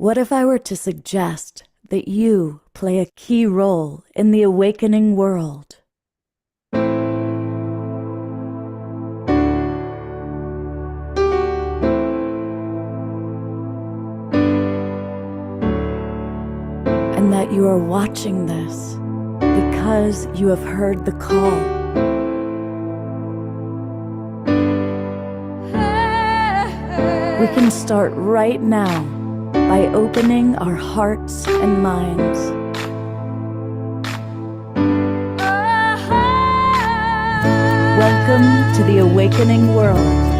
What if I were to suggest that you play a key role in the awakening world? And that you are watching this because you have heard the call. We can start right now by opening our hearts and minds. Welcome to the awakening world.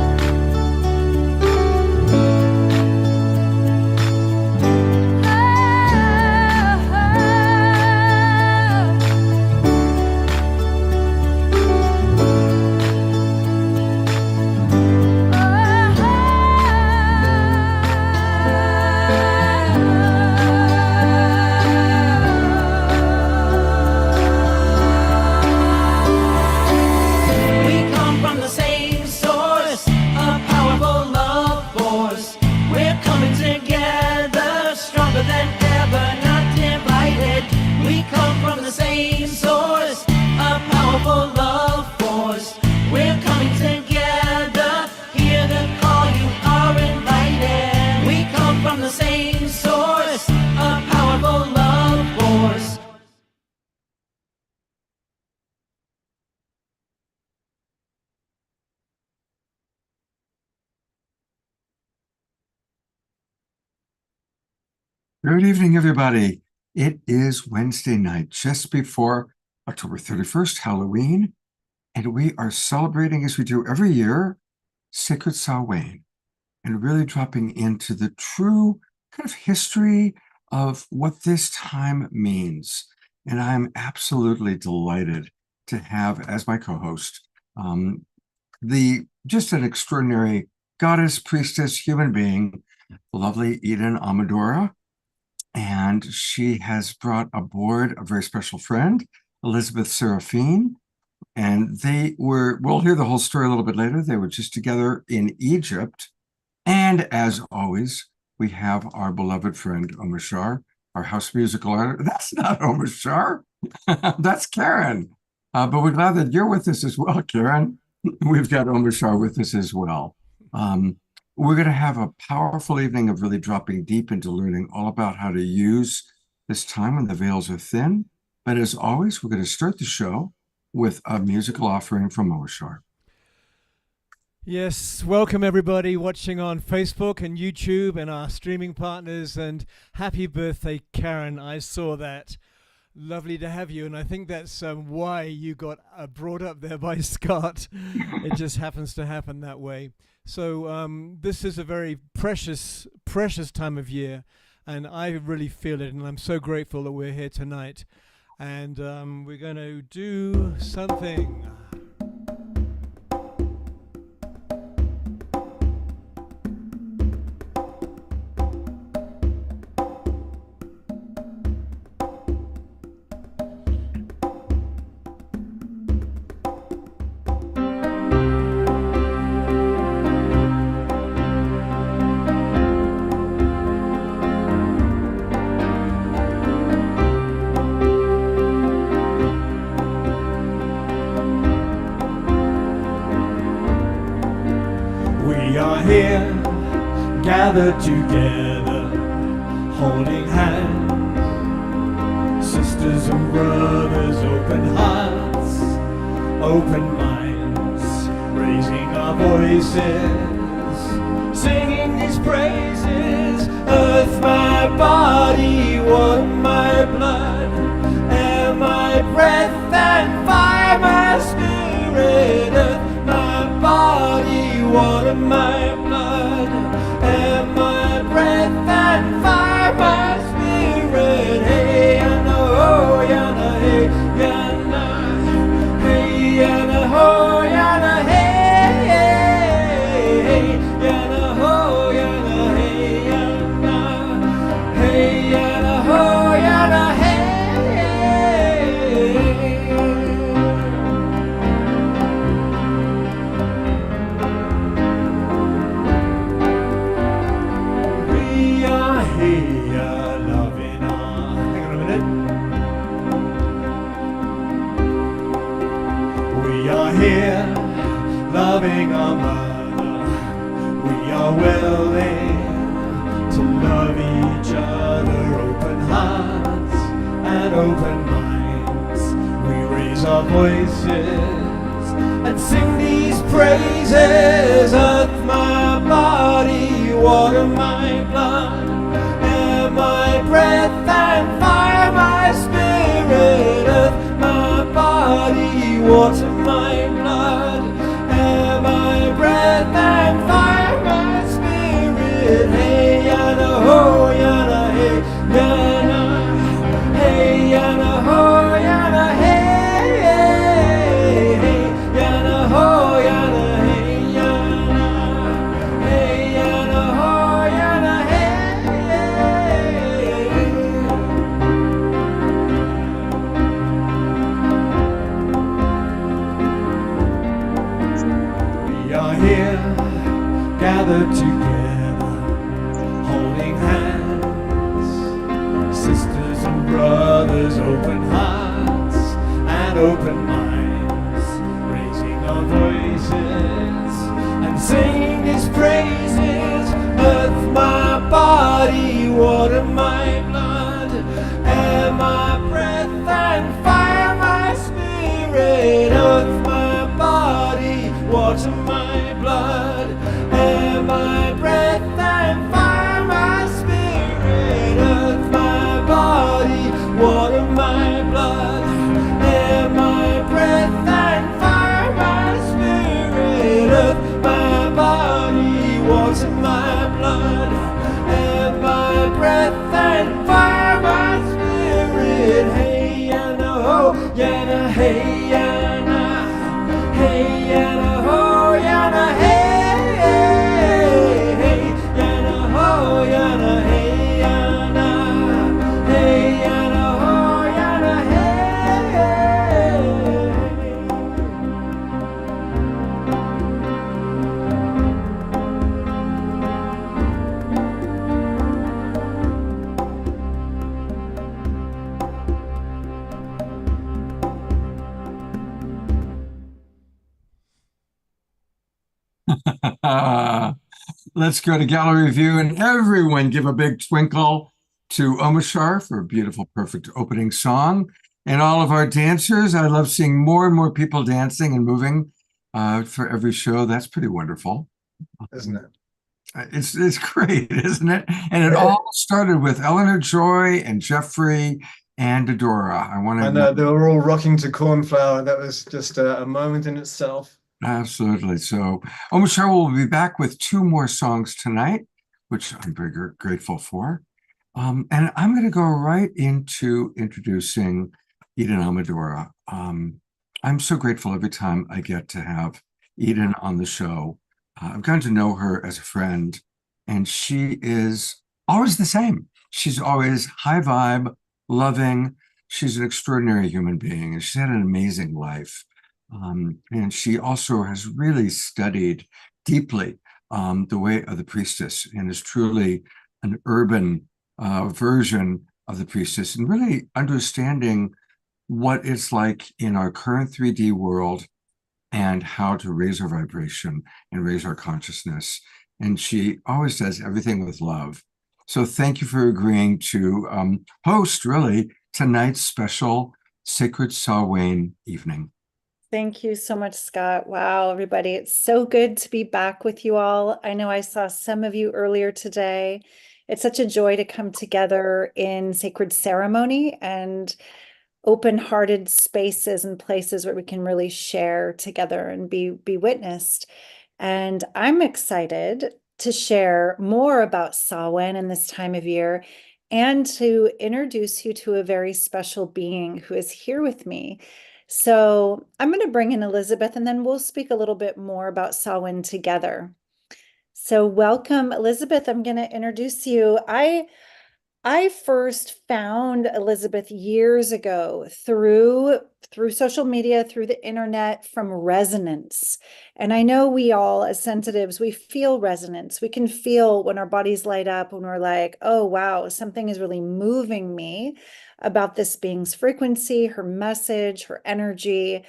Good evening, everybody. It is Wednesday night, just before October 31st, Halloween, and we are celebrating, as we do every year, Sacred SAMHAIN, and really dropping into the true kind of history of what this time means. And I'm absolutely delighted to have as my co-host just an extraordinary goddess, priestess, human being, the lovely Eden Amadora. And she has brought aboard a very special friend, Elizabeth Seraphine. And we'll hear the whole story a little bit later. They were just together in Egypt. And as always, we have our beloved friend, Omar Shar, our house musical artist. That's not Omar Shar. That's Karen. But we're glad that you're with us as well, Karen. We've got Omar Shar with us as well. We're going to have a powerful evening of really dropping deep into learning all about how to use this time when the veils are thin. But as always, we're going to start the show with a musical offering from Omar Shar. Yes, welcome everybody watching on Facebook and YouTube and our streaming partners, and happy birthday, Karen. I saw that. Lovely to have you, and I think that's why you got brought up there by Scott. It just happens to happen that way. So this is a very precious time of year, and I really feel it, and I'm so grateful that we're here tonight. And we're going to do something. Gathered together, holding hands, sisters and brothers, open hearts, open minds, raising our voices, singing these praises. Earth, my body, water, my blood, air, my breath, and fire, my spirit. Earth, my body, water, my blood, air, my breath, and fire, my spirit. Hey, and oh, yana, hey, yana, hey, yana, oh, yana, hey, hey, yana, oh, yana, hey, yana, hey, yana, oh, here loving our. Hang on a minute. We are here loving our mother. We are willing to love each other. Open hearts and open minds. We raise our voices and sing these praises. Earth, my body, water, my blood, air, my breath, and fire, my spirit. Earth, my body, water, my blood, air, my breath, and fire, my spirit. Hey, yana, ho, yana, hey, yana, hey, yana, ho, yana, hey. Gathered together, holding hands, sisters and brothers, open hearts and open minds, raising our voices and singing His praises. Earth, my body, water, my blood, air, my breath, and fire, my spirit. Earth, my body, water, my blood, air, my breath, and fire, my spirit. Earth, my body, water, my blood, air, my breath, and fire, my spirit. Earth, my body, water, my blood, air, my breath, and fire, my spirit. Hey, yana, ho, yana, hey, yana, hey, yana, ho, yana, hey. Let's go to gallery view and everyone give a big twinkle to Omashar for a beautiful, perfect opening song. And all of our dancers, I love seeing more and more people dancing and moving for every show. That's pretty wonderful. Isn't it? It's great, isn't it? And it all started with Eleanor Joy and Jeffrey and Adora. I know they were all rocking to Cornflower. That was just a moment in itself. Absolutely. So, Omashar will be back with 2 more songs tonight, which I'm very grateful for. And I'm going to go right into introducing Eden Amadora. I'm so grateful every time I get to have Eden on the show. I've gotten to know her as a friend, and she is always the same. She's always high vibe, loving. She's an extraordinary human being, and she's had an amazing life. And she also has really studied deeply the way of the priestess and is truly an urban version of the priestess and really understanding what it's like in our current 3D world and how to raise our vibration and raise our consciousness. And she always does everything with love. So thank you for agreeing to host, really, tonight's special Sacred Samhain evening. Thank you so much, Scott. Wow, everybody. It's so good to be back with you all. I know I saw some of you earlier today. It's such a joy to come together in sacred ceremony and open-hearted spaces and places where we can really share together and be witnessed. And I'm excited to share more about Samhain in this time of year and to introduce you to a very special being who is here with me. So I'm going to bring in Elizabeth, and then we'll speak a little bit more about Samhain together. So welcome, Elizabeth. I'm going to introduce you. I I first found Elizabeth years ago through social media, through the internet, from resonance. And I know we all, as sensitives, we feel resonance. We can feel when our bodies light up, when we're like, oh, wow, something is really moving me about this being's frequency, her message, her energy.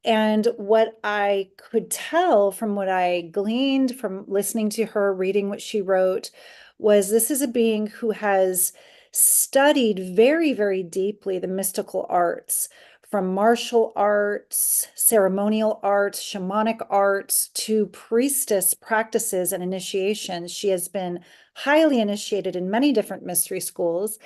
And what I could tell from what I gleaned from listening to her, reading what she wrote, was this is a being who has studied very, very deeply the mystical arts, from martial arts, ceremonial arts, shamanic arts, to priestess practices and initiations. She has been highly initiated in many different mystery schools.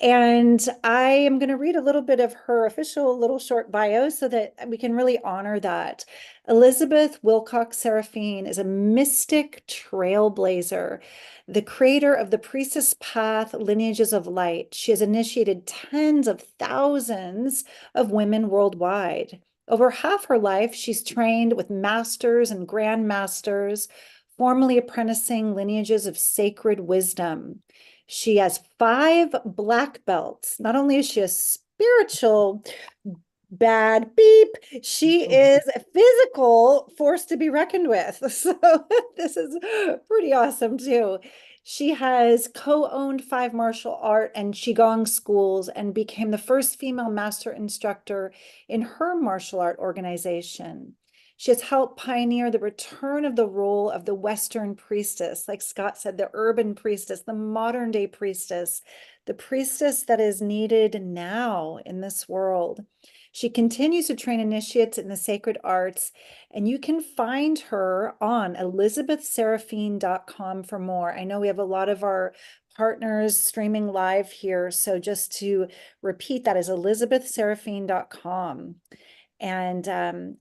And I am going to read a little bit of her official little short bio so that we can really honor that. Elizabeth Wilcox Seraphine is a mystic trailblazer, the creator of the Priestess Path lineages of light. She has initiated tens of thousands of women worldwide. Over half her life, she's trained with masters and grandmasters, formally apprenticing lineages of sacred wisdom. She has 5 black belts. Not only is she a spiritual bad beep, she is a physical force to be reckoned with. So this is pretty awesome too. She has co-owned 5 martial art and Qigong schools and became the first female master instructor in her martial art organization. She has helped pioneer the return of the role of the Western priestess, like Scott said, the urban priestess, the modern day priestess, the priestess that is needed now in this world. She continues to train initiates in the sacred arts, and you can find her on elizabethseraphine.com for more. I know we have a lot of our partners streaming live here, so just to repeat, that is elizabethseraphine.com. And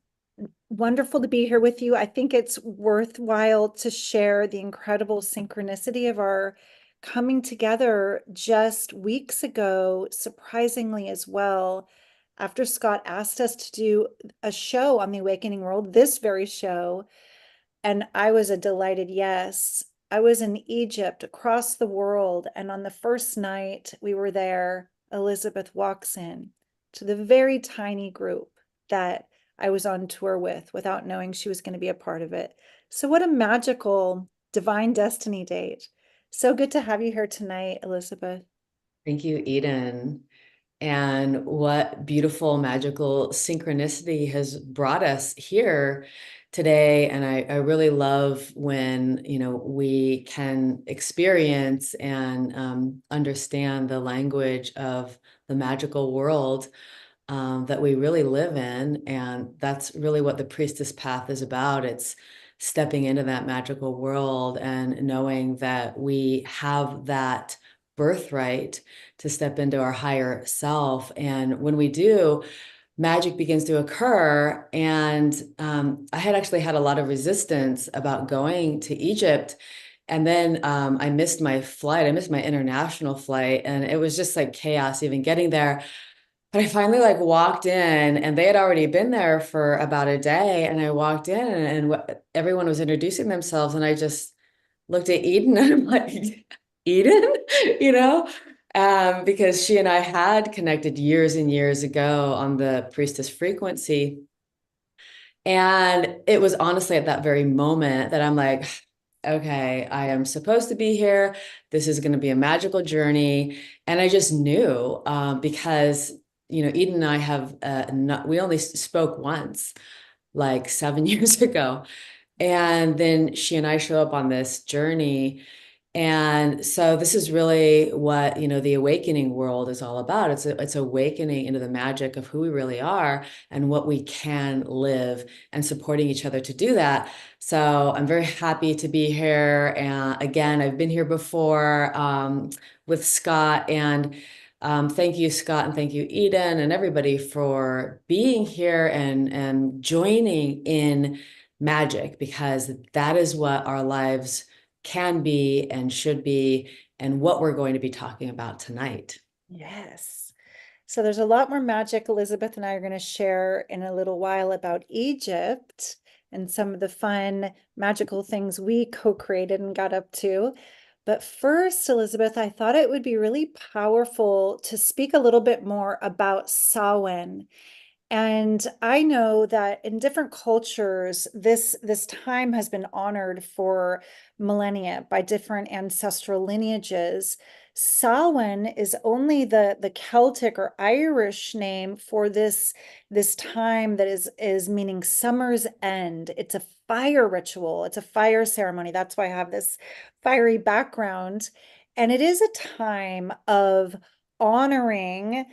wonderful to be here with you. I think it's worthwhile to share the incredible synchronicity of our coming together just weeks ago, surprisingly as well, after Scott asked us to do a show on the Awakening World, this very show, and I was a delighted yes. I was in Egypt across the world, and on the first night we were there, Elizabeth walks in to the very tiny group that I was on tour with without knowing she was going to be a part of it. So what a magical divine destiny date. So good to have you here tonight, Elizabeth. Thank you, Eden. And what beautiful, magical synchronicity has brought us here today. And I really love when, we can experience and understand the language of the magical world that we really live in. And that's really what the priestess path is about. It's stepping into that magical world and knowing that we have that birthright to step into our higher self. And when we do, magic begins to occur. And I had actually had a lot of resistance about going to Egypt. And then I missed my flight. I missed my international flight. And it was just like chaos even getting there. But I finally walked in and they had already been there for about a day. And I walked in and everyone was introducing themselves. And I just looked at Eden and I'm like, Eden, because she and I had connected years and years ago on the priestess frequency. And it was honestly at that very moment that I'm like, okay, I am supposed to be here. This is going to be a magical journey. And I just knew because, Eden and I have, we only spoke once, like 7 years ago. And then she and I show up on this journey. And so this is really what, the awakening world is all about. It's awakening into the magic of who we really are and what we can live and supporting each other to do that. So I'm very happy to be here. And again, I've been here before with Scott, and thank you, Scott, and thank you, Eden, and everybody for being here and joining in magic, because that is what our lives can be and should be, and what we're going to be talking about tonight. Yes. So there's a lot more magic Elizabeth and I are going to share in a little while about Egypt and some of the fun magical things we co-created and got up to. But first, Elizabeth, I thought it would be really powerful to speak a little bit more about Samhain. And I know that in different cultures, this time has been honored for millennia by different ancestral lineages. Samhain is only the Celtic or Irish name for this time that is meaning summer's end. It's a fire ritual. It's a fire ceremony. That's why I have this fiery background. And it is a time of honoring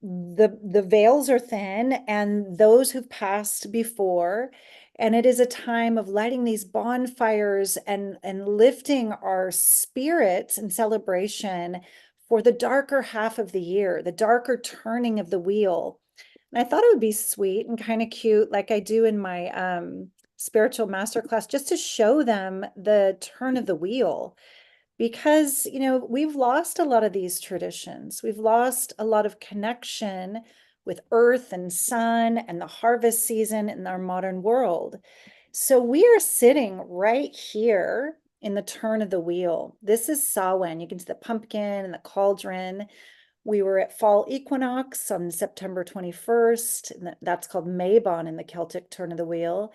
the veils are thin and those who've passed before, and it is a time of lighting these bonfires and lifting our spirits in celebration for the darker half of the year, the darker turning of the wheel. And I thought it would be sweet and kind of cute, like I do in my spiritual masterclass, just to show them the turn of the wheel, because we've lost a lot of these traditions. We've lost a lot of connection with earth and sun and the harvest season in our modern world. So we are sitting right here in the turn of the wheel. This is Samhain. You can see the pumpkin and the cauldron. We were at fall equinox on September 21st. And that's called Mabon in the Celtic turn of the wheel.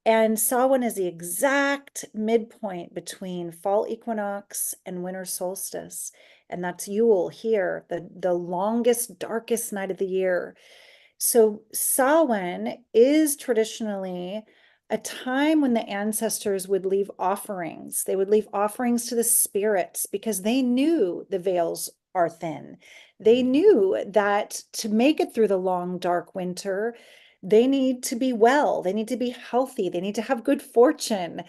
And Samhain is the exact midpoint between fall equinox and winter solstice. And that's Yule here, the longest, darkest night of the year. So Samhain is traditionally a time when the ancestors would leave offerings. They would leave offerings to the spirits because they knew the veils are thin. They knew that to make it through the long, dark winter, they need to be well, they need to be healthy, they need to have good fortune.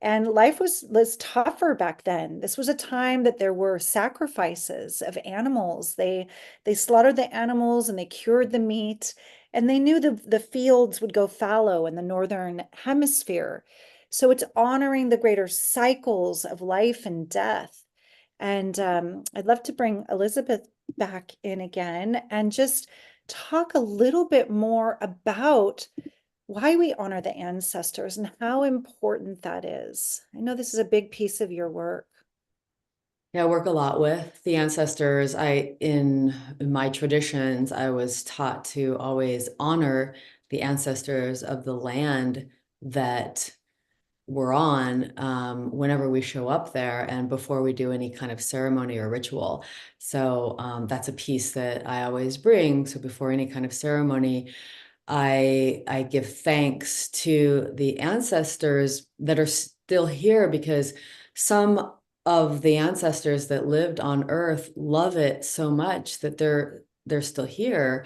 And life was tougher back then. This was a time that there were sacrifices of animals. They slaughtered the animals and they cured the meat, and they knew the fields would go fallow in the northern hemisphere. So it's honoring the greater cycles of life and death. And I'd love to bring Elizabeth back in again and just talk a little bit more about why we honor the ancestors and how important that is. I know this is a big piece of your work. Yeah, I work a lot with the ancestors. In my traditions, I was taught to always honor the ancestors of the land that we're on whenever we show up there and before we do any kind of ceremony or ritual. So that's a piece that I always bring. So before any kind of ceremony, I give thanks to the ancestors that are still here, because some of the ancestors that lived on Earth love it so much that they're still here.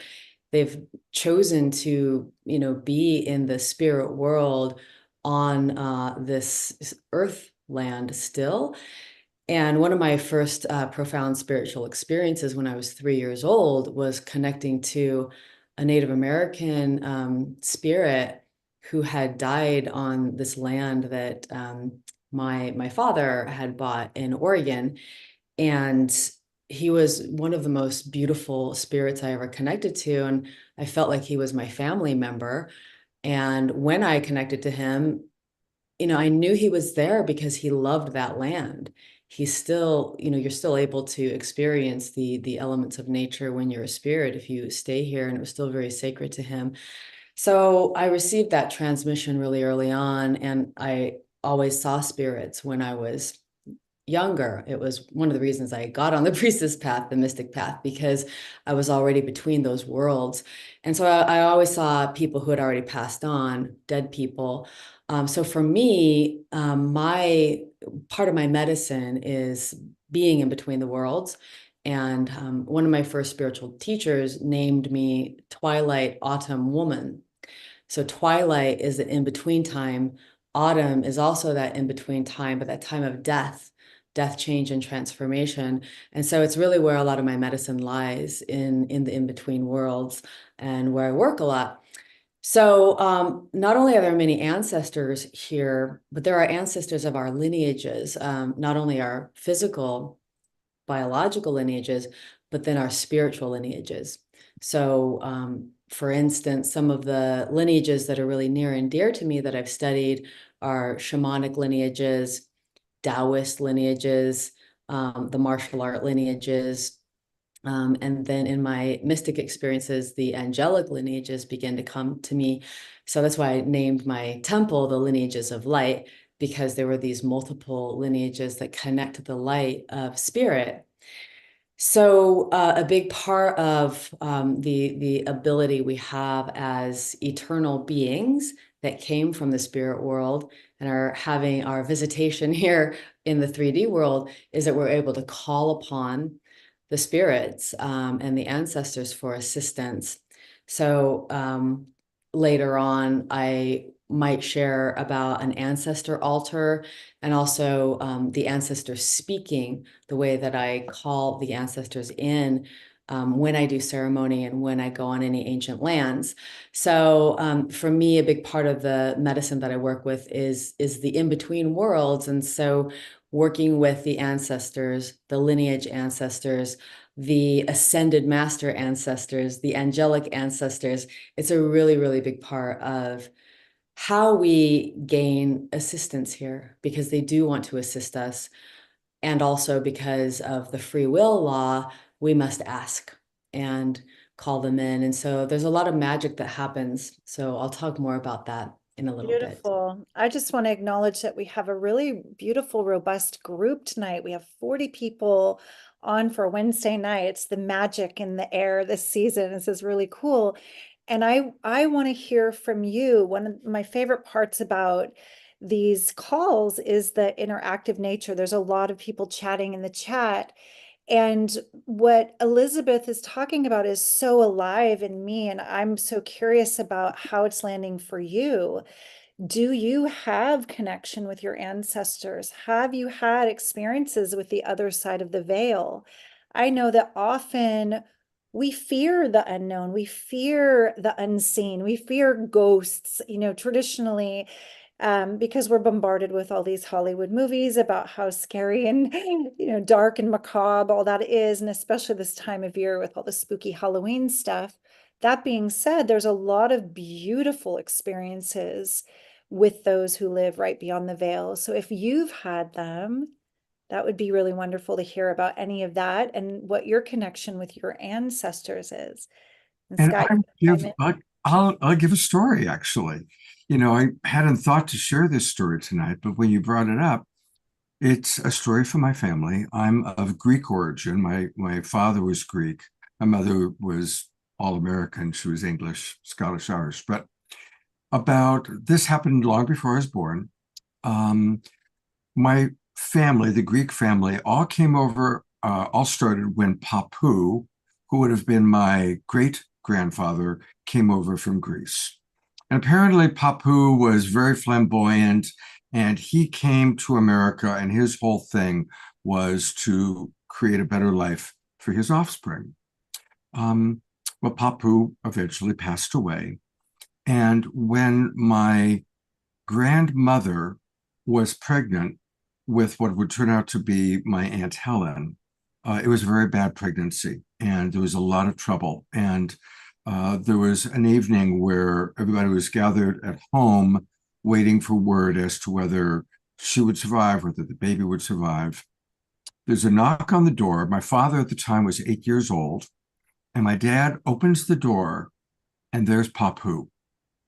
They've chosen to, be in the spirit world on this earth land still. And one of my first profound spiritual experiences when I was 3 years old was connecting to a Native American spirit who had died on this land that my father had bought in Oregon. And he was one of the most beautiful spirits I ever connected to. And I felt like he was my family member. And when I connected to him, I knew he was there because he loved that land. He's still, you're still able to experience the elements of nature when you're a spirit if you stay here, and it was still very sacred to him. So I received that transmission really early on, and I always saw spirits when I was younger. It was one of the reasons I got on the priestess path, the mystic path, because I was already between those worlds. And so I always saw people who had already passed on, dead people. So for me, my part of my medicine is being in between the worlds. And one of my first spiritual teachers named me Twilight Autumn Woman. So twilight is the in-between time. Autumn is also that in-between time, but that time of death, change, and transformation. And so it's really where a lot of my medicine lies, in the in-between worlds, and where I work a lot. So not only are there many ancestors here, but there are ancestors of our lineages, not only our physical, biological lineages, but then our spiritual lineages. So for instance, some of the lineages that are really near and dear to me that I've studied are shamanic lineages, Taoist lineages, the martial art lineages. And then in my mystic experiences, the angelic lineages began to come to me. So that's why I named my temple the Lineages of Light, because there were these multiple lineages that connect to the light of spirit. So a big part of the ability we have as eternal beings that came from the spirit world and are having our visitation here in the 3D world is that we're able to call upon the spirits and the ancestors for assistance. So later on, I might share about an ancestor altar and also the ancestors speaking, the way that I call the ancestors in when I do ceremony and when I go on any ancient lands. So for me, a big part of the medicine that I work with is the in-between worlds. And so working with the ancestors, the lineage ancestors, the ascended master ancestors, the angelic ancestors, it's a really, really big part of how we gain assistance here, because they do want to assist us. And also because of the free will law, we must ask and call them in. And so there's a lot of magic that happens. So I'll talk more about that in a little bit. Beautiful. I just want to acknowledge that we have a really beautiful, robust group tonight. We have 40 people on for Wednesday night. It's the magic in the air this season. This is really cool. And I want to hear from you. One of my favorite parts about these calls is the interactive nature. There's a lot of people chatting in the chat. And what Elizabeth is talking about is so alive in me. And I'm so curious about how it's landing for you. Do you have connection with your ancestors? Have you had experiences with the other side of the veil? I know that often we fear the unknown, we fear the unseen, we fear ghosts, traditionally, because we're bombarded with all these Hollywood movies about how scary and, dark and macabre all that is, and especially this time of year with all the spooky Halloween stuff. That being said, there's a lot of beautiful experiences with those who live right beyond the veil. So if you've had them, that would be really wonderful to hear about any of that and what your connection with your ancestors is. And And Scott, I'll give a story actually. I hadn't thought to share this story tonight, but when you brought it up, it's a story from my family. I'm of Greek origin. My father was Greek. My mother was all American. She was English, Scottish, Irish. But this happened long before I was born. My family, the Greek family, all came over, all started when Papu, who would have been my great grandfather, came over from Greece. And apparently, Papu was very flamboyant, and he came to America, and his whole thing was to create a better life for his offspring. Well, Papu eventually passed away. And when my grandmother was pregnant with what would turn out to be my Aunt Helen, it was a very bad pregnancy, and there was a lot of trouble. And there was an evening where everybody was gathered at home waiting for word as to whether she would survive, whether the baby would survive. There's a knock on the door. My father at the time was 8 years old, and my dad opens the door, and there's Papu.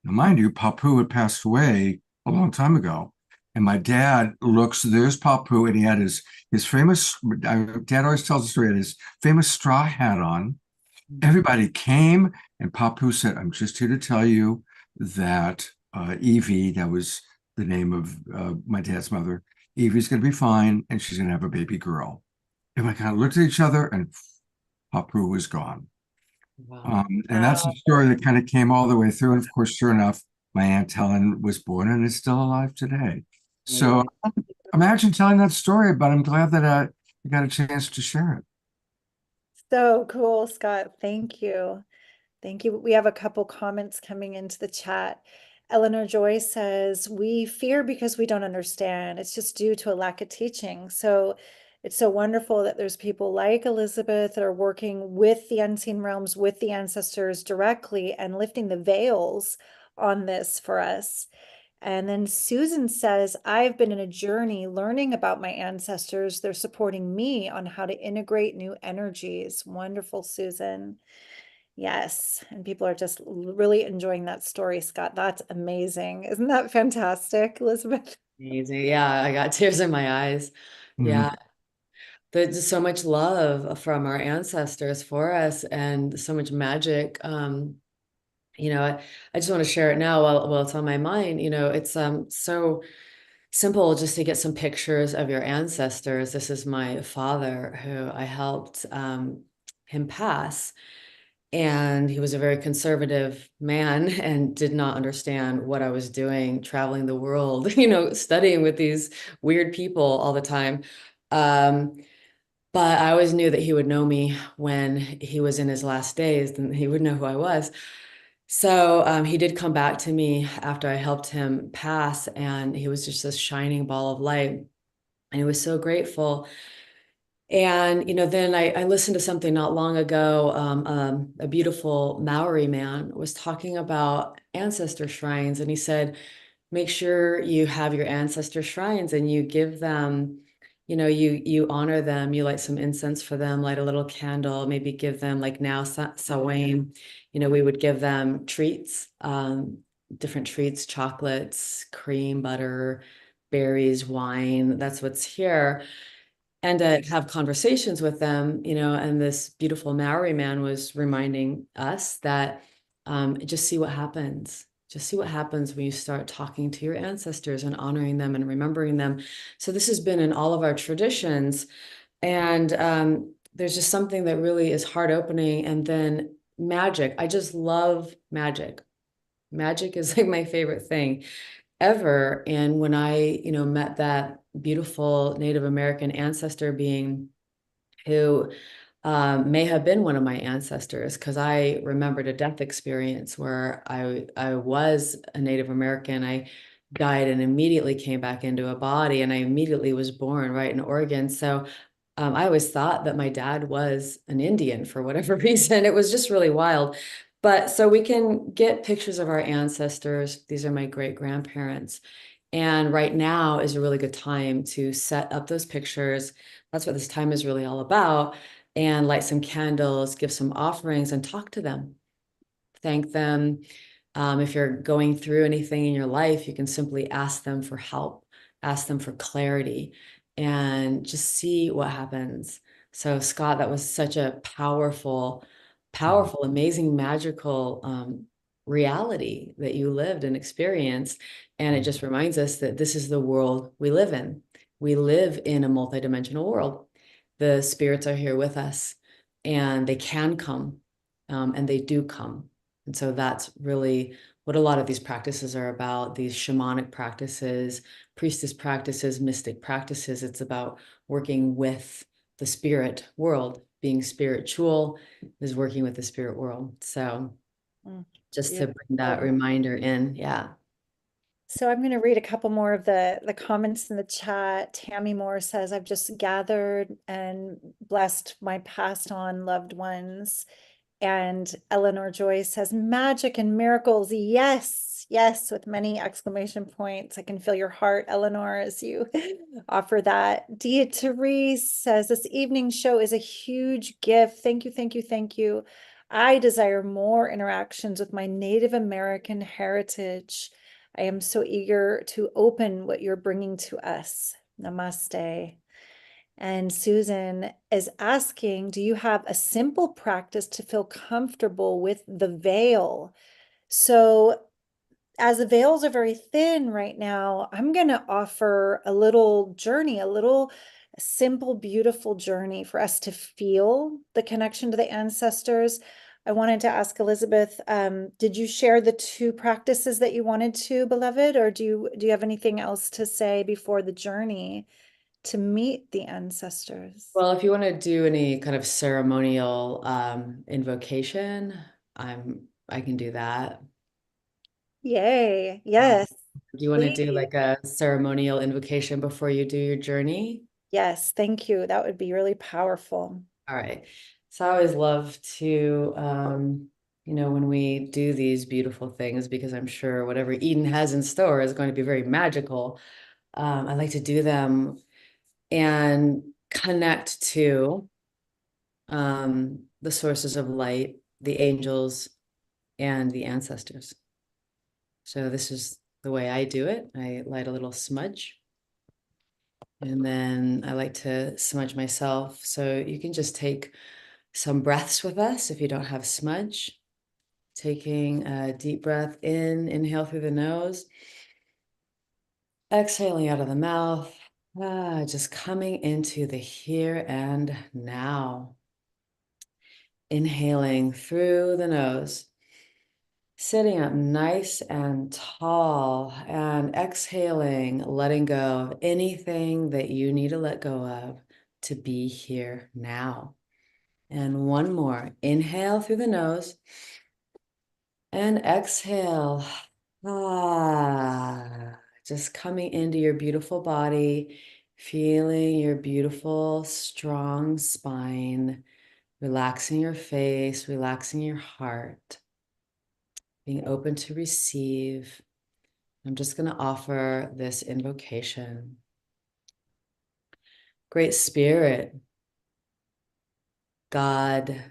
Now, mind you, Papu had passed away a long time ago. And my dad looks, there's Papu, and he had his famous, dad always tells the story, he had his famous straw hat on. Everybody came, and Papu said, I'm just here to tell you that Evie, that was the name of my dad's mother, Evie's going to be fine, and she's going to have a baby girl. And we kind of looked at each other, and Papu was gone. Wow. And that's a story that kind of came all the way through. And of course, sure enough, my Aunt Helen was born and is still alive today. So imagine telling that story, but I'm glad that you got a chance to share it. so cool, Scott. Thank you. Thank you. We have a couple comments coming into the chat. Eleanor Joy says, we fear because we don't understand. It's just due to a lack of teaching. So it's so wonderful that there's people like Elizabeth that are working with the unseen realms, with the ancestors directly and lifting the veils on this for us. And then Susan says, I've been in a journey learning about my ancestors. They're supporting me on how to integrate new energies. Wonderful, Susan. Yes. And people are just really enjoying that story, Scott. That's amazing. Isn't that fantastic, Elizabeth? Amazing. Yeah, I got tears in my eyes. Mhm. Yeah. There's just so much love from our ancestors for us and so much magic. I just want to share it now while it's on my mind. It's so simple just to get some pictures of your ancestors. This is my father who I helped him pass. And he was a very conservative man and did not understand what I was doing, traveling the world, studying with these weird people all the time. Um, but I always knew that he would know me when he was in his last days, and he would know who I was. So he did come back to me after I helped him pass, and he was just this shining ball of light. And he was so grateful. And, then I listened to something not long ago. A beautiful Maori man was talking about ancestor shrines, and he said, make sure you have your ancestor shrines and you give them, you honor them, you light some incense for them, light a little candle, maybe give them, like now Samhain, we would give them treats, different treats, chocolates, cream, butter, berries, wine. That's what's here. And to have conversations with them, and this beautiful Maori man was reminding us that just see what happens. Just see what happens when you start talking to your ancestors and honoring them and remembering them. So this has been in all of our traditions. And there's just something that really is heart opening. And then magic. I just love magic. Magic is like my favorite thing ever. And when I, met that beautiful Native American ancestor being who may have been one of my ancestors, because I remembered a death experience where I was a Native American. I died and immediately came back into a body, and I immediately was born right in Oregon. So I always thought that my dad was an Indian for whatever reason. It was just really wild. But so we can get pictures of our ancestors. These are my great grandparents. And right now is a really good time to set up those pictures. That's what this time is really all about. And light some candles, give some offerings, and talk to them. Thank them. If you're going through anything in your life, you can simply ask them for help, ask them for clarity, and just see what happens. So, Scott, that was such a powerful, amazing, magical reality that you lived and experienced. And it just reminds us that this is the world we live in. We live in a multidimensional world. The spirits are here with us, and they can come, and they do come. And so that's really what a lot of these practices are about, these shamanic practices, priestess practices, mystic practices. It's about working with the spirit world. Being spiritual is working with the spirit world. So just to bring that reminder in, yeah. So I'm going to read a couple more of the comments in the chat. Tammy Moore says, I've just gathered and blessed my passed on loved ones. And Eleanor Joy says, magic and miracles. Yes, yes, with many exclamation points. I can feel your heart, Eleanor, as you offer that. Dia Therese says, this evening show is a huge gift. Thank you, thank you, thank you. I desire more interactions with my Native American heritage. I am so eager to open what you're bringing to us. Namaste. And Susan is asking, do you have a simple practice to feel comfortable with the veil? So as the veils are very thin right now, I'm going to offer a little journey, a little simple, beautiful journey for us to feel the connection to the ancestors. I wanted to ask Elizabeth, did you share the two practices that you wanted to, beloved, or do you have anything else to say before the journey to meet the ancestors? Well, if you want to do any kind of ceremonial invocation, I can do that. Yay. Yes. Do you want to do Please. like a ceremonial invocation before you do your journey? Yes. Thank you. That would be really powerful. All right. So I always love to you know, when we do these beautiful things, because I'm sure whatever Eden has in store is going to be very magical. I like to do them and connect to the sources of light, the angels, and the ancestors. So this is the way I do it. I light a little smudge, and then I like to smudge myself. So you can just take some breaths with us if you don't have smudge. Taking a deep breath in, inhale through the nose, exhaling out of the mouth, just coming into the here and now. Inhaling through the nose, sitting up nice and tall, and exhaling, letting go of anything that you need to let go of to be here now. And one more. Inhale through the nose and exhale. Just coming into your beautiful body, feeling your beautiful, strong spine, relaxing your face, relaxing your heart, being open to receive. I'm just going to offer this invocation. Great Spirit, God,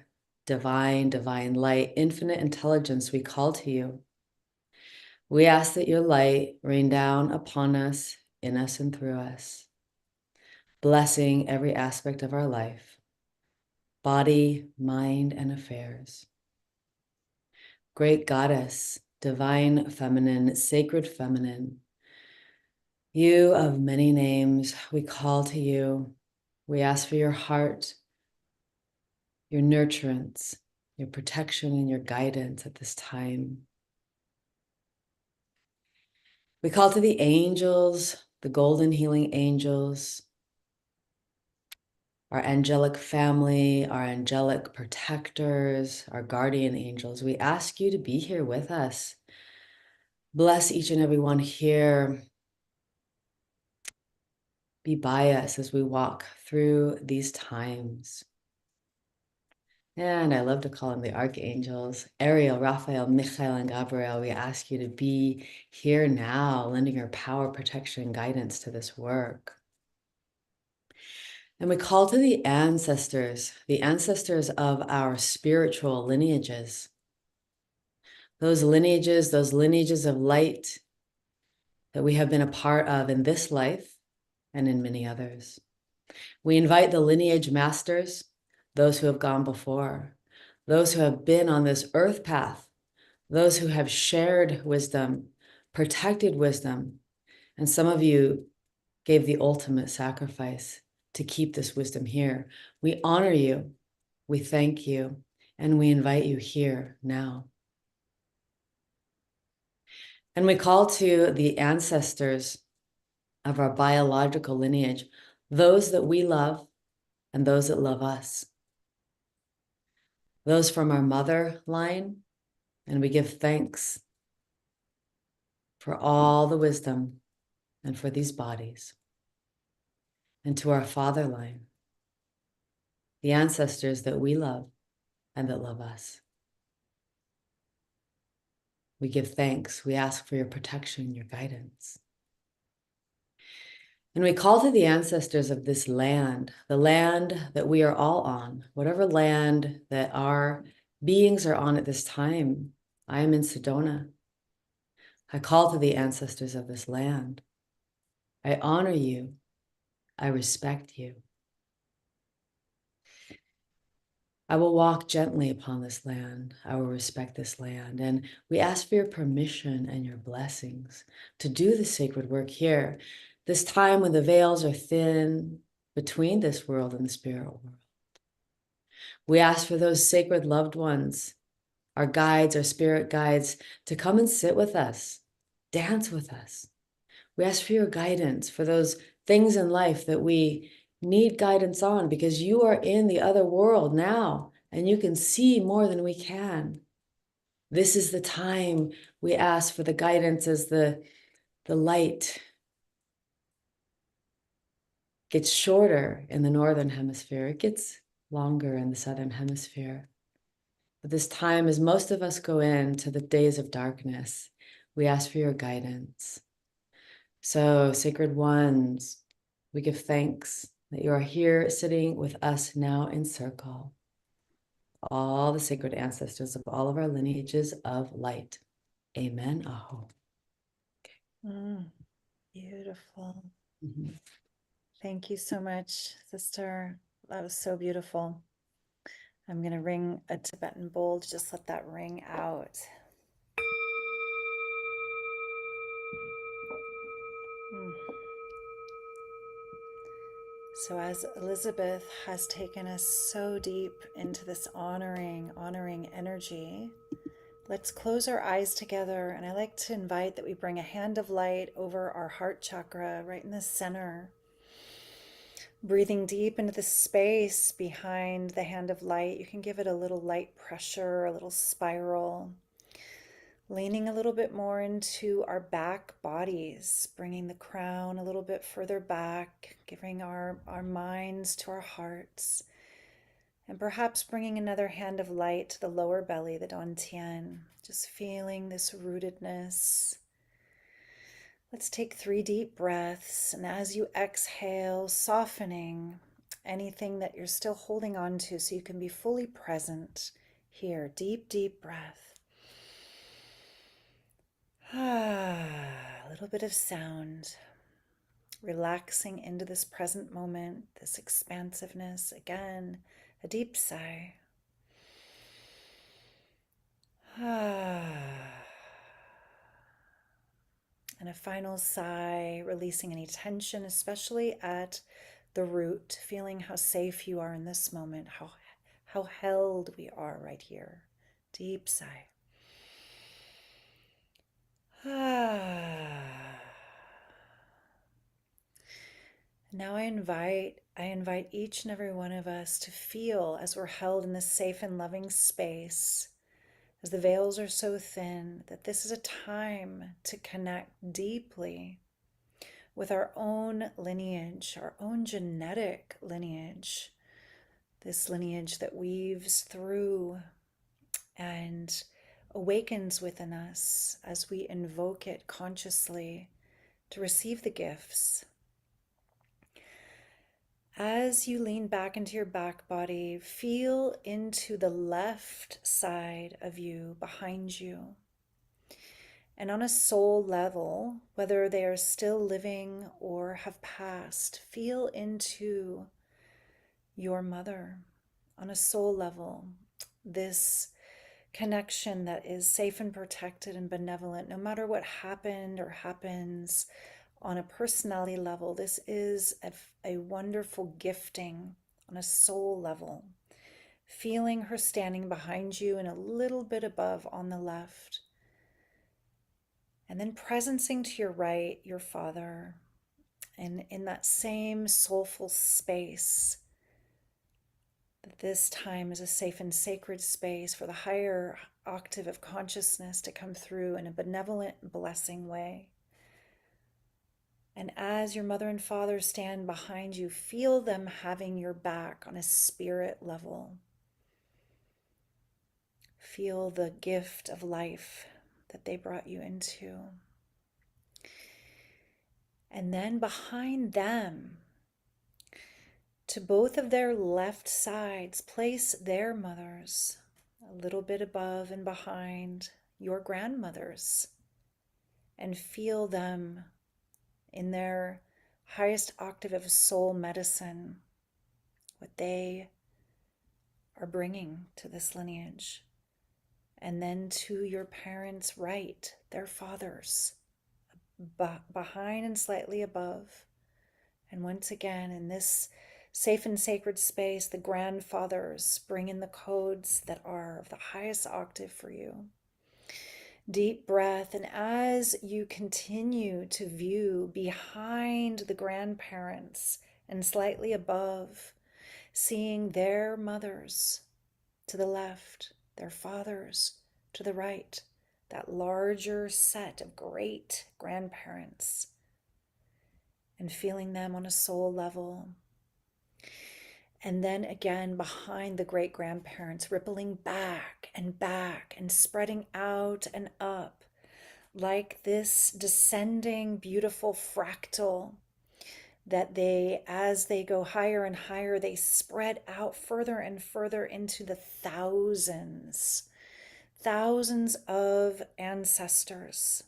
divine light, infinite intelligence, we call to you. We ask that your light rain down upon us, in us, and through us, blessing every aspect of our life, body, mind, and affairs. Great Goddess, divine feminine, sacred feminine, you of many names, we call to you. We ask for your heart, your nurturance, your protection, and your guidance at this time. We call to the angels, the golden healing angels, our angelic family, our angelic protectors, our guardian angels. We ask you to be here with us. Bless each and every one here. Be by us as we walk through these times. And I love to call them the archangels, Ariel, Raphael, Michael, and Gabriel. We ask you to be here now, lending your power, protection, and guidance to this work. And we call to the ancestors of our spiritual lineages. Those lineages of light that we have been a part of in this life and in many others. We invite the lineage masters, those who have gone before, those who have been on this earth path, those who have shared wisdom, protected wisdom, and some of you gave the ultimate sacrifice to keep this wisdom here. We honor you, we thank you, and we invite you here now. And we call to the ancestors of our biological lineage, those that we love and those that love us. Those from our mother line, and we give thanks for all the wisdom and for these bodies. And to our father line, the ancestors that we love and that love us. We give thanks. We ask for your protection, your guidance. And we call to the ancestors of this land, the land that we are all on, whatever land that our beings are on at this time. I am in Sedona. I call to the ancestors of this land. I honor you. I respect you. I will walk gently upon this land. I will respect this land. And we ask for your permission and your blessings to do the sacred work here, this time when the veils are thin between this world and the spirit world. We ask for those sacred loved ones, our guides, our spirit guides, to come and sit with us, dance with us. We ask for your guidance for those things in life that we need guidance on, because you are in the other world now and you can see more than we can. This is the time we ask for the guidance as the light gets shorter in the northern hemisphere. It gets longer in the southern hemisphere. But this time, as most of us go into the days of darkness, we ask for your guidance. So, sacred ones, we give thanks that you are here sitting with us now in circle. All the sacred ancestors of all of our lineages of light. Amen. Aho. Beautiful. Mhm. Thank you so much, sister. That was so beautiful. I'm going to ring a Tibetan bowl to just let that ring out. So as Elizabeth has taken us so deep into this honoring energy, let's close our eyes together. And I like to invite that we bring a hand of light over our heart chakra right in the center. Breathing deep into the space behind the hand of light. You can give it a little light pressure, a little spiral. Leaning a little bit more into our back bodies, bringing the crown a little bit further back, giving our minds to our hearts, and perhaps bringing another hand of light to the lower belly, the dantian, just feeling this rootedness. Let's take 3 deep breaths, and as you exhale, softening anything that you're still holding on to so you can be fully present here. Deep, deep breath. A little bit of sound, relaxing into this present moment, this expansiveness. Again, a deep sigh. And a final sigh, releasing any tension, especially at the root, feeling how safe you are in this moment, how held we are right here. Deep sigh. Now I invite each and every one of us to feel, as we're held in this safe and loving space, as the veils are so thin, that this is a time to connect deeply with our own lineage, our own genetic lineage, this lineage that weaves through and awakens within us as we invoke it consciously to receive the gifts. As you lean back into your back body, feel into the left side of you, behind you. And on a soul level, whether they are still living or have passed, feel into your mother. On a soul level, this connection that is safe and protected and benevolent, no matter what happened or happens. On a personality level, this is a wonderful gifting on a soul level. Feeling her standing behind you and a little bit above on the left. And then presencing to your right, your father. And in that same soulful space, that this time is a safe and sacred space for the higher octave of consciousness to come through in a benevolent, blessing way. And as your mother and father stand behind you, feel them having your back on a spirit level. Feel the gift of life that they brought you into. And then behind them, to both of their left sides, place their mothers, a little bit above and behind your grandmothers, and feel them in their highest octave of soul medicine, what they are bringing to this lineage. And then to your parents' right, their fathers, behind and slightly above. And once again, in this safe and sacred space, the grandfathers bring in the codes that are of the highest octave for you. Deep breath, and as you continue to view behind the grandparents and slightly above, seeing their mothers to the left, their fathers to the right, that larger set of great grandparents, and feeling them on a soul level. And then again behind the great grandparents, rippling back and spreading out and up like this descending beautiful fractal that they, as they go higher and higher, they spread out further and further into the thousands of ancestors.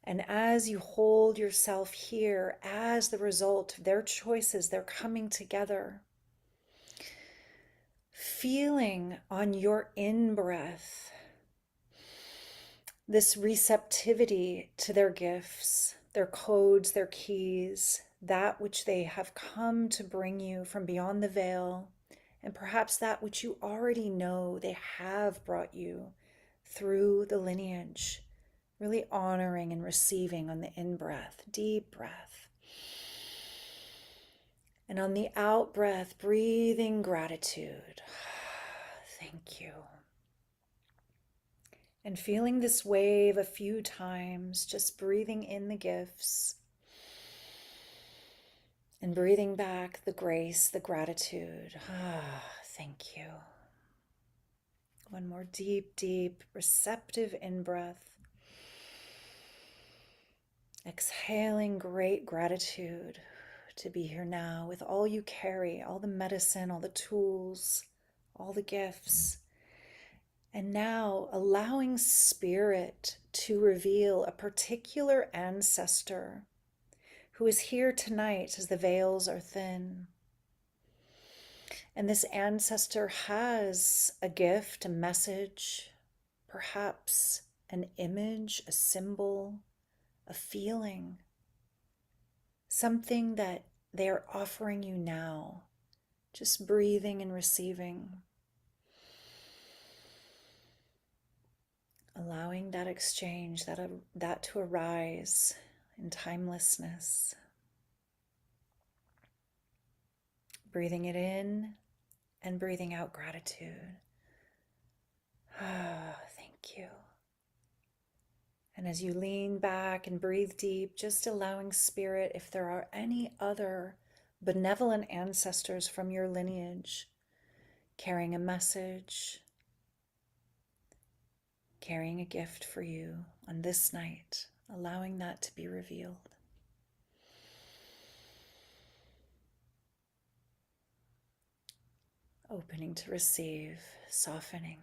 And as you hold yourself here as the result of their choices, they're coming together, feeling on your in-breath this receptivity to their gifts, their codes, their keys, that which they have come to bring you from beyond the veil, and perhaps that which you already know they have brought you through the lineage. Really honoring and receiving on the in-breath, deep breath. And on the out-breath, breathing gratitude. Thank you. And feeling this wave a few times, just breathing in the gifts and breathing back the grace, the gratitude. Thank you. One more deep, deep, receptive in-breath. Exhaling great gratitude to be here now with all you carry, all the medicine, all the tools, all the gifts. And now allowing spirit to reveal a particular ancestor who is here tonight as the veils are thin. And this ancestor has a gift, a message, perhaps an image, a symbol, a feeling, something that they are offering you now, just breathing and receiving, allowing that exchange, that to arise in timelessness, breathing it in and breathing out gratitude. Thank you. And as you lean back and breathe deep, just allowing spirit, if there are any other benevolent ancestors from your lineage, carrying a message, carrying a gift for you on this night, allowing that to be revealed. Opening to receive, softening,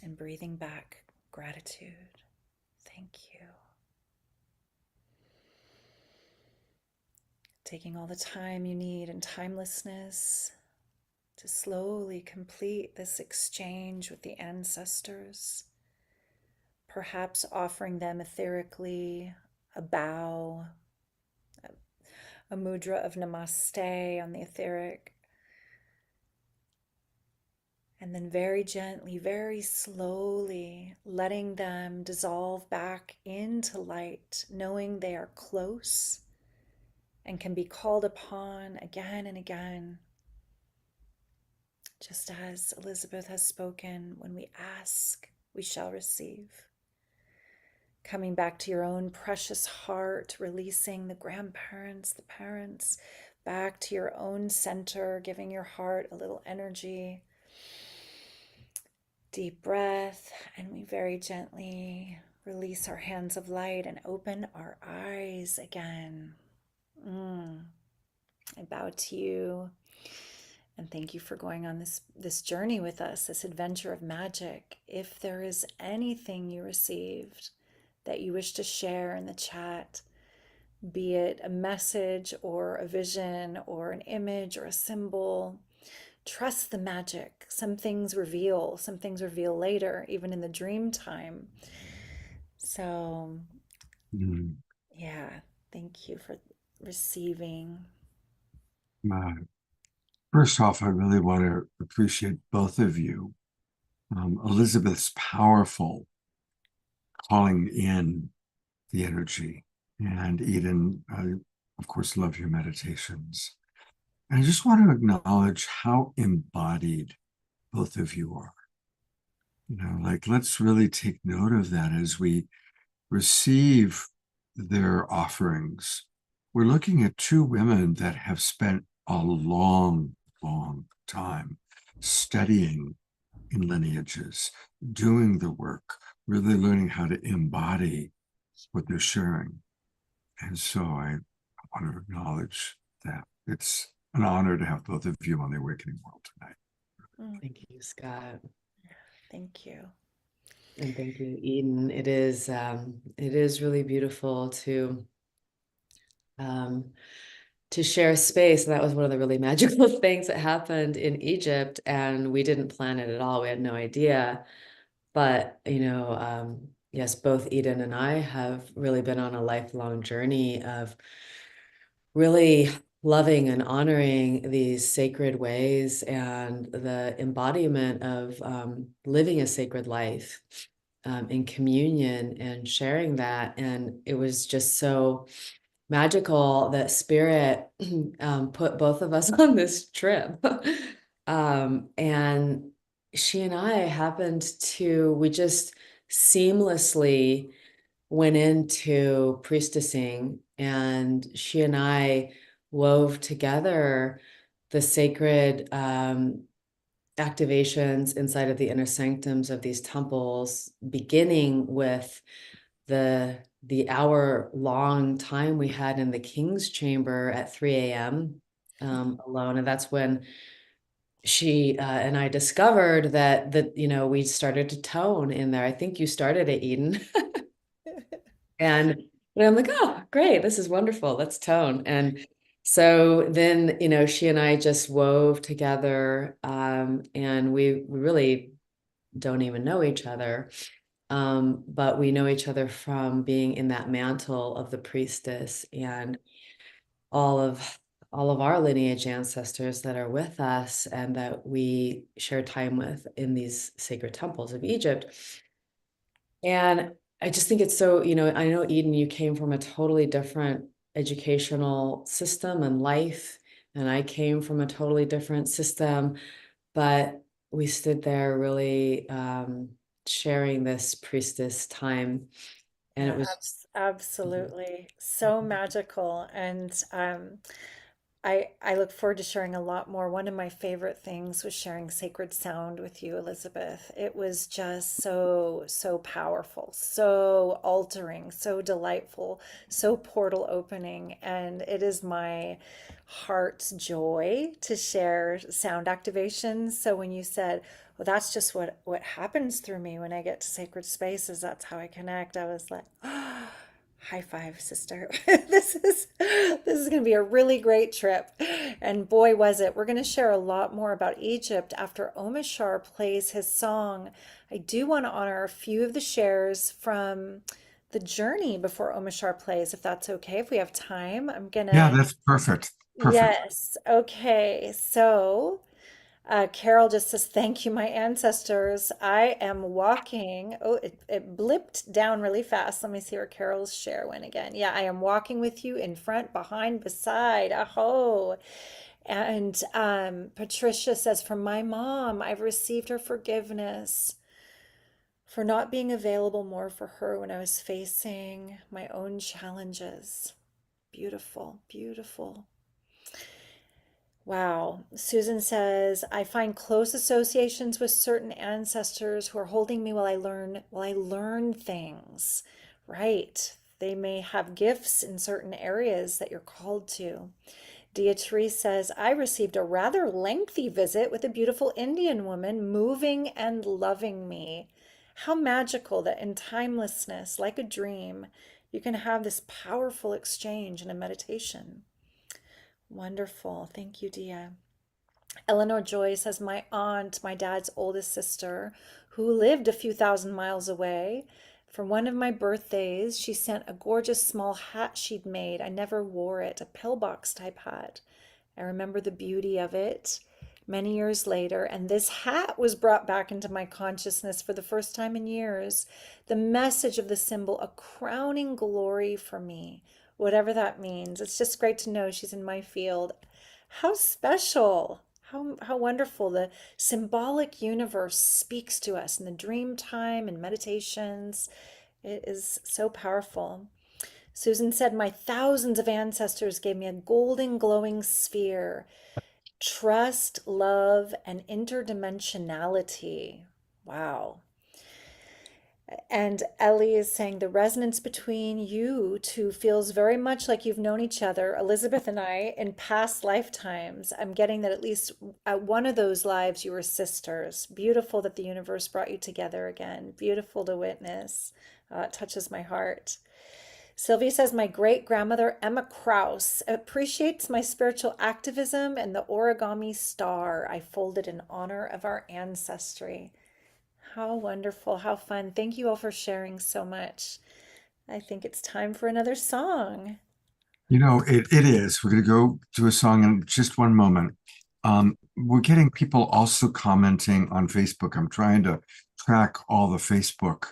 and breathing back gratitude. Thank you. Taking all the time you need in timelessness to slowly complete this exchange with the ancestors, perhaps offering them etherically a bow, a mudra of namaste on the etheric, and then very gently, very slowly letting them dissolve back into light, knowing they are close and can be called upon again and again. Just as Elizabeth has spoken, when we ask, we shall receive. Coming back to your own precious heart, releasing the grandparents, the parents, back to your own center, giving your heart a little energy. Deep breath, and we very gently release our hands of light and open our eyes again. I bow to you and thank you for going on this journey with us, this adventure of magic. If there is anything you received that you wish to share in the chat, be it a message or a vision or an image or a symbol, trust the magic. Some things reveal later, even in the dream time. So, yeah, thank you for receiving. First off, I really want to appreciate both of you. Elizabeth's powerful calling in the energy, and Eden, I, of course, love your meditations. And I just want to acknowledge how embodied both of you are. You know, like, let's really take note of that as we receive their offerings. We're looking at two women that have spent a long, long time studying in lineages, doing the work, really learning how to embody what they're sharing. And so I want to acknowledge that. It's an honor to have both of you on the Awakening World tonight. Thank you, Scott. Thank you. And thank you, Eden. It is really beautiful to share space. That was one of the really magical things that happened in Egypt, and we didn't plan it at all. We had no idea. But, yes, both Eden and I have really been on a lifelong journey of really loving and honoring these sacred ways and the embodiment of living a sacred life in communion and sharing that. And it was just so magical that Spirit put both of us on this trip. And she and I we just seamlessly went into priestessing, and she and I wove together the sacred activations inside of the inner sanctums of these temples, beginning with the hour-long time we had in the King's Chamber at 3 a.m. Alone. And that's when she and I discovered that we started to tone in there. I think you started it, Eden. And I'm like, oh, great, this is wonderful. Let's tone. And so then, she and I just wove together, and we really don't even know each other. But we know each other from being in that mantle of the priestess and all of our lineage ancestors that are with us and that we share time with in these sacred temples of Egypt. And I just think it's so, I know, Eden, you came from a totally different educational system and life, and I came from a totally different system, but we stood there really sharing this priestess time. And it was Absolutely so magical. And I look forward to sharing a lot more. One of my favorite things was sharing sacred sound with you, Elizabeth. It was just so powerful, so altering, so delightful, so portal opening. And it is my heart's joy to share sound activations. So when you said, well, that's just what happens through me when I get to sacred spaces, that's how I connect, I was like, high five, sister. This is going to be a really great trip. And boy, was it. We're going to share a lot more about Egypt after Omishar plays his song. I do want to honor a few of the shares from the journey before Omishar plays, if that's okay, if we have time. I'm going Yeah, to, that's perfect. Perfect. yes. Okay. So Carol just says, thank you, my ancestors. I am walking. Oh, it blipped down really fast. Let me see where Carol's share went again. Yeah, I am walking with you in front, behind, beside. Aho. And Patricia says, from my mom, I've received her forgiveness for not being available more for her when I was facing my own challenges. Beautiful, beautiful. Wow. Susan says, I find close associations with certain ancestors who are holding me while I learn things. Right. They may have gifts in certain areas that you're called to. Beatrice says, I received a rather lengthy visit with a beautiful Indian woman moving and loving me. How magical that in timelessness, like a dream, you can have this powerful exchange in a meditation. Wonderful. Thank you, Dia. Eleanor Joy says, my aunt, my dad's oldest sister, who lived a few thousand miles away, for one of my birthdays, she sent a gorgeous small hat she'd made. I never wore it, a pillbox type hat. I remember the beauty of it many years later, and this hat was brought back into my consciousness for the first time in years. The message of the symbol, a crowning glory for me, whatever that means. It's just great to know she's in my field. How special! How wonderful. The symbolic universe speaks to us in the dream time and meditations. It is so powerful. Susan said, my thousands of ancestors gave me a golden glowing sphere. Trust, love, and interdimensionality. Wow. And Ellie is saying the resonance between you two feels very much like you've known each other, Elizabeth and I, in past lifetimes. I'm getting that at least at one of those lives you were sisters. Beautiful that the universe brought you together again. Beautiful to witness. It touches my heart. Sylvia says, my great grandmother Emma Krause appreciates my spiritual activism and the origami star I folded in honor of our ancestry. How wonderful, how fun. Thank you all for sharing so much. I think it's time for another song. You know, it is. We're going to go to a song in just one moment. We're getting people also commenting on Facebook. I'm trying to track all the Facebook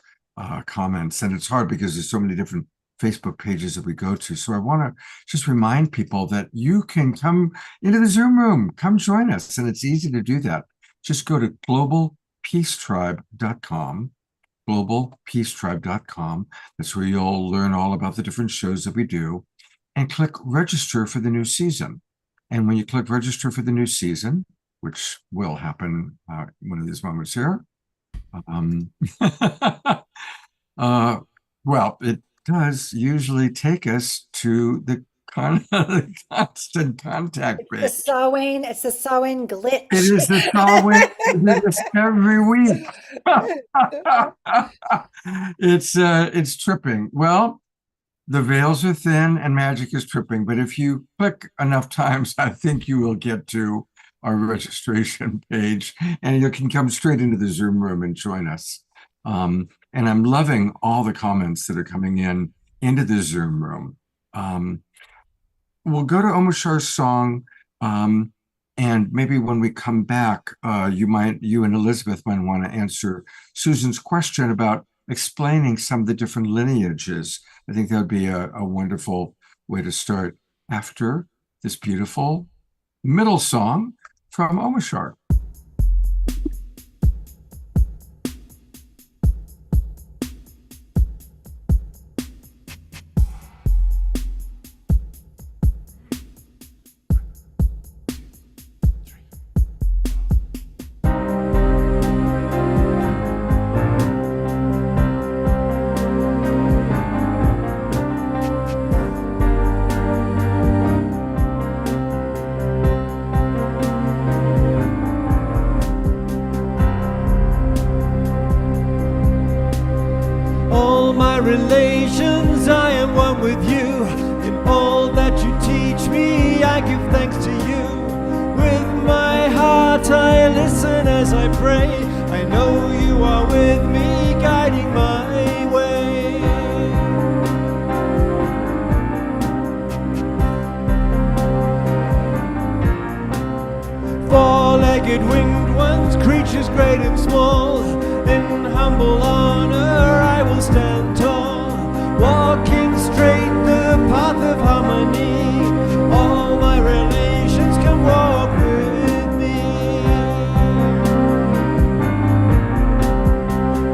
comments, and it's hard because there's so many different Facebook pages that we go to. So I want to just remind people that you can come into the Zoom room, come join us, and it's easy to do that. Just go to globalpeacetribe.com, globalpeacetribe.com. That's where you'll learn all about the different shows that we do, and click register for the new season. And when you click register for the new season, which will happen one of these moments here, well, it does usually take us to the constant contact page. It's the Samhain glitch. It is the Samhain. It is every week. It's tripping. Well, the veils are thin and magic is tripping, but if you click enough times, I think you will get to our registration page, and you can come straight into the Zoom room and join us. And I'm loving all the comments that are coming in into the Zoom room. We'll go to Omashar's song, and maybe when we come back, you and Elizabeth might want to answer Susan's question about explaining some of the different lineages. I think that would be a wonderful way to start after this beautiful middle song from Omashar. Relations, I am one with you. In all that you teach me, I give thanks to you. With my heart I listen as I pray. I know you are with me, guiding my way. Four-legged winged ones, creatures great and small, in humble honor I will stand tall, walking straight the path of harmony. All my relations can walk with me.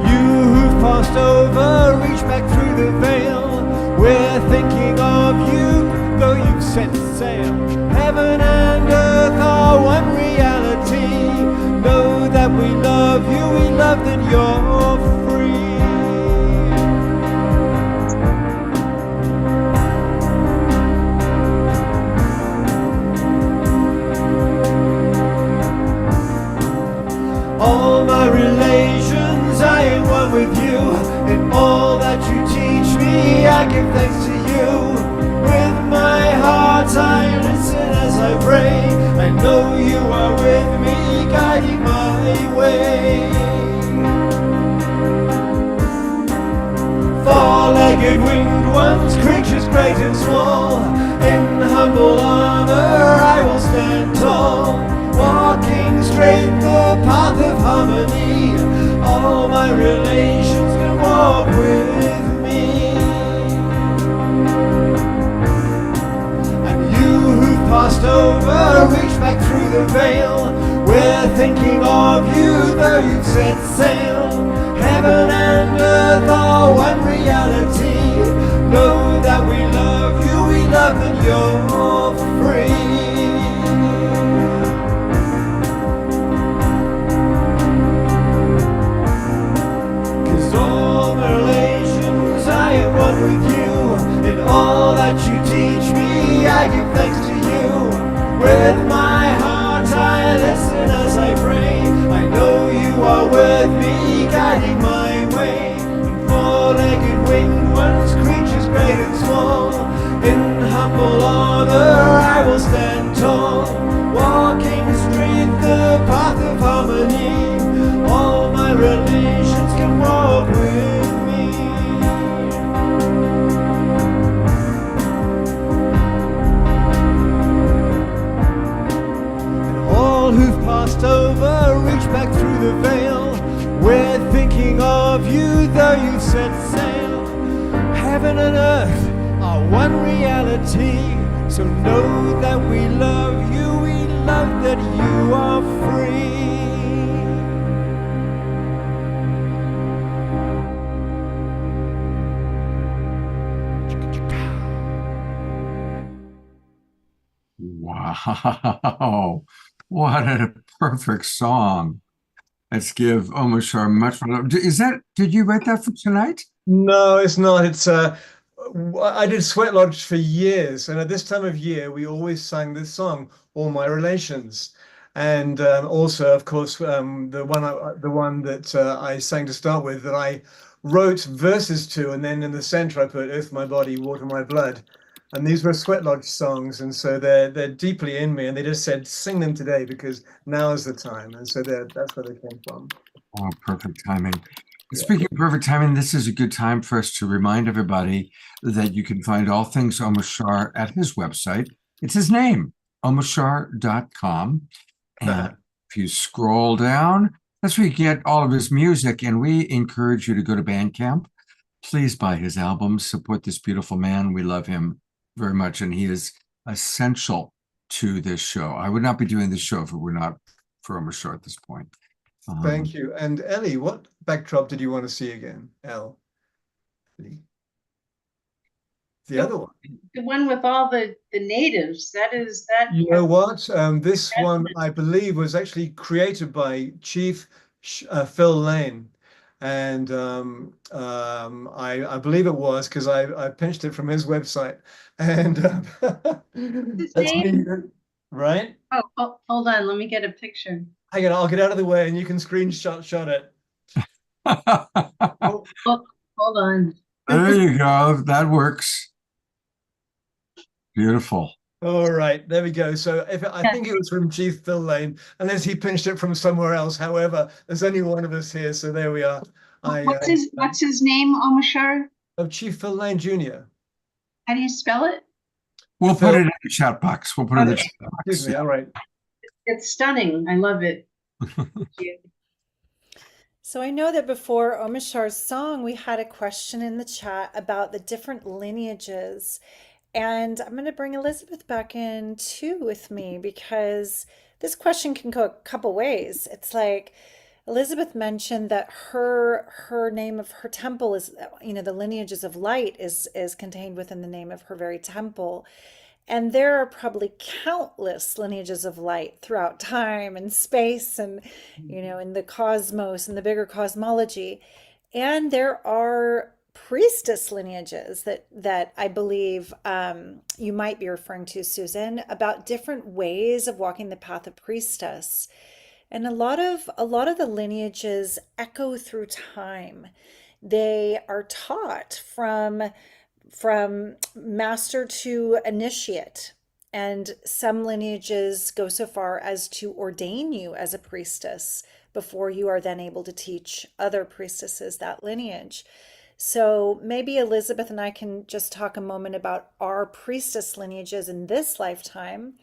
You who've passed over, reach back through the veil. We're thinking of you, though you've set sail. Heaven and earth are one reality. Know that we love you, we love that you're free. All my relations, I am one with you. In all that you teach me, I give thanks to you. With my heart I listen as I pray. I know you are with me, guiding my way. Four-legged winged ones, creatures great and small, in humble honor I will stand tall, walking straight the path of harmony. All my relations can walk with me. And you who've passed over, reach back through the veil. We're thinking of you, though you've set sail. Heaven and earth are one reality. Know that we you're free. 'Cause all my relations, I am one with you. In all that you teach me, I give thanks to you. With my heart I listen as I pray. I know you are with me, guiding my way. Four-legged winged ones, creatures great and small. In humble honor I will stand tall, walking straight the path of harmony. All my relations can walk with me. And all who've passed over reach back through the veil. We're thinking of you, though you've set sail. Heaven and earth are one reality. So know that we love you, we love that you are free. Wow. What a perfect song. Let's give Omashar much more love. Did you write that for tonight? No, it's not. It's I did Sweat Lodge for years, and at this time of year, we always sang this song, "All My Relations," and also, of course, the one that I sang to start with, that I wrote verses to, and then in the center I put "Earth My Body, Water My Blood," and these were Sweat Lodge songs, and so they're deeply in me, and they just said sing them today because now is the time, and so that's where they came from. Oh, perfect timing. Yeah. Speaking of perfect timing, this is a good time for us to remind everybody that you can find all things Omashar at his website. It's his name, omashar.com. And if you scroll down, that's where you get all of his music. And we encourage you to go to Bandcamp. Please buy his albums, support this beautiful man. We love him very much, and he is essential to this show. I would not be doing this show if it were not for Omashar at this point. Thank you. And Ellie, what backdrop did you want to see again? Ellie. The other one. The one with all the natives. That. You know what? This one, I believe, was actually created by Chief Phil Lane. And I believe it was because I pinched it from his website. And His that's me, name? right? Oh, hold on. Let me get a picture. Hang on, I'll get out of the way and you can screenshot it. Oh, hold on. There you go. That works. Beautiful. All right, there we go. So I think it was from Chief Phil Lane, unless he pinched it from somewhere else. However, there's only one of us here, so there we are. What's his name, Omashar? Of Chief Phil Lane Jr. How do you spell it? We'll put it in the chat box. We'll put it in the chat box. Excuse me. All right. It's stunning. I love it. Thank you. So I know that before Omashar's song, we had a question in the chat about the different lineages. And I'm going to bring Elizabeth back in too with me because this question can go a couple ways. It's like Elizabeth mentioned that her name of her temple is, the lineages of light is contained within the name of her very temple. And there are probably countless lineages of light throughout time and space and, in the cosmos and the bigger cosmology. And there are priestess lineages that I believe you might be referring to, Susan, about different ways of walking the path of priestess. And a lot of the lineages echo through time. They are taught from master to initiate. And some lineages go so far as to ordain you as a priestess before you are then able to teach other priestesses that lineage. So maybe Elizabeth and I can just talk a moment about our priestess lineages in this lifetime.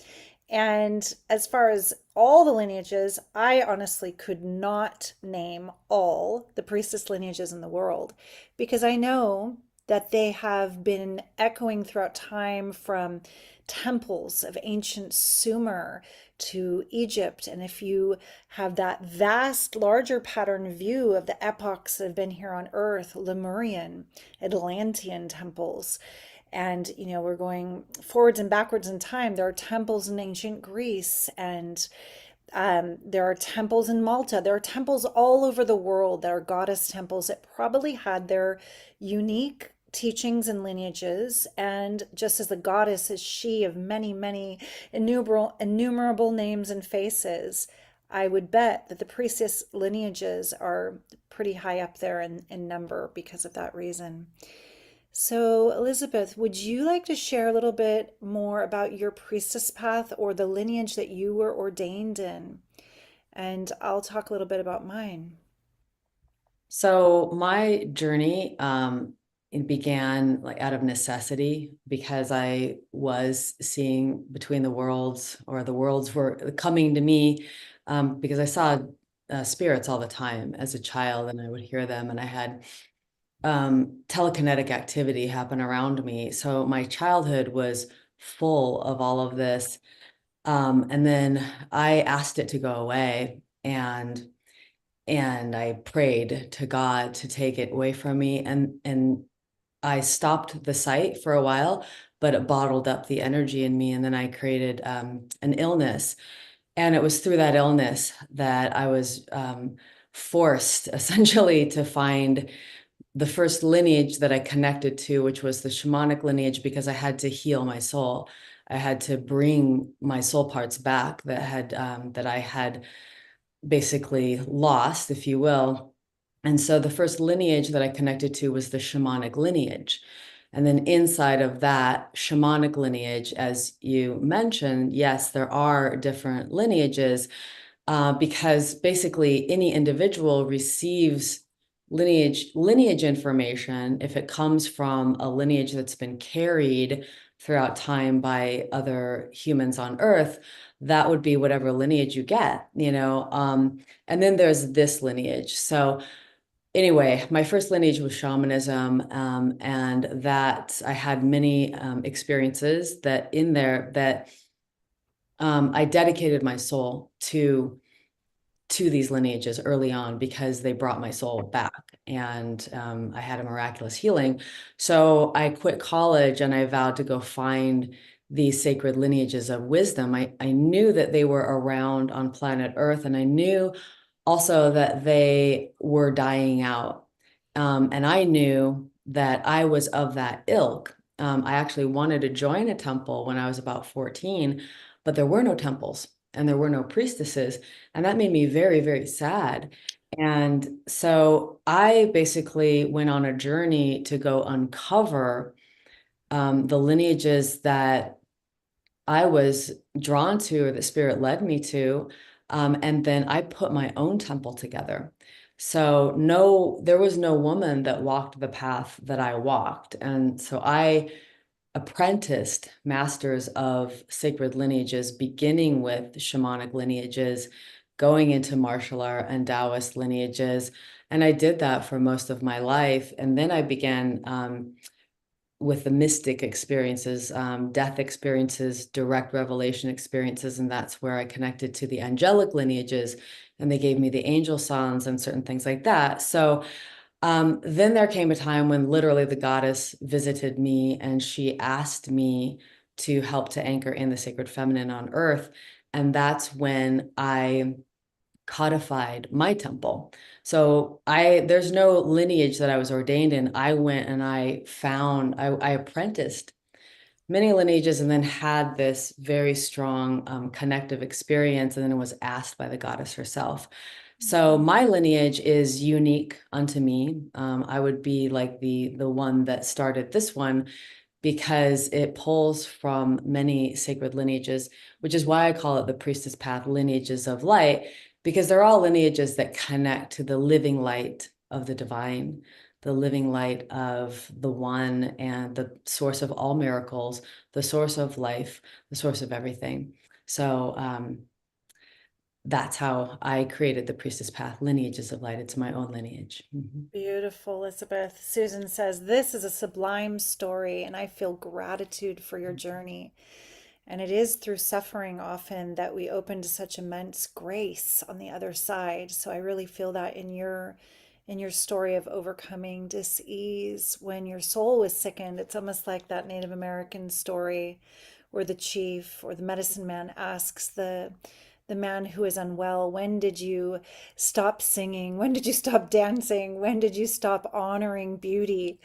And as far as all the lineages, I honestly could not name all the priestess lineages in the world because I know that they have been echoing throughout time from temples of ancient Sumer to Egypt. And if you have that vast, larger pattern view of the epochs that have been here on Earth, Lemurian, Atlantean temples, And, you know, we're going forwards and backwards in time. There are temples in ancient Greece, and there are temples in Malta. There are temples all over the world that are goddess temples that probably had their unique teachings and lineages. And just as the goddess is she of many, many innumerable names and faces, I would bet that the priestess lineages are pretty high up there in number because of that reason. So, Elizabeth, would you like to share a little bit more about your priestess path or the lineage that you were ordained in? And I'll talk a little bit about mine. So my journey, it began like out of necessity because I was seeing between the worlds, or the worlds were coming to me, because I saw spirits all the time as a child, and I would hear them, and I had telekinetic activity happen around me. So my childhood was full of all of this. And then I asked it to go away, and I prayed to God to take it away from me. And I stopped the site for a while, but it bottled up the energy in me. And then I created an illness. And it was through that illness that I was forced essentially to find the first lineage that I connected to, which was the shamanic lineage, because I had to heal my soul. I had to bring my soul parts back that I had basically lost, if you will. And so the first lineage that I connected to was the shamanic lineage. And then inside of that shamanic lineage, as you mentioned, yes, there are different lineages, because basically any individual receives lineage information if it comes from a lineage that's been carried throughout time by other humans on Earth. That would be whatever lineage you get, you know. And then there's this lineage. So anyway, my first lineage was shamanism, and that I had many experiences that in there that I dedicated my soul to these lineages early on because they brought my soul back, and I had a miraculous healing. So I quit college and I vowed to go find these sacred lineages of wisdom. I knew that they were around on planet Earth, and I knew also that they were dying out. And I knew that I was of that ilk. I actually wanted to join a temple when I was about 14, but there were no temples and there were no priestesses. And that made me very, very sad. And so I basically went on a journey to go uncover the lineages that I was drawn to, or the spirit led me to. And then I put my own temple together. So no, there was no woman that walked the path that I walked. And so I apprenticed masters of sacred lineages, beginning with shamanic lineages, going into martial art and Taoist lineages. And I did that for most of my life. And then I began with the mystic experiences, death experiences, direct revelation experiences. And that's where I connected to the angelic lineages, and they gave me the angel songs and certain things like that. So then there came a time when literally the goddess visited me, and she asked me to help to anchor in the sacred feminine on earth. And that's when I codified my temple. So there's no lineage that I was ordained in. I went and I apprenticed many lineages, and then had this very strong connective experience, and then was asked by the goddess herself. So my lineage is unique unto me. I would be like the one that started this one, because it pulls from many sacred lineages, which is why I call it the priestess path, lineages of light, because they're all lineages that connect to the living light of the divine, the living light of the one, and the source of all miracles, the source of life, the source of everything. So that's how I created the priestess path, lineages of light. It's my own lineage. Beautiful, Elizabeth. Susan says, this is a sublime story, and I feel gratitude for your journey. And it is through suffering often that we open to such immense grace on the other side. So I really feel that in your story of overcoming dis-ease when your soul was sickened. It's almost like that Native American story where the chief or the medicine man asks the man who is unwell, when did you stop singing? When did you stop dancing? When did you stop honoring beauty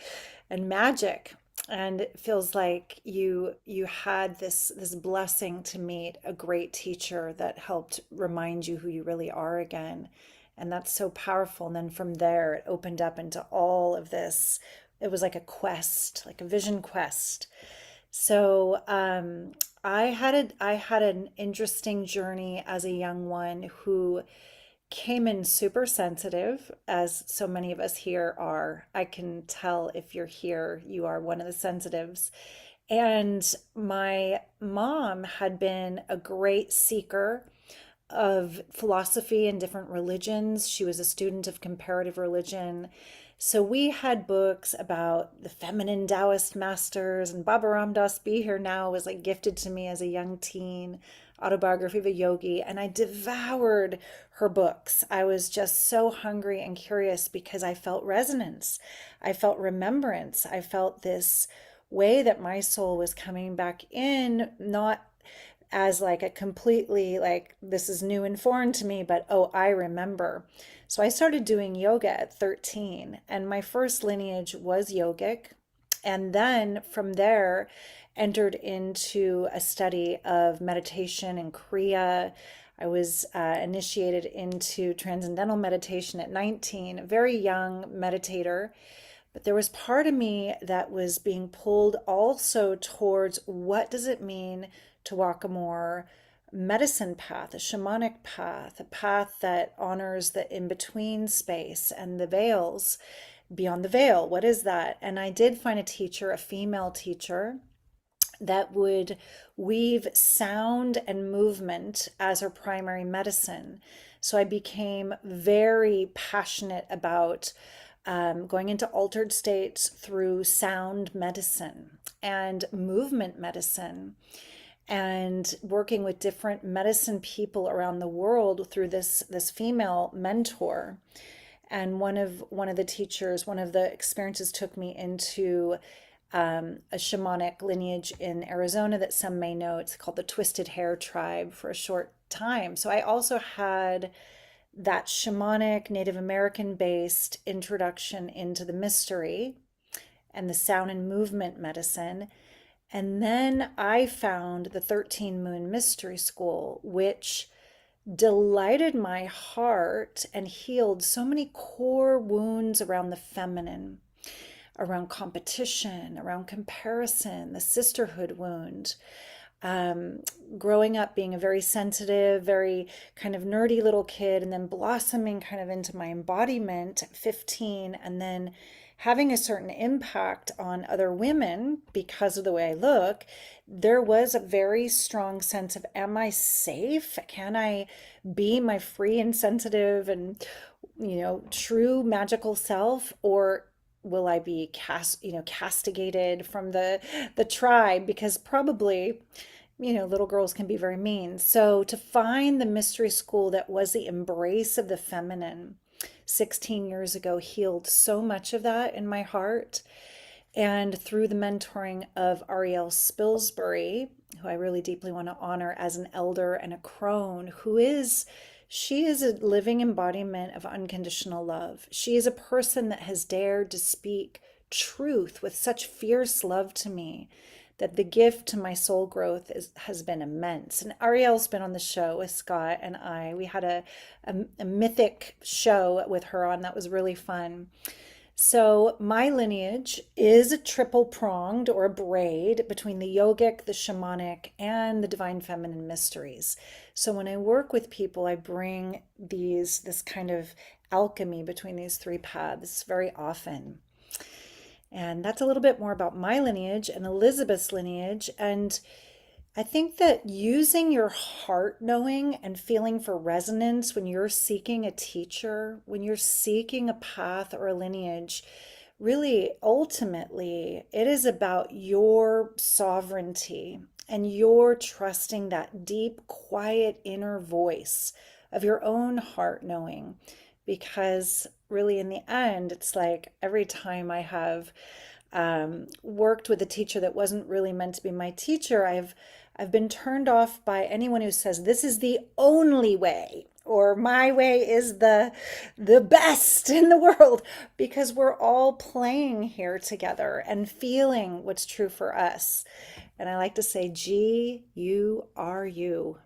and magic? And it feels like you had this blessing to meet a great teacher that helped remind you who you really are again. And that's so powerful. And then from there, it opened up into all of this. It was like a quest, like a vision quest. So I had an interesting journey as a young one who came in super sensitive, as so many of us here are. I can tell if you're here, you are one of the sensitives. And my mom had been a great seeker of philosophy and different religions. She was a student of comparative religion. So we had books about the feminine Taoist masters, and Baba Ram Dass Be Here Now was like gifted to me as a young teen, autobiography of a yogi, and I devoured her books. I was just so hungry and curious because I felt resonance. I felt remembrance. I felt this way that my soul was coming back in, not as like a completely like this is new and foreign to me, but oh, I remember. So I started doing yoga at 13, and my first lineage was yogic. And then from there, entered into a study of meditation and Kriya. I was initiated into transcendental meditation at 19, a very young meditator. But there was part of me that was being pulled also towards what does it mean to walk a more medicine path, a shamanic path, a path that honors the in-between space and the veils, beyond the veil. What is that? And I did find a teacher, a female teacher, that would weave sound and movement as her primary medicine. So I became very passionate about going into altered states through sound medicine and movement medicine, and working with different medicine people around the world through this female mentor. And one of the teachers, one of the experiences took me into a shamanic lineage in Arizona that some may know. It's called the Twisted Hair Tribe for a short time. So I also had that shamanic Native American based introduction into the mystery and the sound and movement medicine. And then I found the 13 Moon Mystery School, which delighted my heart and healed so many core wounds around the feminine, around competition, around comparison, the sisterhood wound. Growing up being a very sensitive, very kind of nerdy little kid, and then blossoming kind of into my embodiment at 15, and then having a certain impact on other women because of the way I look, there was a very strong sense of, am I safe? Can I be my free and sensitive and, true magical self? Or will I be castigated from the tribe? Because probably, little girls can be very mean. So to find the mystery school that was the embrace of the feminine 16 years ago healed so much of that in my heart. And through the mentoring of Ariel Spilsbury, who I really deeply want to honor as an elder and a crone, she is a living embodiment of unconditional love. She is a person that has dared to speak truth with such fierce love to me that the gift to my soul growth has been immense. And Ariel's been on the show with Scott and I. We had a mythic show with her on that was really fun. So my lineage is a triple pronged or a braid between the yogic, the shamanic, and the divine feminine mysteries. So when I work with people, I bring this kind of alchemy between these three paths very often. And that's a little bit more about my lineage and Elizabeth's lineage. And I think that using your heart knowing and feeling for resonance when you're seeking a teacher, when you're seeking a path or a lineage, really ultimately it is about your sovereignty and your trusting that deep, quiet inner voice of your own heart knowing. because really in the end, it's like every time I have worked with a teacher that wasn't really meant to be my teacher, I've been turned off by anyone who says this is the only way or my way is the best in the world, because we're all playing here together and feeling what's true for us. And I like to say, G, you are you.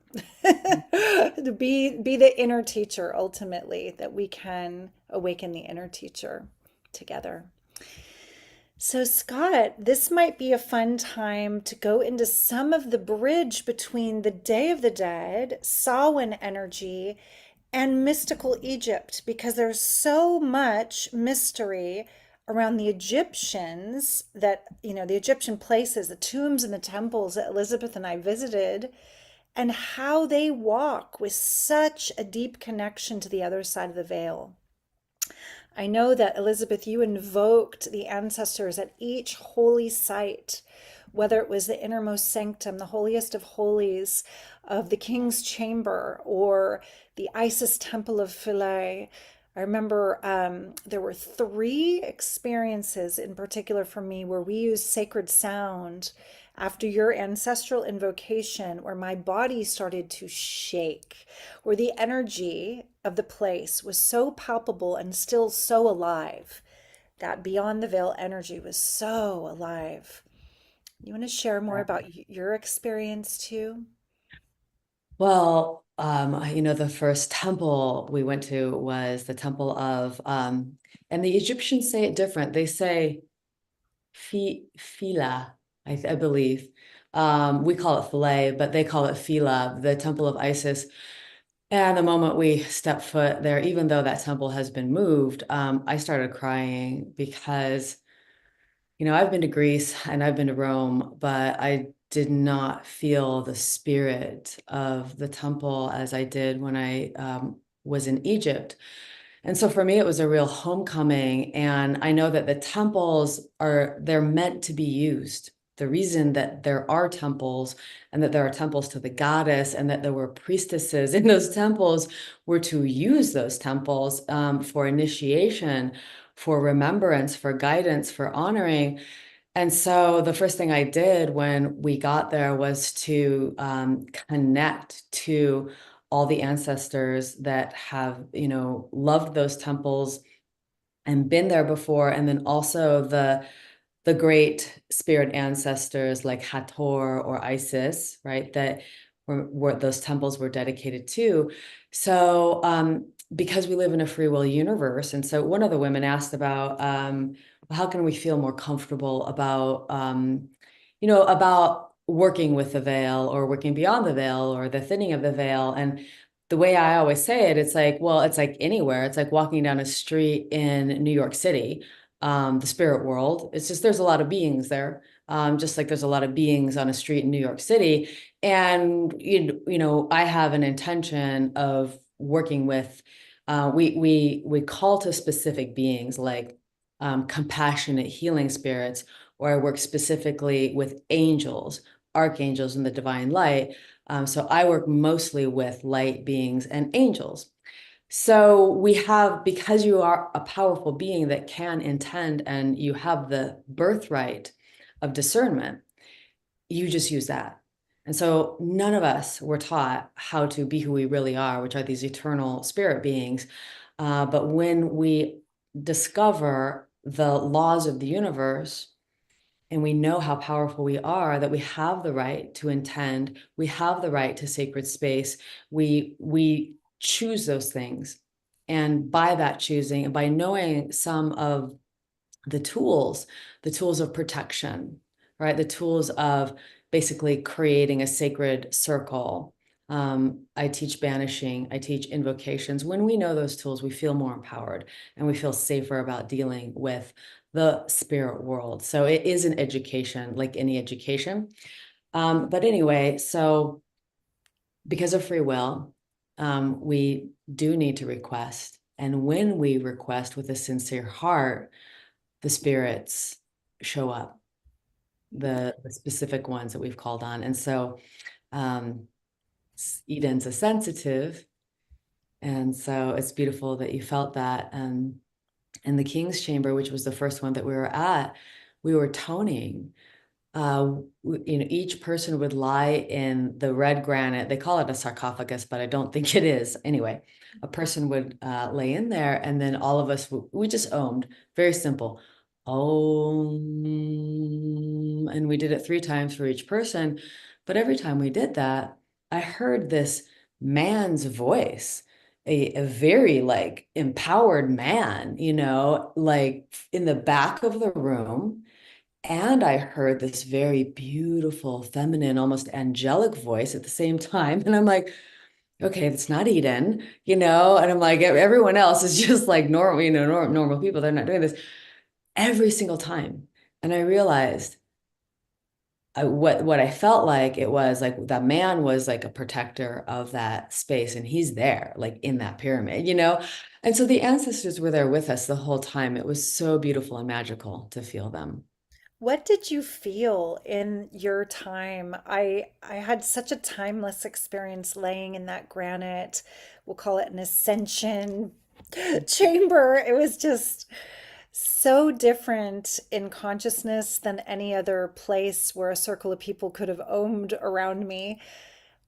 To be the inner teacher ultimately, that we can awaken the inner teacher together. So, Scott, this might be a fun time to go into some of the bridge between the Day of the Dead, Samhain energy, and mystical Egypt, because there's so much mystery around the Egyptians that, the Egyptian places, the tombs and the temples that Elizabeth and I visited, and how they walk with such a deep connection to the other side of the veil. I know that, Elizabeth, you invoked the ancestors at each holy site, whether it was the innermost sanctum, the holiest of holies of the king's chamber, or the Isis temple of Philae. I remember there were 3 experiences in particular for me where we used sacred sound after your ancestral invocation, where my body started to shake, where the energy of the place was so palpable and still so alive. That beyond the veil energy was so alive. You want to share more about your experience too? Well, the first temple we went to was the temple of, and the Egyptians say it different. They say Fila, I believe. We call it Philae, but they call it Fila, the temple of Isis. And the moment we stepped foot there, even though that temple has been moved, I started crying because, I've been to Greece and I've been to Rome, but I did not feel the spirit of the temple as I did when I was in Egypt. And so for me, it was a real homecoming. And I know that the temples they're meant to be used. The reason that there are temples and that there are temples to the goddess and that there were priestesses in those temples were to use those temples for initiation, for remembrance, for guidance, for honoring. And so the first thing I did when we got there was to connect to all the ancestors that have, loved those temples and been there before. And then also the great spirit ancestors like Hathor or Isis, right? That were those temples were dedicated to. So because we live in a free will universe, and so one of the women asked about how can we feel more comfortable about about working with the veil or working beyond the veil or the thinning of the veil. And the way I always say it, it's like, well, it's like anywhere. It's like walking down a street in New York City, the spirit world. It's just there's a lot of beings there, just like there's a lot of beings on a street in New York City. And I have an intention of working with. We call to specific beings like compassionate healing spirits, or I work specifically with angels, archangels, and the divine light. So I work mostly with light beings and angels. So we have, because you are a powerful being that can intend and you have the birthright of discernment, you just use that. And so none of us were taught how to be who we really are, which are these eternal spirit beings. But when we discover the laws of the universe, and we know how powerful we are, that we have the right to intend, we have the right to sacred space, we choose those things. And by that choosing, and by knowing some of the tools of protection, right? The tools of basically creating a sacred circle. I teach banishing, I teach invocations. When we know those tools, we feel more empowered and we feel safer about dealing with the spirit world. So it is an education, like any education. But anyway, so because of free will, we do need to request. And when we request with a sincere heart, the spirits show up, the specific ones that we've called on. And so Eden's a sensitive, And so it's beautiful that you felt that. In the King's Chamber, which was the first one that we were at, we were toning. Each person would lie in the red granite. They call it a sarcophagus, but I don't think it is. Anyway, a person would lay in there, and then all of us, we just ohmed. Very simple. Om. And we did it 3 times for each person. But every time we did that, I heard this man's voice, a very like empowered man, like in the back of the room. And I heard this very beautiful, feminine, almost angelic voice at the same time. And I'm like, okay, it's not Eden, and I'm like, everyone else is just like normal, normal people. They're not doing this every single time. And I realized what I felt like it was like that man was like a protector of that space, and he's there like in that pyramid, And so the ancestors were there with us the whole time. It was so beautiful and magical to feel them. What did you feel in your time? I had such a timeless experience laying in that granite. We'll call it an ascension chamber. It was just so different in consciousness than any other place where a circle of people could have ohmed around me.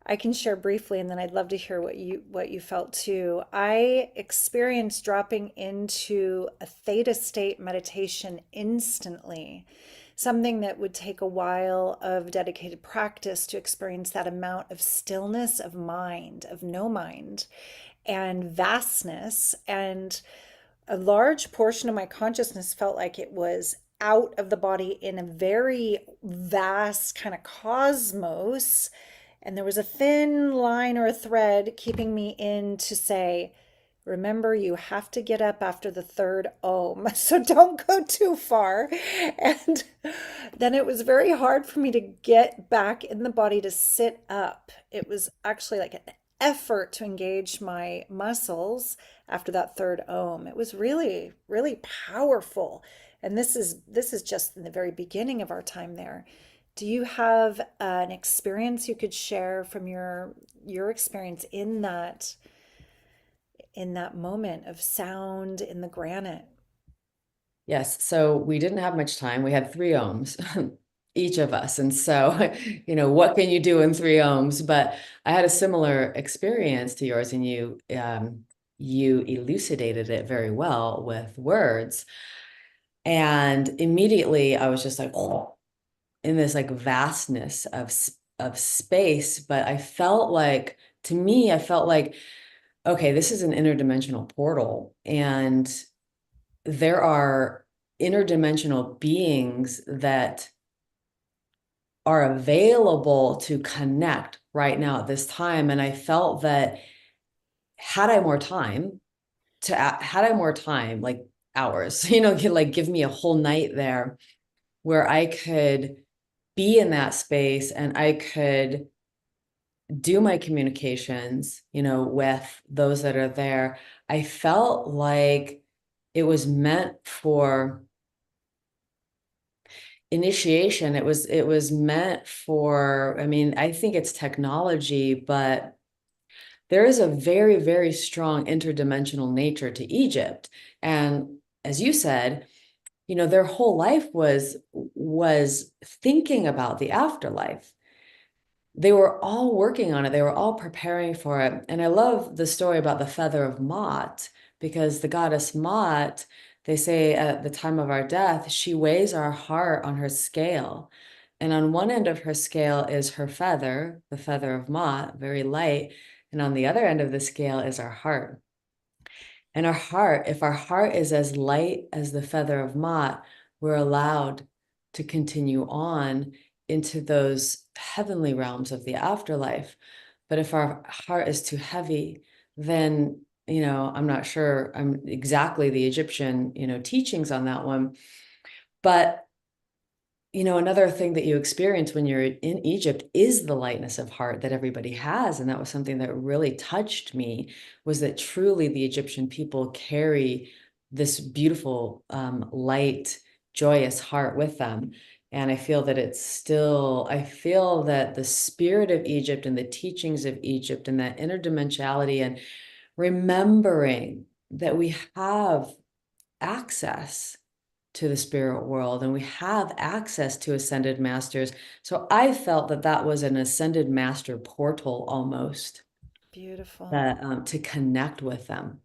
I can share briefly, and then I'd love to hear what you felt too. I experienced dropping into a theta state meditation instantly, something that would take a while of dedicated practice to experience that amount of stillness of mind, of no mind, and vastness. And a large portion of my consciousness felt like it was out of the body in a very vast kind of cosmos. And there was a thin line or a thread keeping me in to say, remember, you have to get up after the 3rd Om, so don't go too far. And then it was very hard for me to get back in the body to sit up. It was actually like an effort to engage my muscles after that 3rd Om. It was really, really powerful. And this is just in the very beginning of our time there. Do you have an experience you could share from your experience in that moment of sound in the granite? Yes. So we didn't have much time. We had 3 ohms, each of us. And so, what can you do in 3 ohms? But I had a similar experience to yours, and you elucidated it very well with words. And immediately I was just like, oh, in this like vastness of space. But I felt like, to me, okay, this is an interdimensional portal, and there are interdimensional beings that are available to connect right now at this time. And I felt that had I more time, like hours, like give me a whole night there where I could be in that space and I could do my communications, with those that are there. I felt like it was meant for initiation. It was meant for, I think it's technology, but there is a very, very strong interdimensional nature to Egypt. And as you said, their whole life was thinking about the afterlife. They were all working on it. They were all preparing for it. And I love the story about the feather of Mot, because the goddess Mot, they say at the time of our death, she weighs our heart on her scale. And on one end of her scale is her feather, the feather of Mot, very light. And on the other end of the scale is our heart. And our heart, if our heart is as light as the feather of Mot, we're allowed to continue on into those heavenly realms of the afterlife. But if our heart is too heavy, then, I'm not sure I'm exactly the Egyptian, teachings on that one. But another thing that you experience when you're in Egypt is the lightness of heart that everybody has. And that was something that really touched me, was that truly the Egyptian people carry this beautiful, light, joyous heart with them. And I feel that I feel that the spirit of Egypt and the teachings of Egypt and that interdimensionality and remembering that we have access to the spirit world and we have access to ascended masters. So I felt that that was an ascended master portal almost. Beautiful. That to connect with them.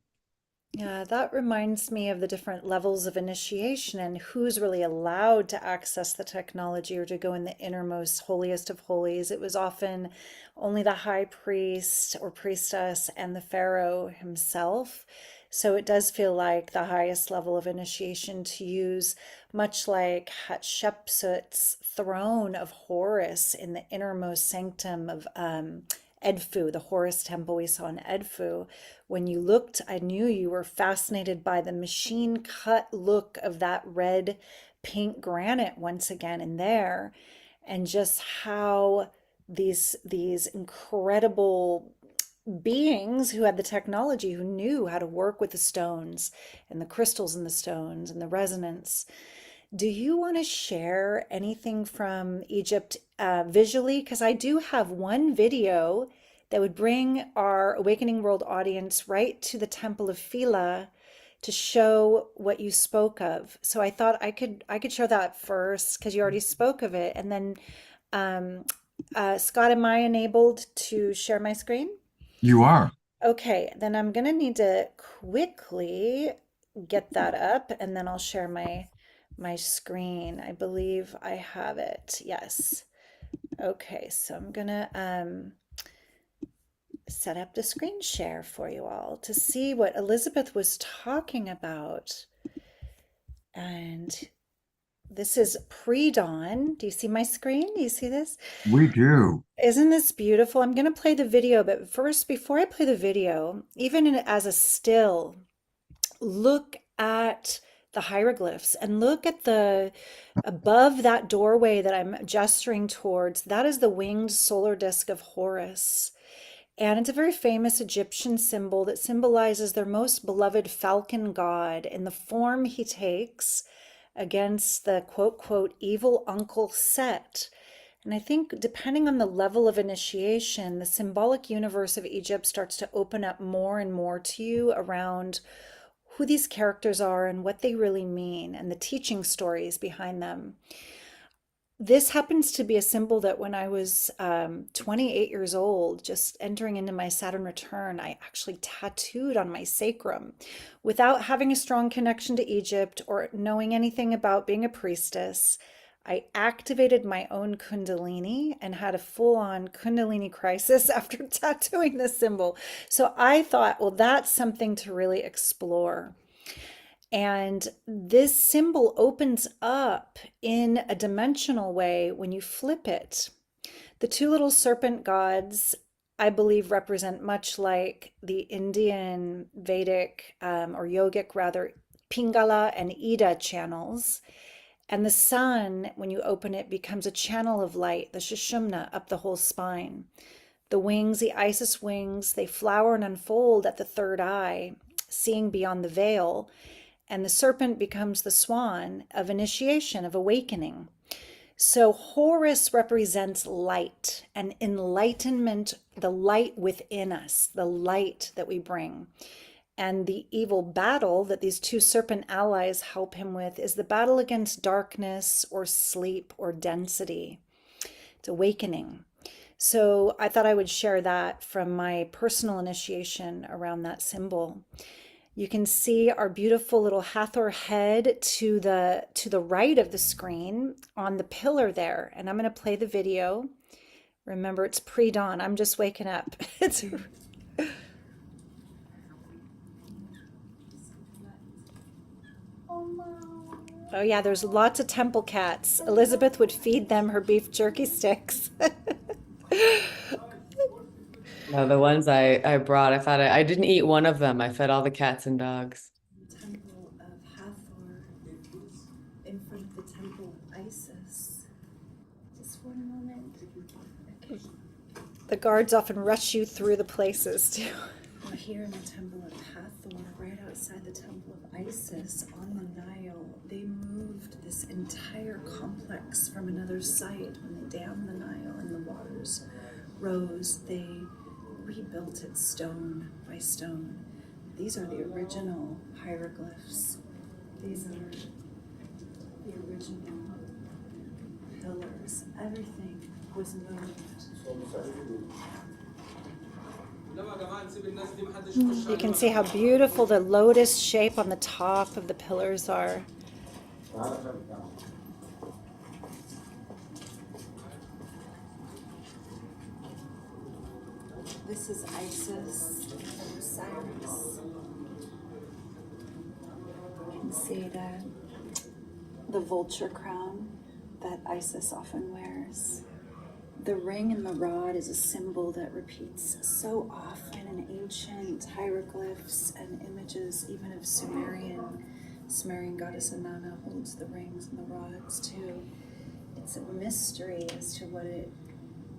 Yeah, that reminds me of the different levels of initiation and who's really allowed to access the technology or to go in the innermost, holiest of holies. It was often only the high priest or priestess and the pharaoh himself. So it does feel like the highest level of initiation to use, much like Hatshepsut's throne of Horus in the innermost sanctum of Edfu, the Horus temple we saw in Edfu. When you looked, I knew you were fascinated by the machine cut look of that red pink granite once again in there, and just how these incredible beings who had the technology, who knew how to work with the stones and the crystals in the stones and the resonance. Do you want to share anything from Egypt visually? Because I do have one video that would bring our Awakening World audience right to the Temple of Philae to show what you spoke of. So I thought I could show that first because you already spoke of it, and then Scott, am I enabled to share my screen? You are. Okay, then I'm gonna need to quickly get that up, and then I'll share my screen. I believe I have it. Yes. Okay, so I'm gonna set up the screen share for you all to see what Elizabeth was talking about. And this is pre-dawn. Do you see my screen? Do you see this? We do. Isn't this beautiful? I'm going to play the video, but first, before I play the video, as a still, look at the hieroglyphs and look at the above that doorway that I'm gesturing towards. That is the winged solar disk of Horus. And it's a very famous Egyptian symbol that symbolizes their most beloved falcon god in the form he takes against the quote, quote, evil uncle Set. And I think depending on the level of initiation, the symbolic universe of Egypt starts to open up more and more to you around who these characters are and what they really mean and the teaching stories behind them. This happens to be a symbol that when I was 28 years old, just entering into my Saturn return, I actually tattooed on my sacrum. Without having a strong connection to Egypt or knowing anything about being a priestess, I activated my own Kundalini and had a full-on Kundalini crisis after tattooing this symbol. So I thought, well, that's something to really explore. And this symbol opens up in a dimensional way when you flip it. The two little serpent gods, I believe, represent much like the Indian Vedic or yogic rather, Pingala and Ida channels. And the sun, when you open it, becomes a channel of light, the Sushumna, up the whole spine. The wings, the Isis wings, they flower and unfold at the third eye, seeing beyond the veil. And the serpent becomes the swan of initiation, of awakening. So Horus represents light and enlightenment, the light within us, the light that we bring. And the evil battle that these two serpent allies help him with is the battle against darkness or sleep or density. It's awakening. So I thought I would share that from my personal initiation around that symbol. You can see our beautiful little Hathor head to the right of the screen on the pillar there. And I'm going to play the video. Remember, it's pre-dawn. I'm just waking up. It's Oh yeah, there's lots of temple cats. Elizabeth would feed them her beef jerky sticks. No, the ones I brought, I didn't eat one of them. I fed all the cats and dogs. Temple of Hathor in front of the temple of Isis. Just one moment. Okay. The guards often rush you through the places too. We're here in the temple of Hathor, right outside the temple of Isis on the Nile. They moved this entire complex from another site when they dammed the Nile and the waters rose. They rebuilt it stone by stone. These are the original hieroglyphs. These are the original pillars. Everything was moved. You can see how beautiful the lotus shape on the top of the pillars are. This is Isis and Osiris. You can see the vulture crown that Isis often wears. The ring and the rod is a symbol that repeats so often in ancient hieroglyphs and images, even of Sumerian goddess Inanna holds the rings and the rods too. It's a mystery as to what it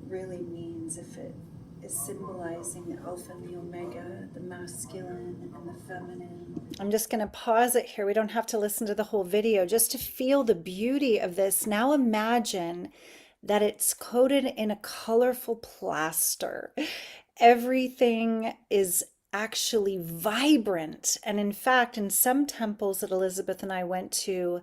really means, if it is symbolizing the Alpha and the Omega, the masculine and the feminine. I'm just going to pause it here. We don't have to listen to the whole video just to feel the beauty of this. Now imagine that it's coated in a colorful plaster. Everything is actually vibrant. And in fact, in some temples that Elizabeth and I went to,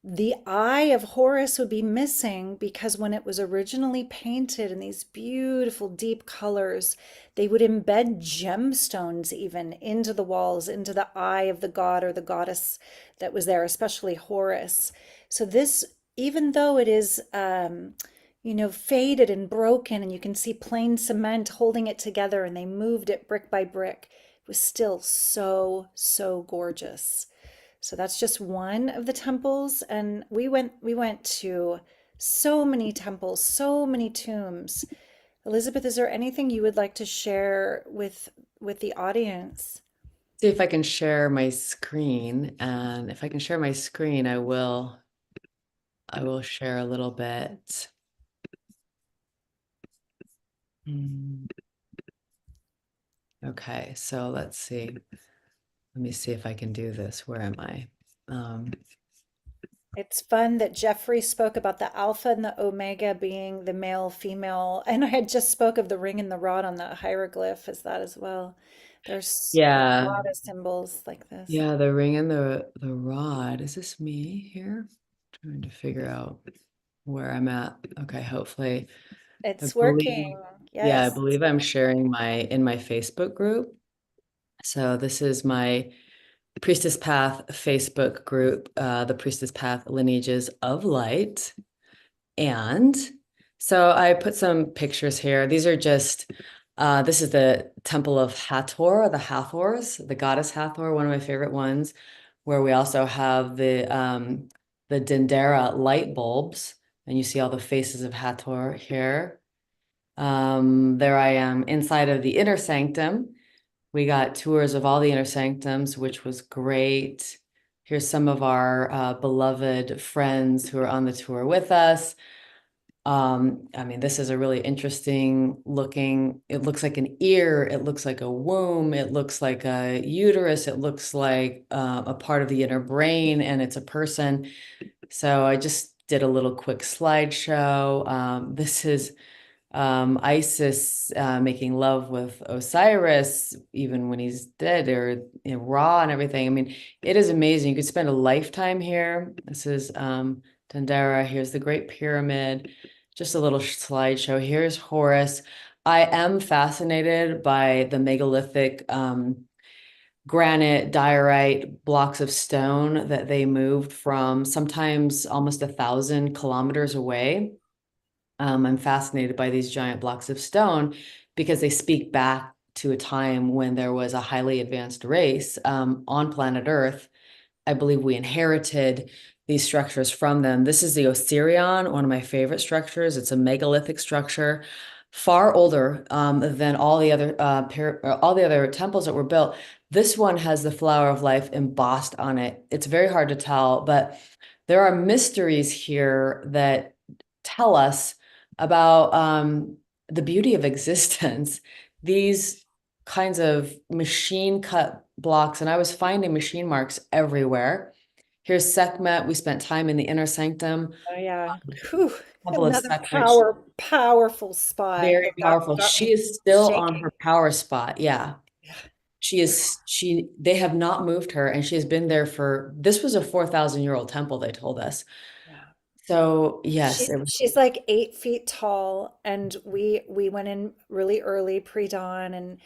the eye of Horus would be missing because when it was originally painted in these beautiful deep colors, they would embed gemstones even into the walls, into the eye of the god or the goddess that was there, especially Horus. So this, even though it is, faded and broken, and you can see plain cement holding it together, and they moved it brick by brick, it was still so, so gorgeous. So that's just one of the temples, and we went to so many temples, so many tombs. Elizabeth, is there anything you would like to share with the audience? See if I can share my screen, and if I can share my screen, I will share a little bit. Okay, so let's see. Let me see if I can do this. Where am I? It's fun that Jeffrey spoke about the Alpha and the Omega being the male, female, and I had just spoke of the ring and the rod on the hieroglyph as that as well. There's a Yeah, lot of symbols like this. yeah, the ring and the rod. Is this me here? Trying to figure out where I'm at. Okay, hopefully. It's I believe- working. Yeah, I Yes. believe I'm sharing in my Facebook group. So this is my Priestess Path Facebook group, the Priestess Path Lineages of Light. And so I put some pictures here. These are just, this is the Temple of Hathor, the Hathors, the goddess Hathor, one of my favorite ones, where we also have the Dendera light bulbs, and you see all the faces of Hathor here. There I am inside of the inner sanctum. We got tours of all the inner sanctums, which was great. Here's some of our beloved friends who are on the tour with us. I mean, this is a really interesting looking, it looks like an ear, it looks like a womb, it looks like a uterus, it looks like a part of the inner brain, and it's a person. So I just did a little quick slideshow. This is Isis making love with Osiris, even when he's dead, or Ra and everything. I mean, it is amazing. You could spend a lifetime here. This is Dendera. Here's the Great Pyramid. Just a little slideshow. Here's Horus. I am fascinated by the megalithic granite, diorite blocks of stone that they moved from sometimes almost 1,000 kilometers away. I'm fascinated by these giant blocks of stone because they speak back to a time when there was a highly advanced race on planet Earth. I believe we inherited these structures from them. This is the Osirion, one of my favorite structures. It's a megalithic structure, far older than all the other temples that were built. This one has the flower of life embossed on it. It's very hard to tell, but there are mysteries here that tell us about the beauty of existence. These kinds of machine cut blocks, and I was finding machine marks everywhere. Here's Sekhmet. We spent time in the inner sanctum. Oh yeah. Whew. Couple of Another Sekhmet. powerful spot. Very That powerful. got She me is still on shaking. her power spot. Yeah. they have not moved her, and she has been there this was a 4,000-year-old temple, they told us. Yeah. So yes, it was She's like 8 feet tall, and we went in really early, pre-dawn, and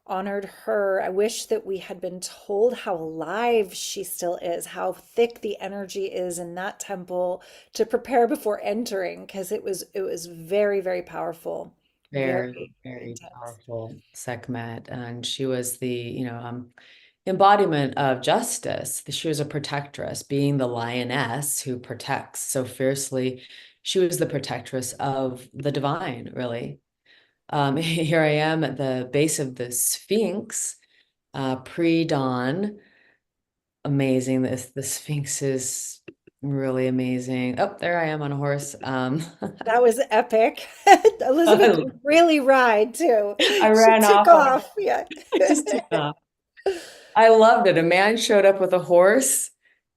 honored her. I wish that we had been told how alive she still is, how thick the energy is in that temple to prepare before entering, because it was very, very powerful, very, very very intense. powerful Sekhmet, and she was the, embodiment of justice. She was a protectress, being the lioness who protects so fiercely. She was the protectress of the divine, really. Here I am at the base of the Sphinx, pre-dawn. Amazing. The Sphinx is really amazing. Oh, there I am on a horse. That was epic. Elizabeth I could really ride too. She ran took off of off. Yeah. just took off. I loved it. A man showed up with a horse,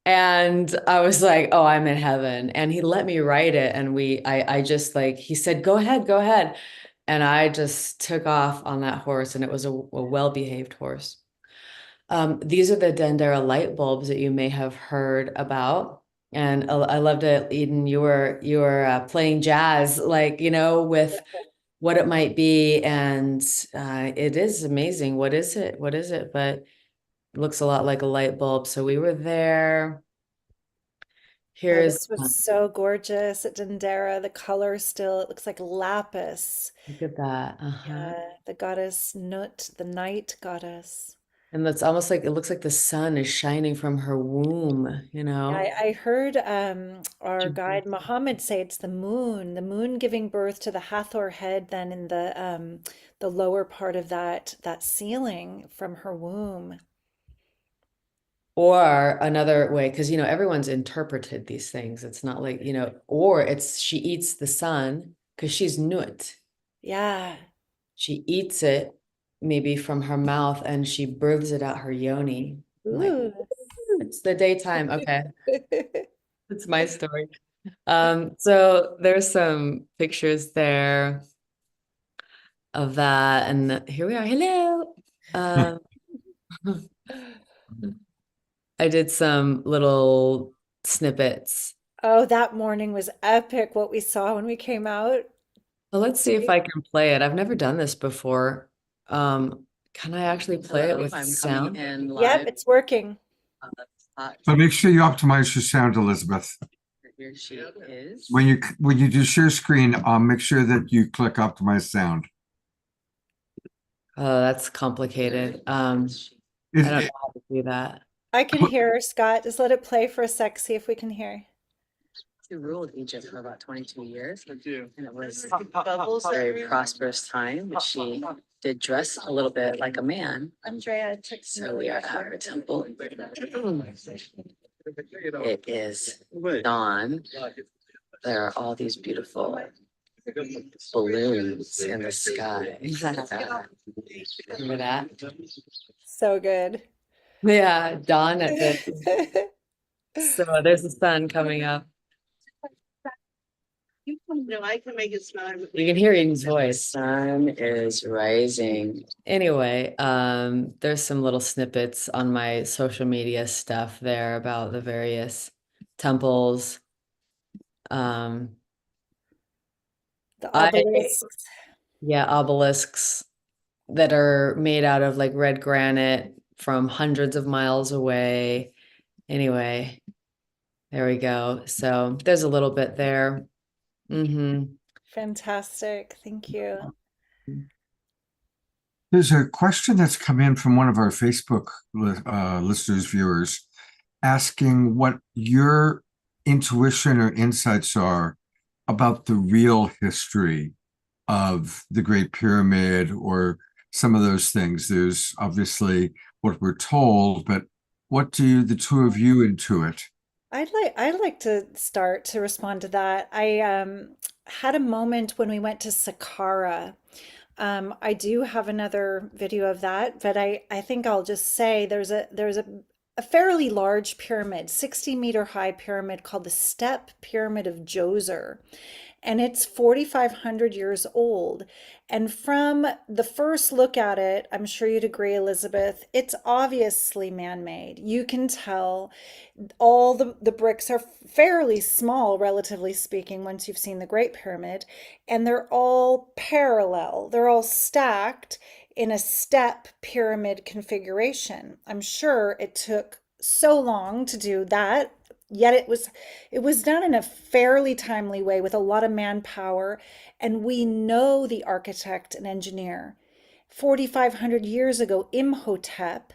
and I was like, "Oh, I'm in heaven." And he let me ride it, and I just like, he said, "Go ahead, go ahead," and I just took off on that horse, and it was a well-behaved horse. These are the Dendera light bulbs that you may have heard about. And I loved it, Eden. You were playing jazz, like, with what it might be, and it is amazing. What is it? What is it? But it looks a lot like a light bulb. So we were there. Oh, Here's this was so gorgeous at Dendera. The color still, it looks like lapis. look at that. Uh-huh. Yeah, the goddess Nut, the night goddess. And it's almost like it looks like the sun is shining from her womb, Yeah, I heard our guide Muhammad say it's the moon giving birth to the Hathor head, then in the lower part of that ceiling from her womb. Or another way, because everyone's interpreted these things. It's not like, or it's she eats the sun because she's Nut. Yeah. She eats it maybe from her mouth and she births it out her yoni. I'm like, Ooh. it's the daytime. Okay. It's my story. So there's some pictures there of that. And here we are. Hello. Um, I did some little snippets. Oh, that morning was epic what we saw when we came out. Well, let's see if I can play it. I've never done this before. Can I actually play it with sound? Yep, it's working. But make sure you optimize your sound, Elizabeth. Here she is. When you do share screen, make sure that you click optimize sound. Oh, that's complicated. I don't It- know it- how to do that. I can hear her, Scott. Just let it play for a sec, see if we can hear. She ruled Egypt for about 22 years. And it was a very prosperous time, but she did dress a little bit like a man. Andrea took So we are at her temple. It is dawn. There are all these beautiful balloons in the sky. Remember that? so good. Yeah, dawn at the. So there's the sun coming up. No, I can make it smell. You can hear Eden's voice. Sun is rising. Anyway, there's some little snippets on my social media stuff there about the various temples. The I- obelisks. Yeah, obelisks that are made out of like red granite from hundreds of miles away. Anyway, there we go. So there's a little bit there. Fantastic. Thank you. There's a question that's come in from one of our Facebook listeners, viewers, asking what your intuition or insights are about the real history of the Great Pyramid or some of those things. There's obviously what we're told, but what do the two of you intuit? I'd like to start to respond to that. I had a moment when we went to Saqqara. I do have another video of that, but I think I'll just say there's a fairly large pyramid, 60-meter high pyramid called the Step Pyramid of Djoser. and it's 4,500 years old. And from the first look at it, I'm sure you'd agree, Elizabeth, it's obviously man-made. You can tell all the bricks are fairly small, relatively speaking, once you've seen the Great Pyramid, and they're all parallel. They're all stacked in a step pyramid configuration. I'm sure it took so long to do that, yet it was done in a fairly timely way with a lot of manpower, and we know the architect and engineer. 4,500 years ago, Imhotep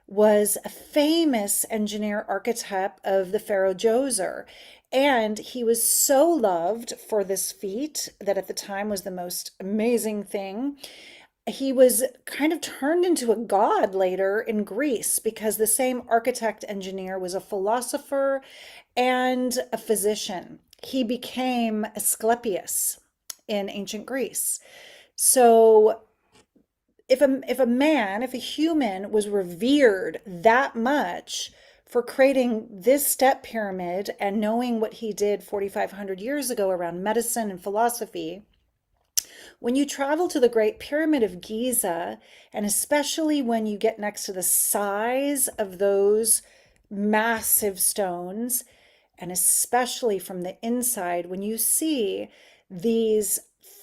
was a famous engineer architect of the pharaoh Djoser. And he was so loved for this feat that at the time was the most amazing thing. He was kind of turned into a god later in Greece because the same architect engineer was a philosopher and a physician. He became Asclepius in ancient Greece. So if a human was revered that much for creating this step pyramid and knowing what he did 4,500 years ago around medicine and philosophy, when you travel to the Great Pyramid of Giza, and especially when you get next to the size of those massive stones, and especially from the inside, when you see these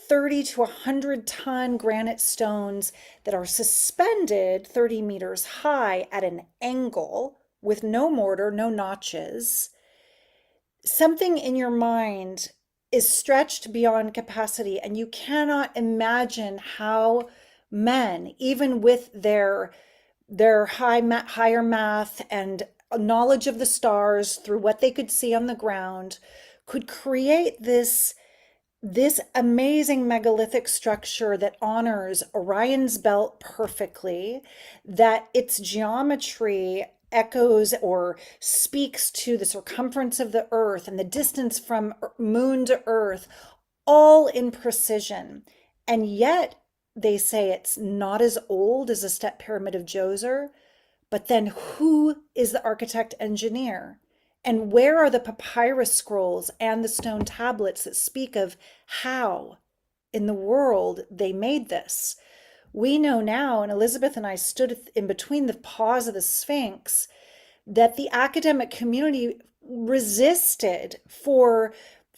30 to 100-ton granite stones that are suspended 30 meters high at an angle with no mortar, no notches, something in your mind is stretched beyond capacity, and you cannot imagine how men, even with their higher math and knowledge of the stars through what they could see on the ground, could create this amazing megalithic structure that honors Orion's belt perfectly, that its geometry echoes or speaks to the circumference of the earth and the distance from moon to earth, all in precision. And yet they say it's not as old as the step pyramid of Djoser. But then who is the architect engineer? And where are the papyrus scrolls and the stone tablets that speak of how in the world they made this? We know now, and Elizabeth and I stood in between the paws of the Sphinx, that the academic community resisted for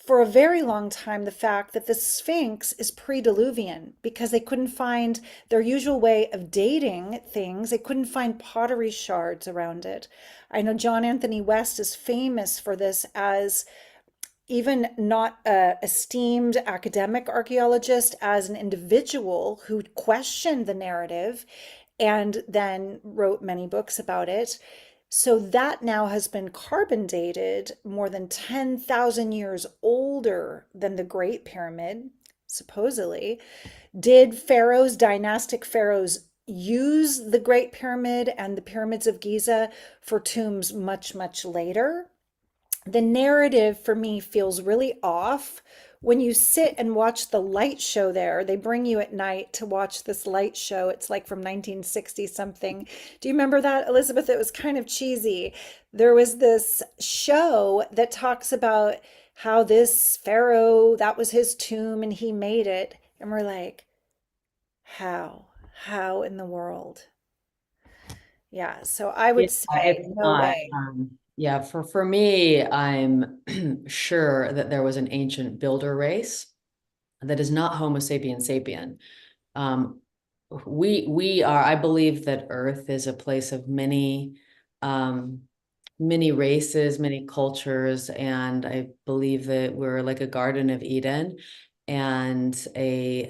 a very long time the fact that the Sphinx is pre-Diluvian because they couldn't find their usual way of dating things. They couldn't find pottery shards around it. I know John Anthony West is famous for this as even not a esteemed academic archaeologist, as an individual who questioned the narrative and then wrote many books about it. So that now has been carbon dated more than 10,000 years older than the Great Pyramid, supposedly. Did dynastic pharaohs, use the Great Pyramid and the pyramids of Giza for tombs much, much later? The narrative for me feels really off. When you sit and watch the light show there, they bring you at night to watch this light show. It's like from 1960 something. Do you remember that, Elizabeth? It was kind of cheesy. There was this show that talks about how this pharaoh, that was his tomb and he made it. And we're like, how? How in the world? Yeah, so I would say It's no not. way. Yeah, for me, I'm sure that there was an ancient builder race that is not Homo sapiens sapien. We are, I believe that Earth is a place of many races, many cultures, and I believe that we're like a Garden of Eden and a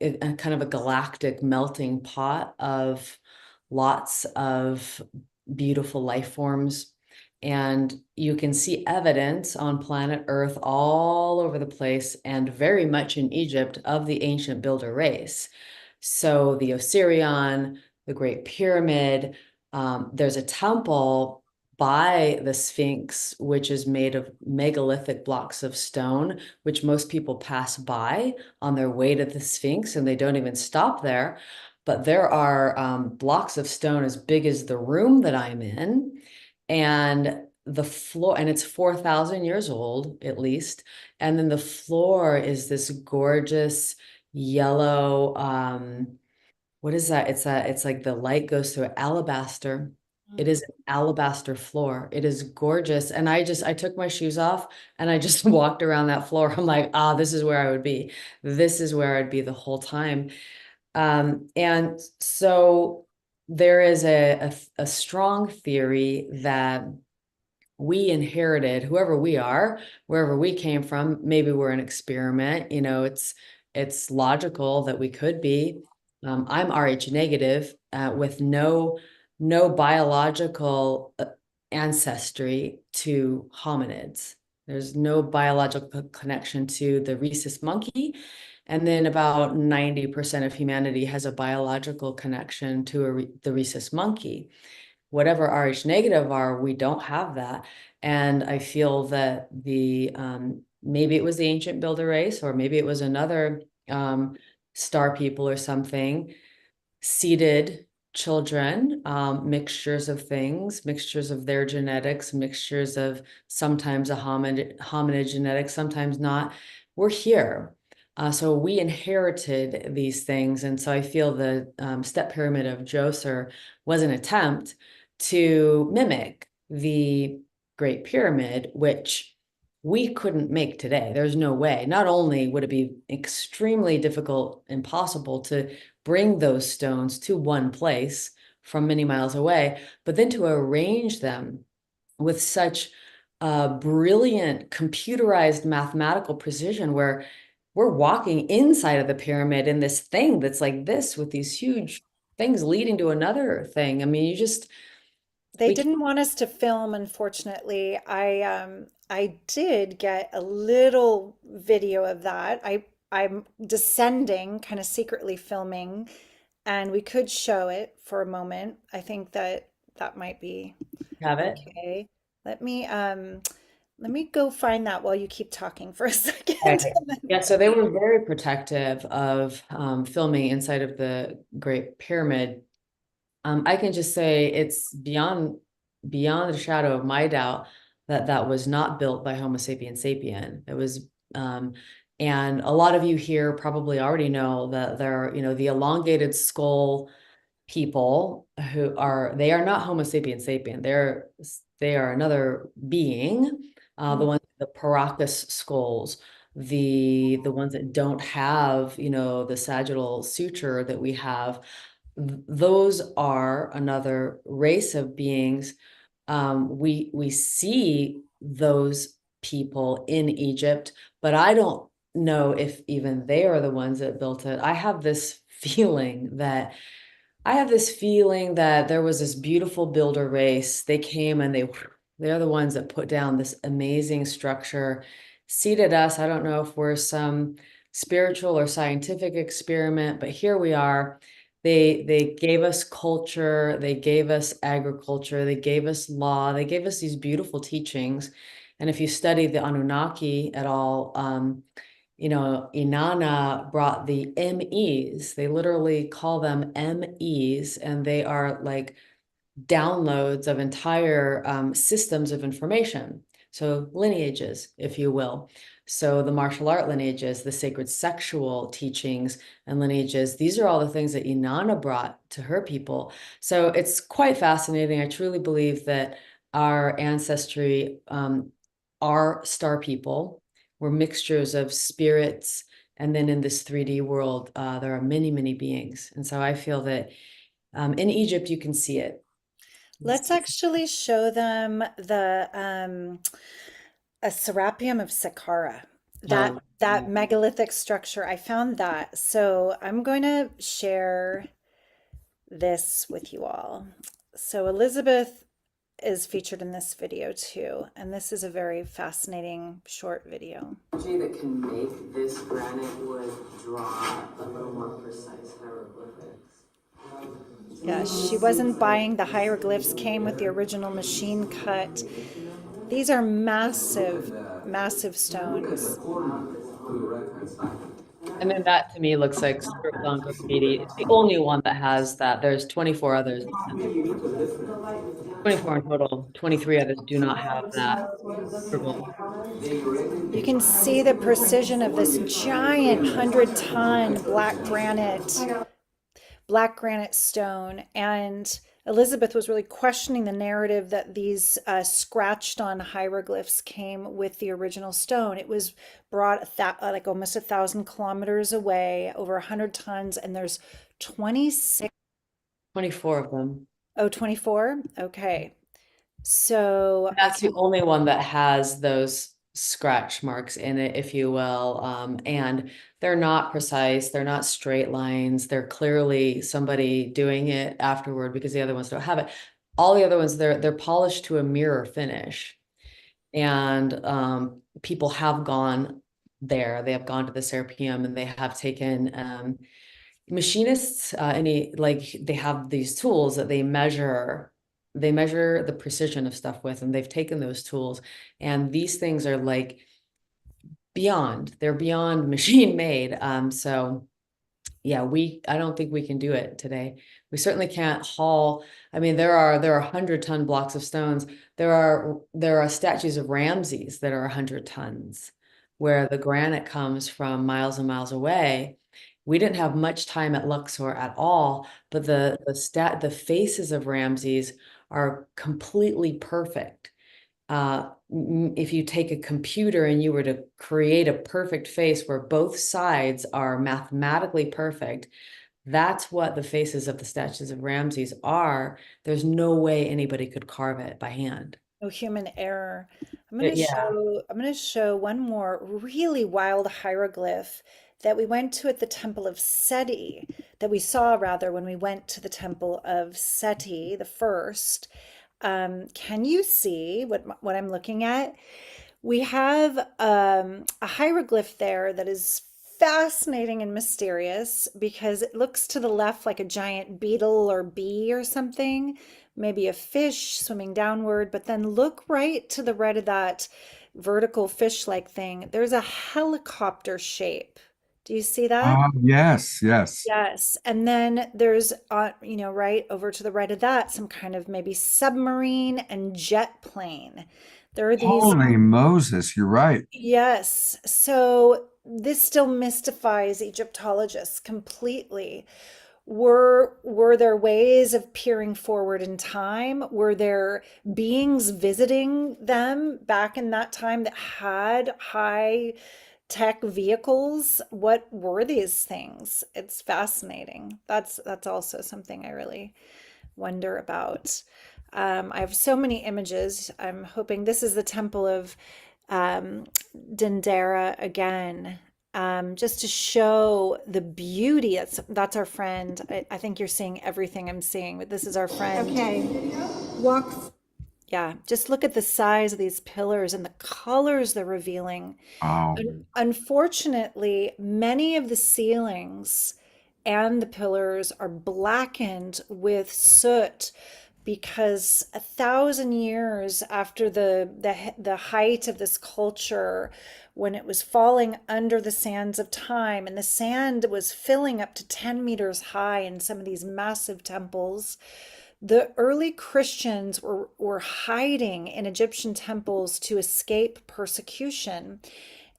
kind of a galactic melting pot of lots of beautiful life forms. And you can see evidence on planet Earth all over the place and very much in Egypt of the ancient builder race. So the Osirian, the Great Pyramid, there's a temple by the Sphinx, which is made of megalithic blocks of stone, which most people pass by on their way to the Sphinx, and they don't even stop there. But there are blocks of stone as big as the room that I'm in, and the floor, and it's 4,000 years old at least. And then the floor is this gorgeous yellow, what is that? It's like the light goes through alabaster. It is an alabaster floor. It is gorgeous. And I took my shoes off and I just walked around that floor. I'm like, this is where I would be. This is where I'd be the whole time. And so there is a strong theory that we inherited, whoever we are, wherever we came from. Maybe we're an experiment. It's logical that we could be. I'm Rh negative with no biological ancestry to hominids. There's no biological connection to the rhesus monkey. And then about 90% of humanity has a biological connection to the rhesus monkey. Whatever Rh negative are, we don't have that. And I feel that maybe it was the ancient builder race, or maybe it was another star people or something, seeded children, mixtures of things, mixtures of their genetics, mixtures of sometimes a hominid genetics, sometimes not. We're here. So we inherited these things. And so I feel the step pyramid of Djoser was an attempt to mimic the Great Pyramid, which we couldn't make today. There's no way. Not only would it be extremely difficult, impossible to bring those stones to one place from many miles away, but then to arrange them with such brilliant computerized mathematical precision, where we're walking inside of the pyramid in this thing that's like this, with these huge things leading to another thing. I mean, They didn't want us to film, unfortunately. I did get a little video of that. I'm descending, kind of secretly filming, and we could show it for a moment. I think that might be have it. okay. Let me go find that while you keep talking for a second. Okay. Yeah, so they were very protective of filming inside of the Great Pyramid. I can just say it's beyond a shadow of my doubt that was not built by Homo sapiens sapien. It was, and a lot of you here probably already know that there are, the elongated skull people they are not Homo sapiens sapien. They are another being. The ones, the Paracas skulls, the ones that don't have, the sagittal suture that we have. Those are another race of beings. We see those people in Egypt, but I don't know if even they are the ones that built it. I have this feeling that there was this beautiful builder race. They came and they're the ones that put down this amazing structure, seeded us. I don't know if we're some spiritual or scientific experiment, but here we are. They gave us culture, they gave us agriculture, they gave us law, they gave us these beautiful teachings. And if you study the Anunnaki at all, Inanna brought the MEs. They literally call them MEs, and they are like downloads of entire systems of information. So lineages, if you will. So the martial art lineages, the sacred sexual teachings and lineages, these are all the things that Inanna brought to her people. So it's quite fascinating. I truly believe that our ancestry are star people. We're mixtures of spirits. And then in this 3D world, there are many, many beings. And so I feel that in Egypt, you can see it. Let's actually show them a Serapeum of Saqqara. That megalithic structure. I found that. So I'm going to share this with you all. So Elizabeth is featured in this video too, and this is a very fascinating short video. That can make this granite wood draw a little more precise hieroglyphics. Yeah, she wasn't buying the hieroglyphs, came with the original machine cut. These are massive, massive stones. And then that to me looks like script on graffiti. It's the only one that has that. There's 24 others. 24 in total. 23 others do not have that approval. You can see the precision of this giant 100-ton black granite stone. And Elizabeth was really questioning the narrative that these scratched on hieroglyphs came with the original stone. It was brought like almost 1,000 kilometers away, over 100 tons, and there's 26. 24 of them. Oh, 24? Okay. So That's the only one that has those scratch marks in it, if you will. And they're not precise, they're not straight lines. They're clearly somebody doing it afterward because the other ones don't have it. All the other ones, they're polished to a mirror finish. And people have gone there. They have gone to the Serapeum and they have taken machinists, they have these tools that they measure the precision of stuff with, and they've taken those tools, and these things are like they're beyond machine made. So yeah, I don't think we can do it today. We certainly can't haul. I mean, there are 100-ton blocks of stones. There are statues of Ramses that are 100 tons, where the granite comes from miles and miles away. We didn't have much time at Luxor at all, but the faces of Ramses are completely perfect. If you take a computer and you were to create a perfect face where both sides are mathematically perfect, that's what the faces of the statues of Ramses are. There's no way anybody could carve it by hand. no human error. I'm Yeah. going to show one more really wild hieroglyph that we went to at the Temple of Seti, that we saw rather when we went to the Temple of Seti, the first. Can you see what I'm looking at? We have a hieroglyph there that is fascinating and mysterious because it looks to the left like a giant beetle or bee or something, maybe a fish swimming downward, but then look right to the right of that vertical fish-like thing. There's a helicopter shape. Do you see that? Yes, yes. Yes. And then there's, right over to the right of that, some kind of maybe submarine and jet plane. There are these. Holy Moses, you're right. Yes. So this still mystifies Egyptologists completely. Were there ways of peering forward in time? Were there beings visiting them back in that time that had high tech vehicles? What were these things? It's fascinating. That's also something I really wonder about. I have so many images. I'm hoping this is the Temple of Dendera again, just to show the beauty. That's our friend. I think you're seeing everything I'm seeing, but this is our friend. Okay. Walk. Yeah, just look at the size of these pillars and the colors they're revealing. Wow. Unfortunately, many of the ceilings and the pillars are blackened with soot because 1,000 years after the height of this culture, when it was falling under the sands of time, and the sand was filling up to 10 meters high in some of these massive temples, the early Christians were hiding in Egyptian temples to escape persecution.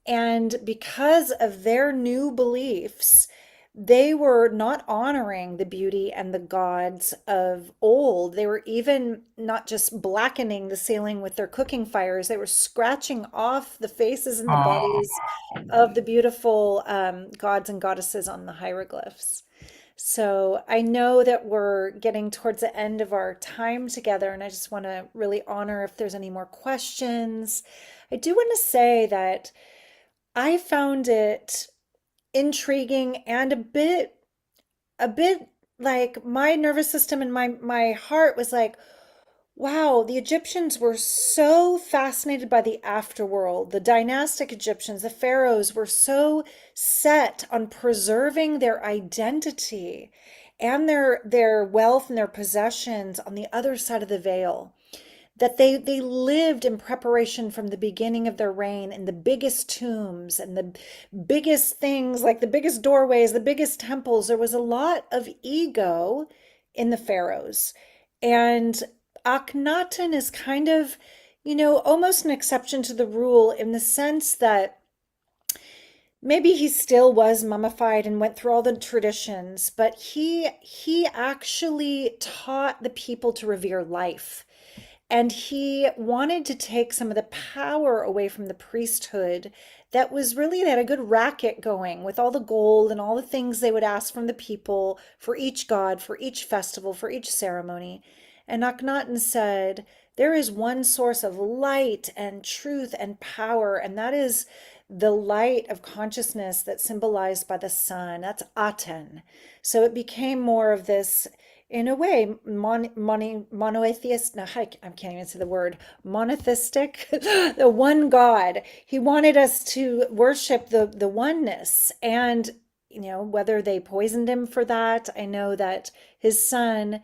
And because of their new beliefs, they were not honoring the beauty and the gods of old. They were even not just blackening the ceiling with their cooking fires, they were scratching off the faces and the bodies of the beautiful gods and goddesses on the hieroglyphs. So I know that we're getting towards the end of our time together, and I just want to really honor if there's any more questions. I do want to say that I found it intriguing and a bit like my nervous system and my heart was like, wow, the Egyptians were so fascinated by the afterworld. The dynastic Egyptians, the pharaohs, were so set on preserving their identity and their wealth and their possessions on the other side of the veil, that they lived in preparation from the beginning of their reign in the biggest tombs and the biggest things, like the biggest doorways, the biggest temples. There was a lot of ego in the pharaohs. And Akhenaten is kind of, almost an exception to the rule in the sense that maybe he still was mummified and went through all the traditions, but he actually taught the people to revere life. And he wanted to take some of the power away from the priesthood that was really, they had a good racket going with all the gold and all the things they would ask from the people for each god, for each festival, for each ceremony. And Akhenaten said, there is one source of light and truth and power, and that is the light of consciousness that's symbolized by the sun. That's Aten. So it became more of this, in a way, monotheist. No, I can't even say the word monotheistic. The one God. He wanted us to worship the oneness, and whether they poisoned him for that. I know that his son,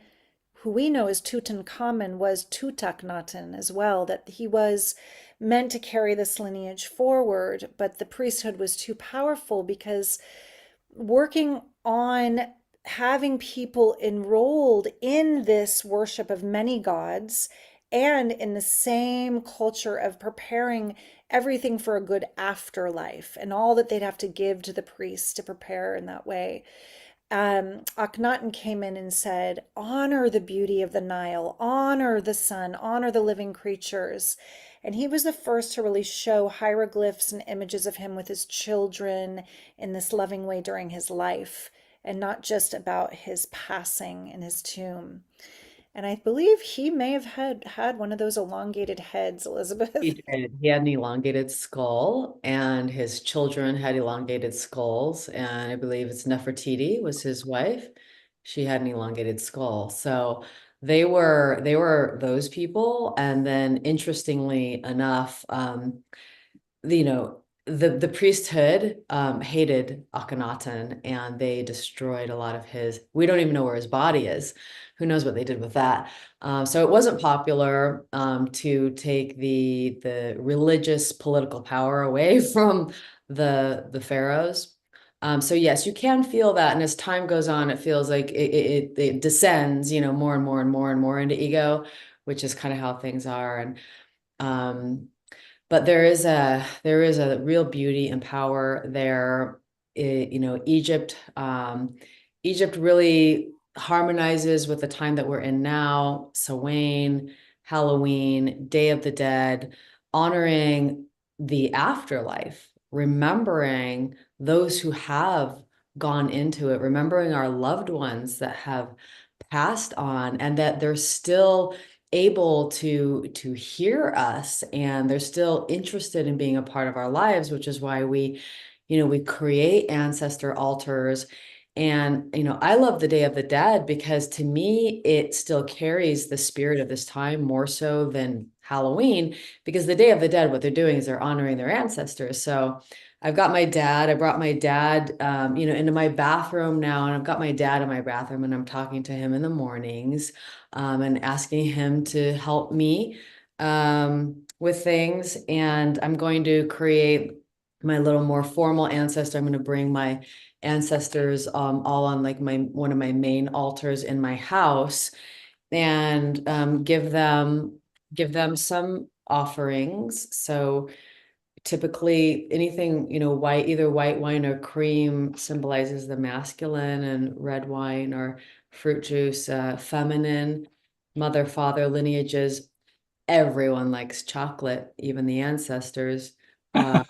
who we know as Tutankhamun, was Tutaknaten as well, that he was meant to carry this lineage forward, but the priesthood was too powerful because working on having people enrolled in this worship of many gods and in the same culture of preparing everything for a good afterlife and all that they'd have to give to the priests to prepare in that way. Akhenaten came in and said, honor the beauty of the Nile, honor the sun, honor the living creatures. And he was the first to really show hieroglyphs and images of him with his children in this loving way during his life, and not just about his passing in his tomb. And I believe he may have had one of those elongated heads, Elizabeth. He did. He had an elongated skull, and his children had elongated skulls. And I believe it's Nefertiti was his wife. She had an elongated skull. So they were those people. And then interestingly enough, the priesthood hated Akhenaten, and they destroyed a lot of his. We don't even know where his body is. Who knows what they did with that? So it wasn't popular to take the religious political power away from the pharaohs. So yes, you can feel that, and as time goes on, it feels like it descends, more and more and more and more into ego, which is kind of how things are. And but there is a real beauty and power there. Egypt, Egypt really harmonizes with the time that we're in now. Samhain, Halloween, Day of the Dead, honoring the afterlife, remembering those who have gone into it, remembering our loved ones that have passed on, and that they're still able to hear us, and they're still interested in being a part of our lives, which is why we create ancestor altars. And I love the Day of the Dead because to me it still carries the spirit of this time more so than Halloween, because the Day of the Dead, what they're doing is they're honoring their ancestors. So I brought my dad into my bathroom now, and I've got my dad in my bathroom, and I'm talking to him in the mornings, and asking him to help me with things. And I'm going to create my little more formal ancestor. I'm going to bring my ancestors all on like one of my main altars in my house, and give them some offerings. So typically anything, white, either white wine or cream symbolizes the masculine, and red wine or fruit juice, feminine. Mother, father lineages. Everyone likes chocolate, even the ancestors, right?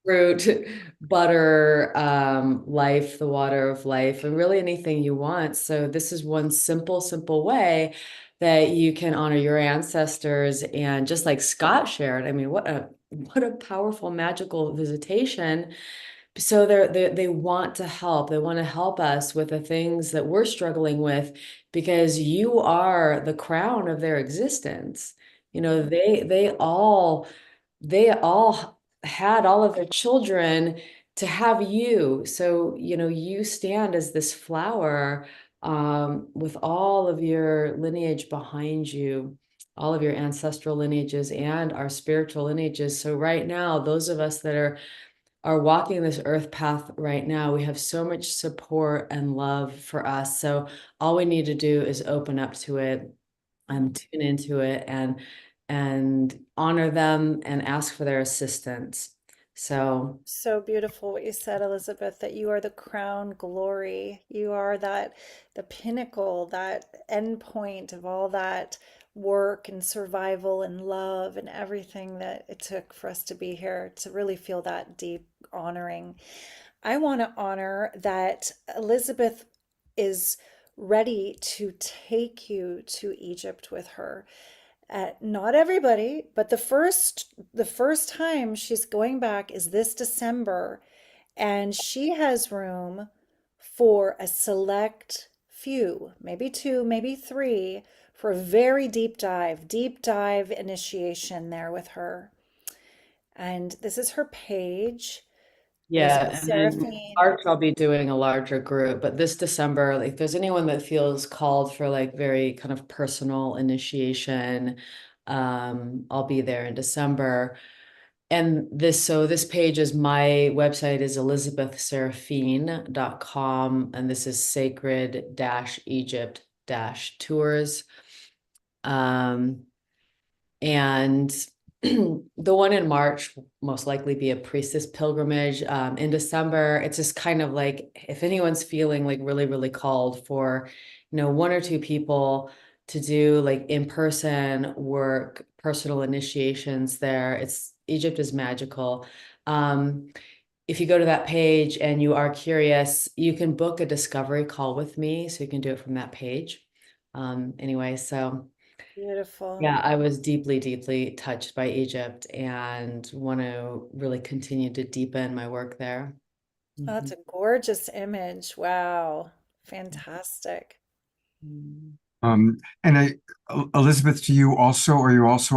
Fruit, butter, life, the water of life, and really anything you want. So this is one simple way that you can honor your ancestors. And just like Scott shared, I mean, what a powerful, magical visitation. So they want to help. They want to help us with the things that we're struggling with, because you are the crown of their existence. They all had all of their children to have you. So, you stand as this flower, with all of your lineage behind you, all of your ancestral lineages and our spiritual lineages. So right now, those of us that are are walking this earth path right now, we have so much support and love for us. So all we need to do is open up to it and tune into it and honor them and ask for their assistance. So So beautiful what you said, Elizabeth, that you are the crown glory. You are the pinnacle, that end point of all that work and survival and love and everything that it took for us to be here, to really feel that deep honoring. I want to honor that Elizabeth is ready to take you to Egypt with her. Not everybody, but the first time she's going back is this December, and she has room for a select few, maybe two, maybe three, for a very deep dive initiation there with her. And this is her page, Elizabeth yeah, and then Seraphine. March I'll be doing a larger group, but this December, like if there's anyone that feels called for like very kind of personal initiation, I'll be there in December. And this page is, my website is elizabethseraphine.com, and this is sacred-egypt-tours. And the one in March will most likely be a priestess pilgrimage. In December, it's just kind of like if anyone's feeling like really, really called for, one or two people to do like in-person work, personal initiations there. Egypt is magical. If you go to that page and you are curious, you can book a discovery call with me, so you can do it from that page. Anyway, so. Beautiful. Yeah, I was deeply, deeply touched by Egypt and want to really continue to deepen my work there. Oh, that's Mhm. a gorgeous image. Wow. Fantastic. Mm. And Elizabeth, are you also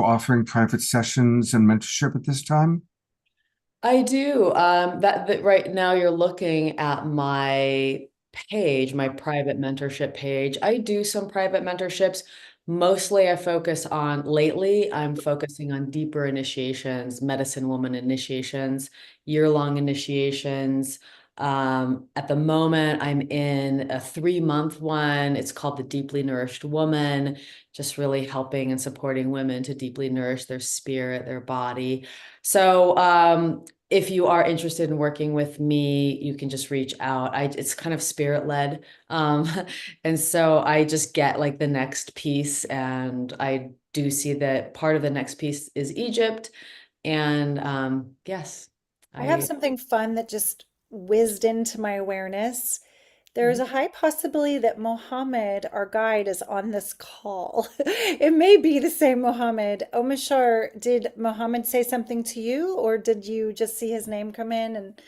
offering private sessions and mentorship at this time? I do. That right now you're looking at my page, my private mentorship page. I do some private mentorships. Mostly lately, I'm focusing on deeper initiations, medicine woman initiations, year-long initiations. At the moment, I'm in a 3-month one. It's called the Deeply Nourished Woman, just really helping and supporting women to deeply nourish their spirit, their body. So, if you are interested in working with me, you can just reach out. It's kind of spirit led. And so I just get like the next piece, and I do see that part of the next piece is Egypt. And yes, I have I something fun that just whizzed into my awareness. There is a high possibility that Mohammed, our guide, is on this call. It may be the same Mohammed. Omishar, did Mohammed say something to you, or did you just see his name come in? And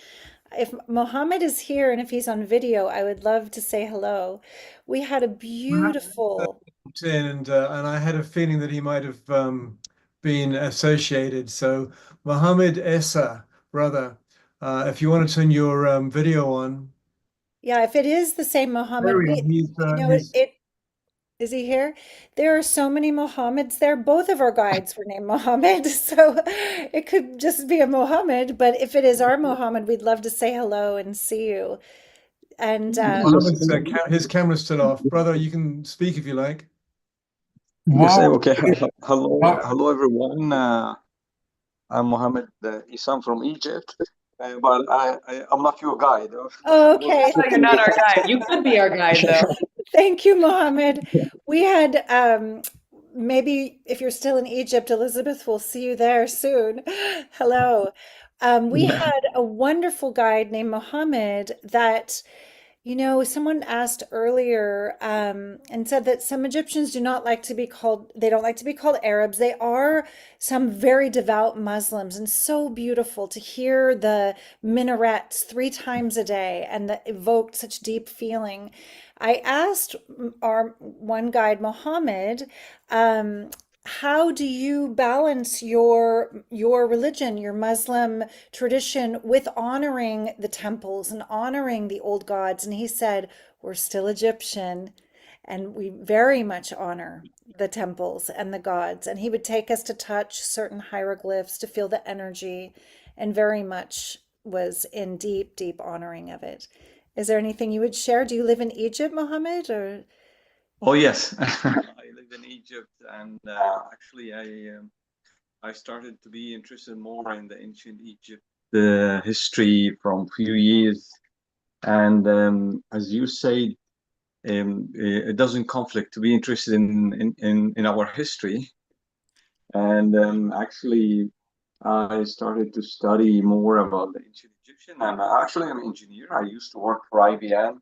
if Mohammed is here and if he's on video, I would love to say hello. We had a beautiful, And I had a feeling that he might have been associated. So Mohammed Essa, brother, if you want to turn your video on. yeah, if it is the same Mohammed, There he is. He's it is he here? There are so many Mohammeds there. Both of our guides were named Mohammed, so it could just be a Mohammed. But if it is our Mohammed, we'd love to say hello and see you. And Mohammed's his camera's still off. Brother, you can speak if you like. Yes, Wow. okay. Hello, Wow. hello everyone. I'm Mohammed Isam from Egypt, but I'm not your guide. okay, No, you're not our guide. You could be our guide, though. thank you, Mohammed. We had maybe if you're still in Egypt, Elizabeth, we'll see you there soon. Hello. We Yeah. had a wonderful guide named Mohammed that, someone asked earlier and said that some Egyptians do not like to be called, they don't like to be called Arabs. They are some very devout Muslims, and so beautiful to hear the minarets 3 times a day and that evoked such deep feeling. I asked our one guide, Mohammed, um, how do you balance your religion, your Muslim tradition, with honoring the temples and honoring the old gods? And he said, we're still Egyptian and we very much honor the temples and the gods. And he would take us to touch certain hieroglyphs to feel the energy and very much was in deep, deep honoring of it. Is there anything you would share? Do you live in Egypt, Mohammed, or? Oh yes, I live in Egypt, and actually, I started to be interested more in the ancient Egypt history from few years, and as you said, it doesn't conflict to be interested in our history, and actually, I started to study more about the ancient Egyptian. And actually, I'm an engineer. I used to work for IBM,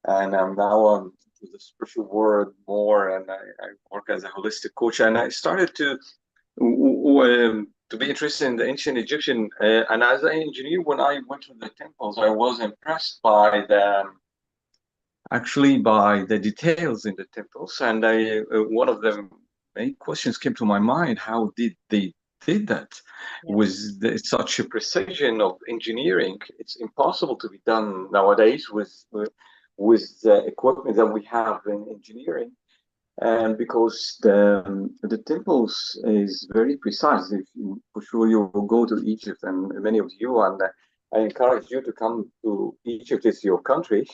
and now I'm into the spiritual world more, and I work as a holistic coach. And I started to be interested in the ancient Egyptian. And as an engineer, when I went to the temples, I was impressed by the details in the temples. And one of the main questions came to my mind: how did they did that? Yeah. With such a precision of engineering, it's impossible to be done nowadays with the equipment that we have in engineering. And because the temples is very precise. If you, for sure, you will go to Egypt, and many of you, and I encourage you to come to Egypt. It's your country.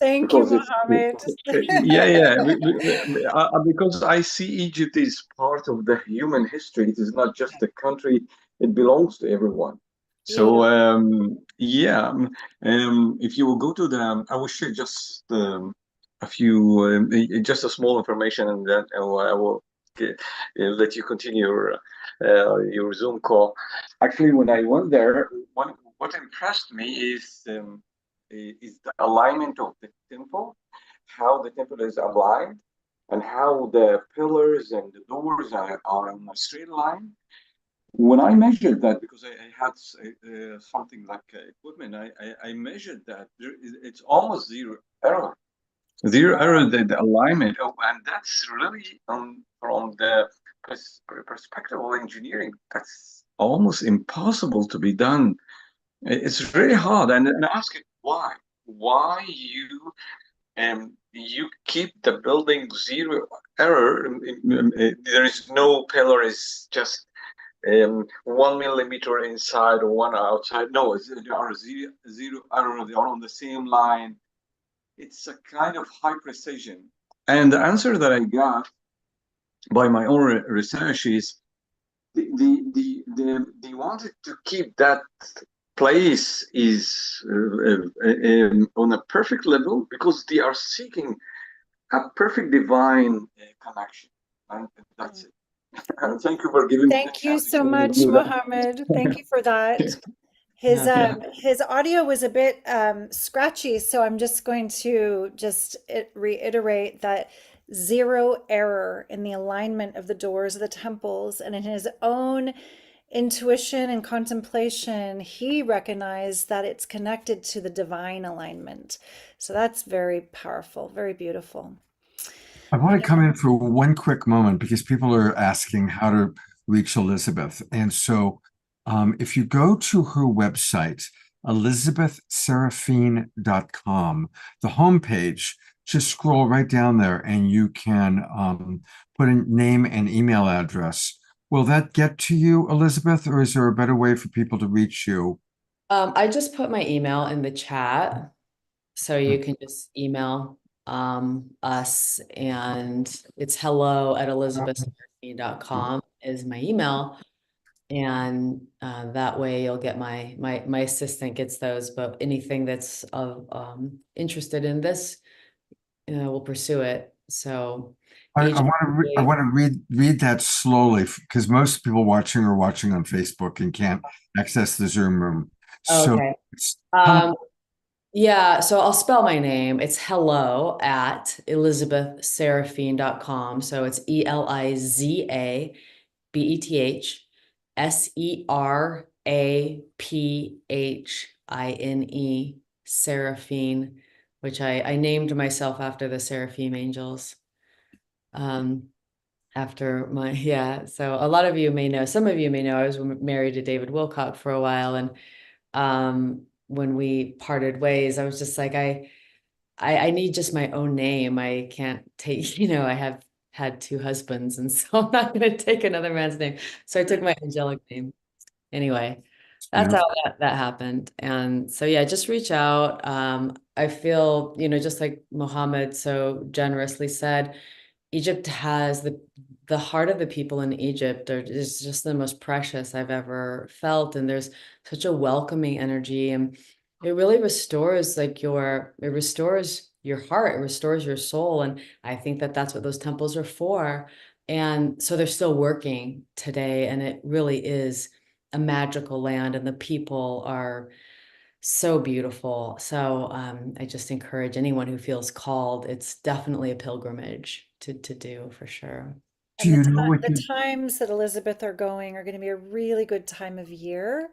Thank you, Because Mohammed. yeah, yeah, because I see Egypt is part of the human history. It is not just a country, it belongs to everyone. So Beautiful. yeah, if you will go to I will share just a few just a small information, and then I will let you continue your Zoom call. Actually, when I went there, what impressed me is the alignment of the temple, how the temple is aligned, and how the pillars and the doors are on a straight line. When I measured that, because I had something like equipment, I measured that it's almost zero error. Zero error, the alignment. Oh, and that's really from the perspective of engineering, that's almost impossible to be done. It's really hard. And ask it why? Why you keep the building zero error? There is no pillar is just 1 millimeter inside or one outside. No, there are zero error. They are on the same line. It's a kind of high precision. And the answer that I got by my own research is they wanted to keep that place is on a perfect level because they are seeking a perfect divine connection. And that's it. And thank you for giving me the Thank you chance to so share with much, you that. Mohammed. Thank you for that. His Yeah. Yeah. his audio was a bit scratchy, so I'm just going to reiterate that zero error in the alignment of the doors of the temples, and in his own intuition and contemplation, he recognized that it's connected to the divine alignment. So that's very powerful, very beautiful. I want to come in for one quick moment because people are asking how to reach Elizabeth. And so if you go to her website, elizabethseraphine.com, the homepage, just scroll right down there and you can put in name and email address. Will that get to you, Elizabeth, or is there a better way for people to reach you? I just put my email in the chat, so you can just email us, and it's hello@elizabethseraphine.com is my email. And that way you'll get my assistant gets those, but anything that's of interested in this, we'll pursue it. So I Egypt, want to read that slowly because most people watching are watching on Facebook and can't access the Zoom room. So okay. it's Yeah, so I'll spell my name. It's hello@elizabethseraphine.com. So it's ELIZABETHSERAPHINE, Seraphine, which I named myself after the Seraphim angels. After yeah. So a lot of you may know, some of you may know, I was married to David Wilcock for a while, and when we parted ways, I was just like, I need just my own name. I can't take, I have had two husbands, and so I'm not going to take another man's name. So I took my angelic name. Anyway, That's Beautiful. how that happened. And so, yeah, just reach out. I feel, just like Mohammed so generously said, Egypt has the heart of the people in Egypt is just the most precious I've ever felt. And there's such a welcoming energy. And it really restores it restores your heart, it restores your soul. And I think that that's what those temples are for. And so they're still working today. And it really is a magical land, and the people are so beautiful. So I just encourage anyone who feels called. It's definitely a pilgrimage to do for sure. Do And the, you ti know what the you times that Elizabeth are going are going to be a really good time of year,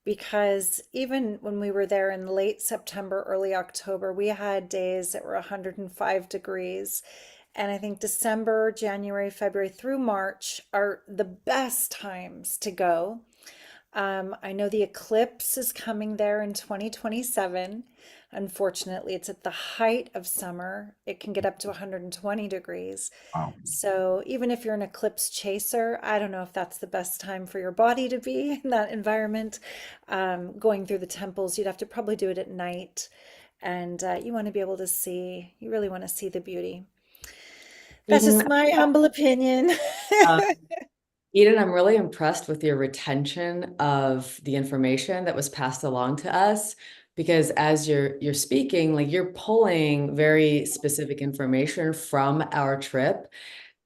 because even when we were there in late September, early October, we had days that were 105 degrees. And I think December, January, February through March are the best times to go. I know the eclipse is coming there in 2027. Unfortunately, it's at the height of summer. It can get up to 120 degrees. oh, So even if you're an eclipse chaser, I don't know if that's the best time for your body to be in that environment. Going through the temples, you'd have to probably do it at night. And you want to be able to see, you really want to see the beauty. That's Eden, just my humble opinion. uh, Eden, I'm really impressed with your retention of the information that was passed along to us, because as you're speaking, like you're pulling very specific information from our trip.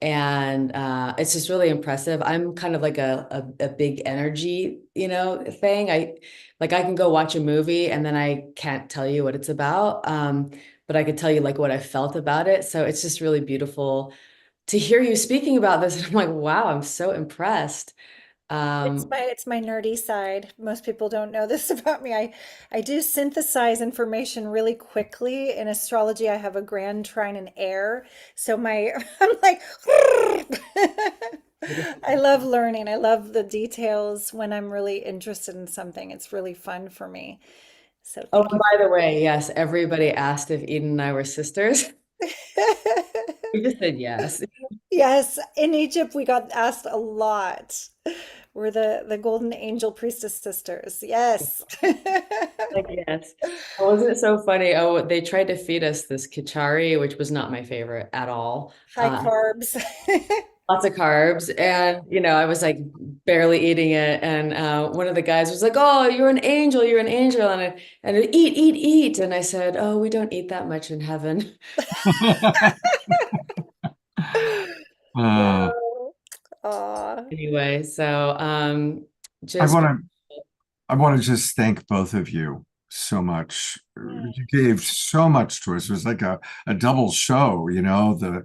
And it's just really impressive. I'm kind of like a big energy, thing. I can go watch a movie and then I can't tell you what it's about. But I could tell you like what I felt about it. So it's just really beautiful to hear you speaking about this. And I'm like, wow, I'm so impressed. Um, It's my nerdy side. Most people don't know this about me. I do synthesize information really quickly. In astrology, I have a grand trine in air. So my I'm like I love learning. I love the details when I'm really interested in something. It's really fun for me. So oh, thank and you. by the way, yes, everybody asked if Eden and I were sisters. We just said yes. Yes, in Egypt we got asked a lot. We're the Golden Angel Priestess sisters. Yes. Like, yes. Wasn't it so funny? Oh, they tried to feed us this kichari, which was not my favorite at all. High carbs. Lots of carbs. And, I was like barely eating it. And one of the guys was like, oh, you're an angel, you're an angel. And eat, eat, eat. And I said, oh, we don't eat that much in heaven. uh, No. Aw. Anyway, so I just want to I want to just thank both of you so much. You gave so much to us. It was like a double show, the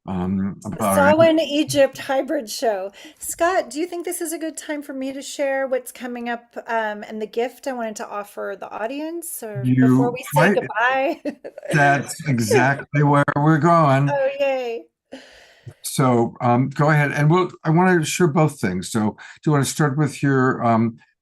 about our Sawa in Egypt hybrid show. Scott, do you think this is a good time for me to share what's coming up and the gift I wanted to offer the audience, or before you we say quite goodbye? that's exactly where we're going. Oh, yay. So go ahead and I want to share both things. So do you want to start with your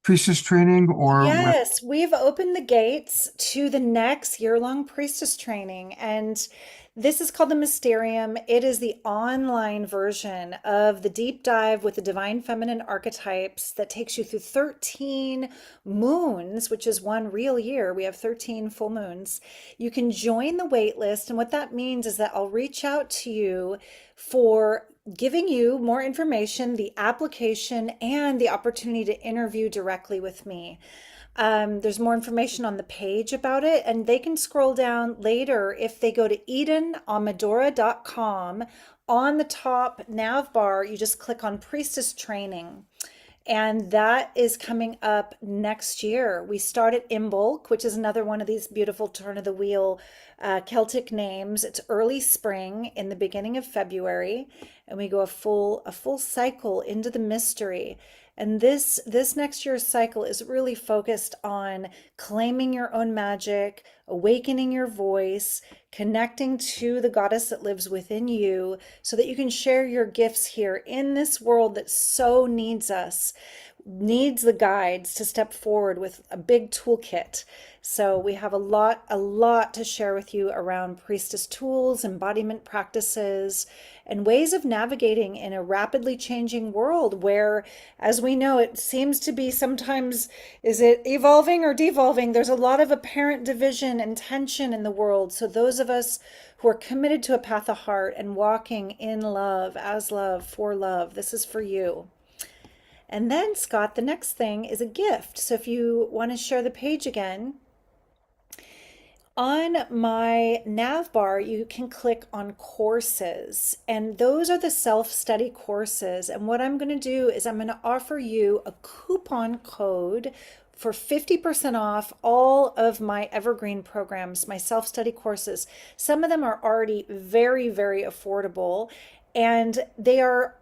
priestess training or with Yes, we've opened the gates to the next year-long priestess training, and this is called the Mysterium. It is the online version of the deep dive with the divine feminine archetypes that takes you through 13 moons, which is one real year. We have 13 full moons. You can join the wait list, and what that means is that I'll reach out to you for giving you more information, the application, and the opportunity to interview directly with me. There's more information on the page about it, and they can scroll down later if they go to EdenAmadora.com. On the top nav bar, you just click on Priestess Training. And that is coming up next year. We start at Imbolc, which is another one of these beautiful turn of the wheel Celtic names. It's early spring in the beginning of February, and we go a full cycle into the mystery. And this next year's cycle is really focused on claiming your own magic, awakening your voice, connecting to the goddess that lives within you so that you can share your gifts here in this world that so needs us. needs the guides to step forward with a big toolkit. So we have a lot to share with you around priestess tools, embodiment practices, and ways of navigating in a rapidly changing world where, as we know, it seems to be sometimes, is it evolving or devolving? There's a lot of apparent division and tension in the world. So those of us who are committed to a path of heart and walking in love, as love, for love, this is for you. And then, Scott, the next thing is a gift. So if you want to share the page again, on my nav bar, you can click on courses, and those are the self-study courses. And what I'm going to do is I'm going to offer you a coupon code for 50% off all of my evergreen programs, my self-study courses. Some of them are already very, very affordable, and they are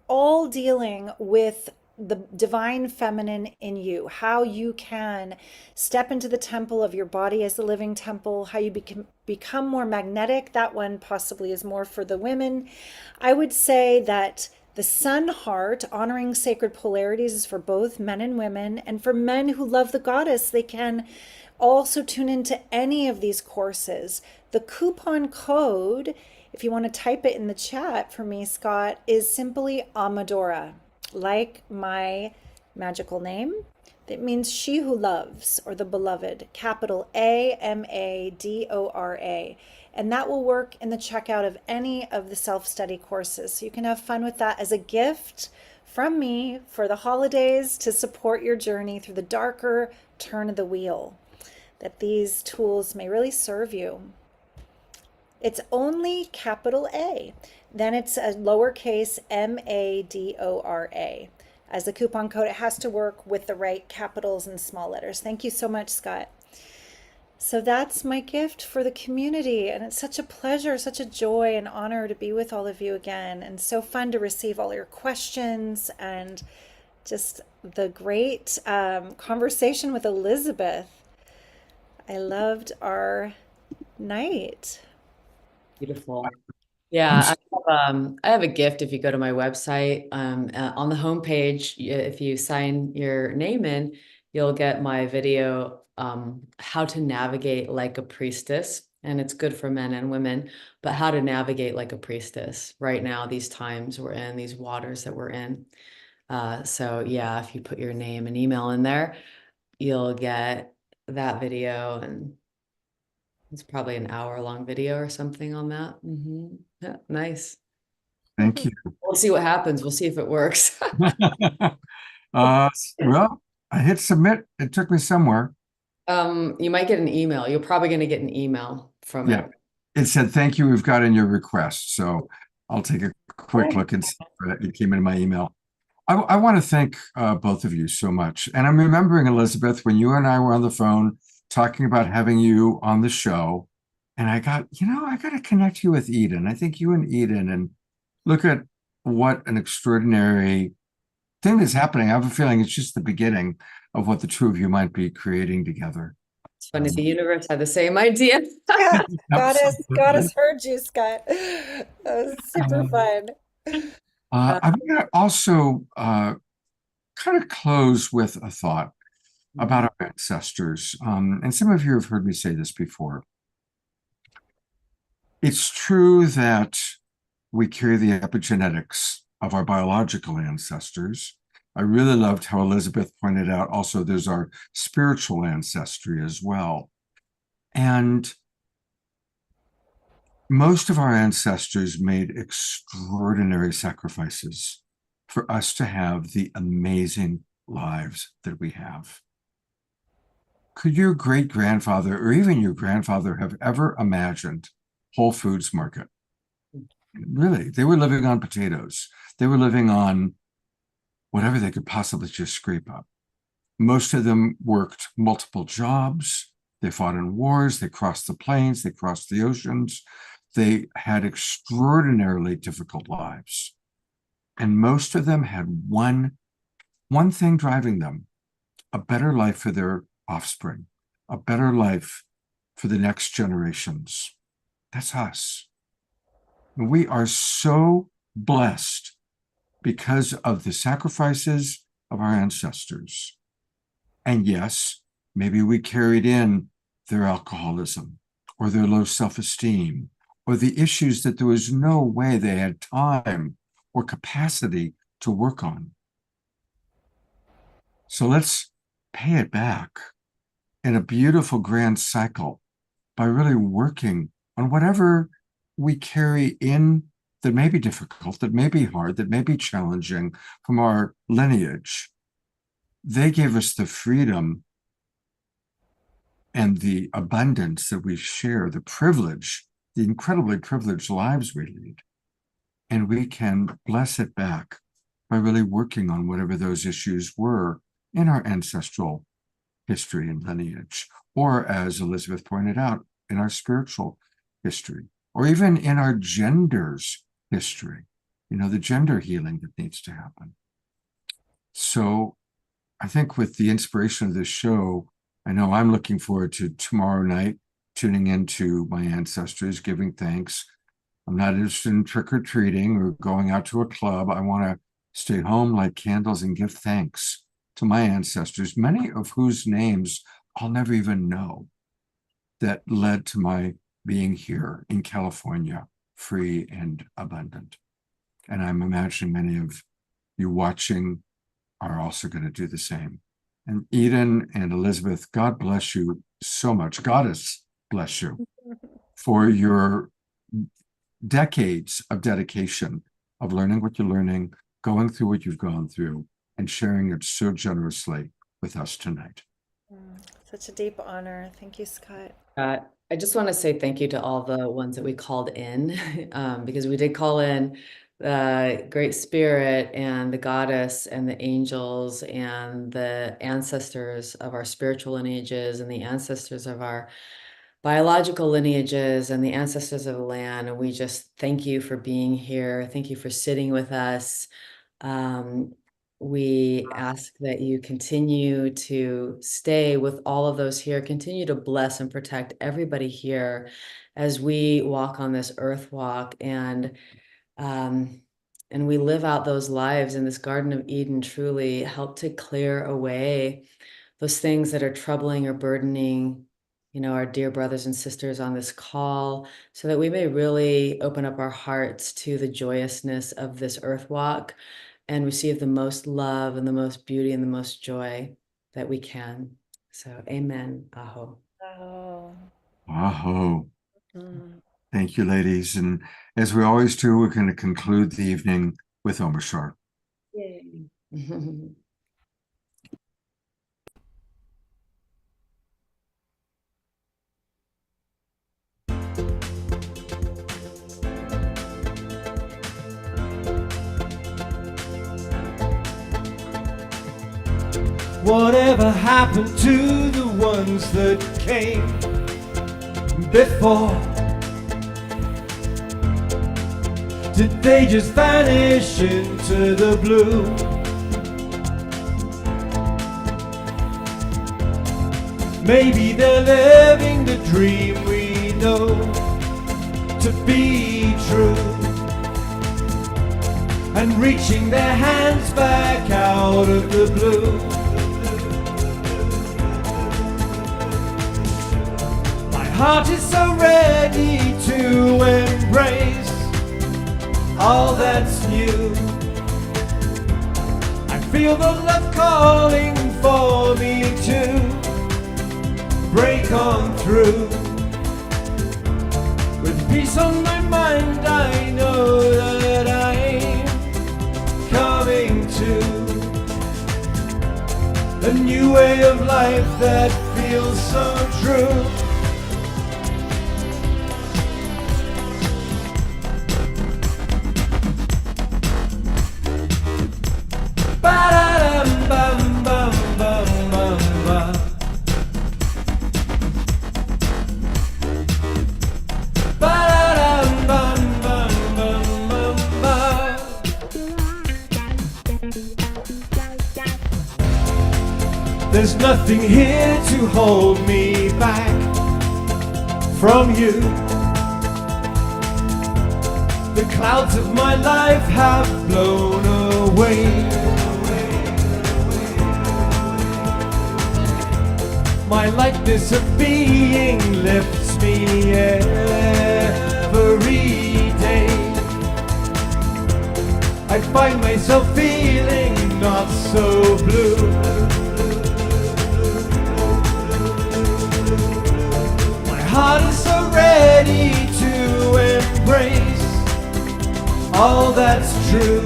all dealing with the divine feminine in you, how you can step into the temple of your body as the living temple, how you become more magnetic. That one possibly is more for the women. I would say that the sun heart, honoring sacred polarities, is for both men and women. And for men who love the goddess, they can also tune into any of these courses. The coupon code, if you want to type it in the chat for me, Scott, is simply Amadora, like my magical name. That means she who loves, or the beloved, capital AMADORA. And that will work in the checkout of any of the self-study courses. So you can have fun with that as a gift from me for the holidays to support your journey through the darker turn of the wheel, that these tools may really serve you. It's only capital A. Then it's a lowercase MADORA. As a coupon code, it has to work with the right capitals and small letters. Thank you so much, Scott. So that's my gift for the community. And it's such a pleasure, such a joy and honor to be with all of you again. And so fun to receive all your questions and just the great conversation with Elizabeth. I loved our night. Beautiful. Yeah, I have a gift. If you go to my website, on the homepage, if you sign your name in, you'll get my video, how to navigate like a priestess. And it's good for men and women, but how to navigate like a priestess right now, these times we're in, these waters that we're in. So yeah, if you put your name and email in there, you'll get that video, and it's probably an hour-long video or something on that. Yeah, nice. Thank you. We'll see what happens. We'll see if it works. Well, I hit submit. It took me somewhere. You might get an email. You're probably going to get an email from it. It said, thank you, we've gotten your request. So I'll take a quick look and see if it came in my email. I want to thank both of you so much. And I'm remembering, Elizabeth, when you and I were on the phone talking about having you on the show, and I got to connect you with Eden. I think you and Eden, and look at what an extraordinary thing that's happening. I have a feeling it's just the beginning of what the two of you might be creating together. It's funny, the universe had the same idea. Yeah, goddess heard you, Scott. That was super fun. I'm going to also kind of close with a thought about our ancestors. And some of you have heard me say this before. It's true that we carry the epigenetics of our biological ancestors. I really loved how Elizabeth pointed out also there's our spiritual ancestry as well. And most of our ancestors made extraordinary sacrifices for us to have the amazing lives that we have. Could your great-grandfather or even your grandfather have ever imagined Whole Foods Market? Really, they were living on potatoes. They were living on whatever they could possibly just scrape up. Most of them worked multiple jobs. They fought in wars. They crossed the plains. They crossed the oceans. They had extraordinarily difficult lives. And most of them had one thing driving them: a better life for their offspring, a better life for the next generations. That's us. We are so blessed because of the sacrifices of our ancestors. And yes, maybe we carried in their alcoholism or their low self-esteem or the issues that there was no way they had time or capacity to work on. So let's pay it back in a beautiful grand cycle by really working on whatever we carry in that may be difficult, that may be hard, that may be challenging from our lineage. They gave us the freedom and the abundance that we share, the privilege, the incredibly privileged lives we lead. And we can bless it back by really working on whatever those issues were in our ancestral history and lineage, or as Elizabeth pointed out, in our spiritual history, or even in our gender's history, the gender healing that needs to happen. So I think with the inspiration of this show, I know I'm looking forward to tomorrow night, tuning into my ancestors, giving thanks. I'm not interested in trick-or-treating or going out to a club. I want to stay home, light candles, and give thanks to my ancestors, many of whose names I'll never even know, that led to my being here in California, free and abundant. And I'm imagining many of you watching are also going to do the same. And Eden and Elizabeth, God bless you so much. Goddess bless you for your decades of dedication of learning what you're learning, going through what you've gone through, and sharing it so generously with us tonight. Such a deep honor. Thank you, Scott. I just want to say thank you to all the ones that we called in, because we did call in the Great Spirit and the Goddess and the angels and the ancestors of our spiritual lineages and the ancestors of our biological lineages and the ancestors of the land. And we just thank you for being here. Thank you for sitting with us. We ask that you continue to stay with all of those here, continue to bless and protect everybody here as we walk on this earth walk, and we live out those lives in this Garden of Eden. Truly help to clear away those things that are troubling or burdening, our dear brothers and sisters on this call, so that we may really open up our hearts to the joyousness of this earth walk and receive the most love and the most beauty and the most joy that we can. So, amen. Aho. Oh. Aho. Thank you, ladies. And as we always do, we're going to conclude the evening with Omashar. Yay. Whatever happened to the ones that came before? Did they just vanish into the blue? Maybe they're living the dream we know to be true, and reaching their hands back out of the blue. Heart is so ready to embrace all that's new. I feel the love calling for me to break on through. With peace on my mind, I know that I'm coming to a new way of life that feels so true. There's nothing here to hold me back from you. The clouds of my life have blown away. My lightness of being lifts me every day. I find myself feeling not so blue. My heart is so ready to embrace all that's true.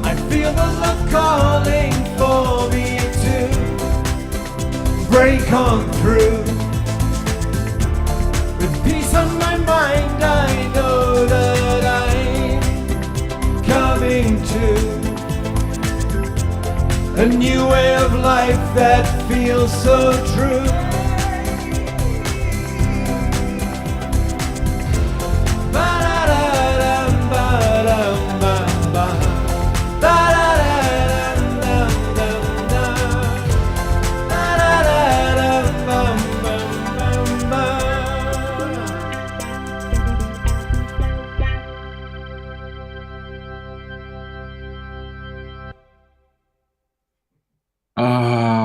I feel the love calling for me to break on through. With peace on my mind, I know that I'm coming to a new way of life that feels so true.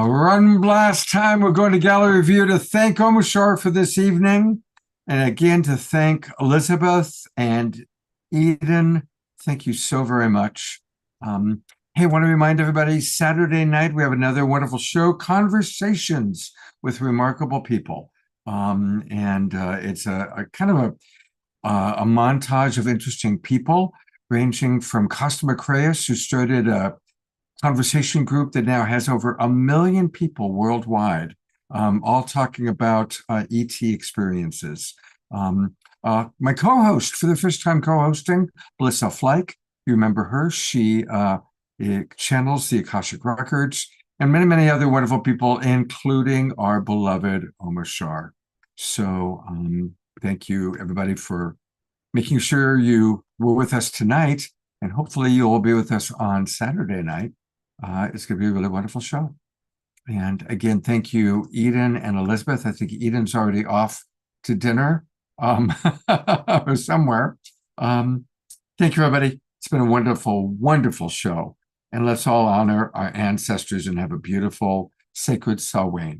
Run blast time. We're going to gallery view to thank Omashar for this evening. And again, to thank Elizabeth and Eden. Thank you so very much. Hey, I want to remind everybody, Saturday night, we have another wonderful show, Conversations with Remarkable People. It's a kind of a montage of interesting people, ranging from Costa Macraeus, who started a conversation group that now has over 1 million people worldwide, all talking about ET experiences. My co-host, for the first time co-hosting, Melissa Fleich. You remember her? She channels the Akashic Records, and many, many other wonderful people, including our beloved Omashar. So thank you, everybody, for making sure you were with us tonight, and hopefully you'll be with us on Saturday night. It's going to be a really wonderful show. And again, thank you, Eden and Elizabeth. I think Eden's already off to dinner or somewhere. Thank you, everybody. It's been a wonderful, wonderful show. And let's all honor our ancestors and have a beautiful, sacred Samhain.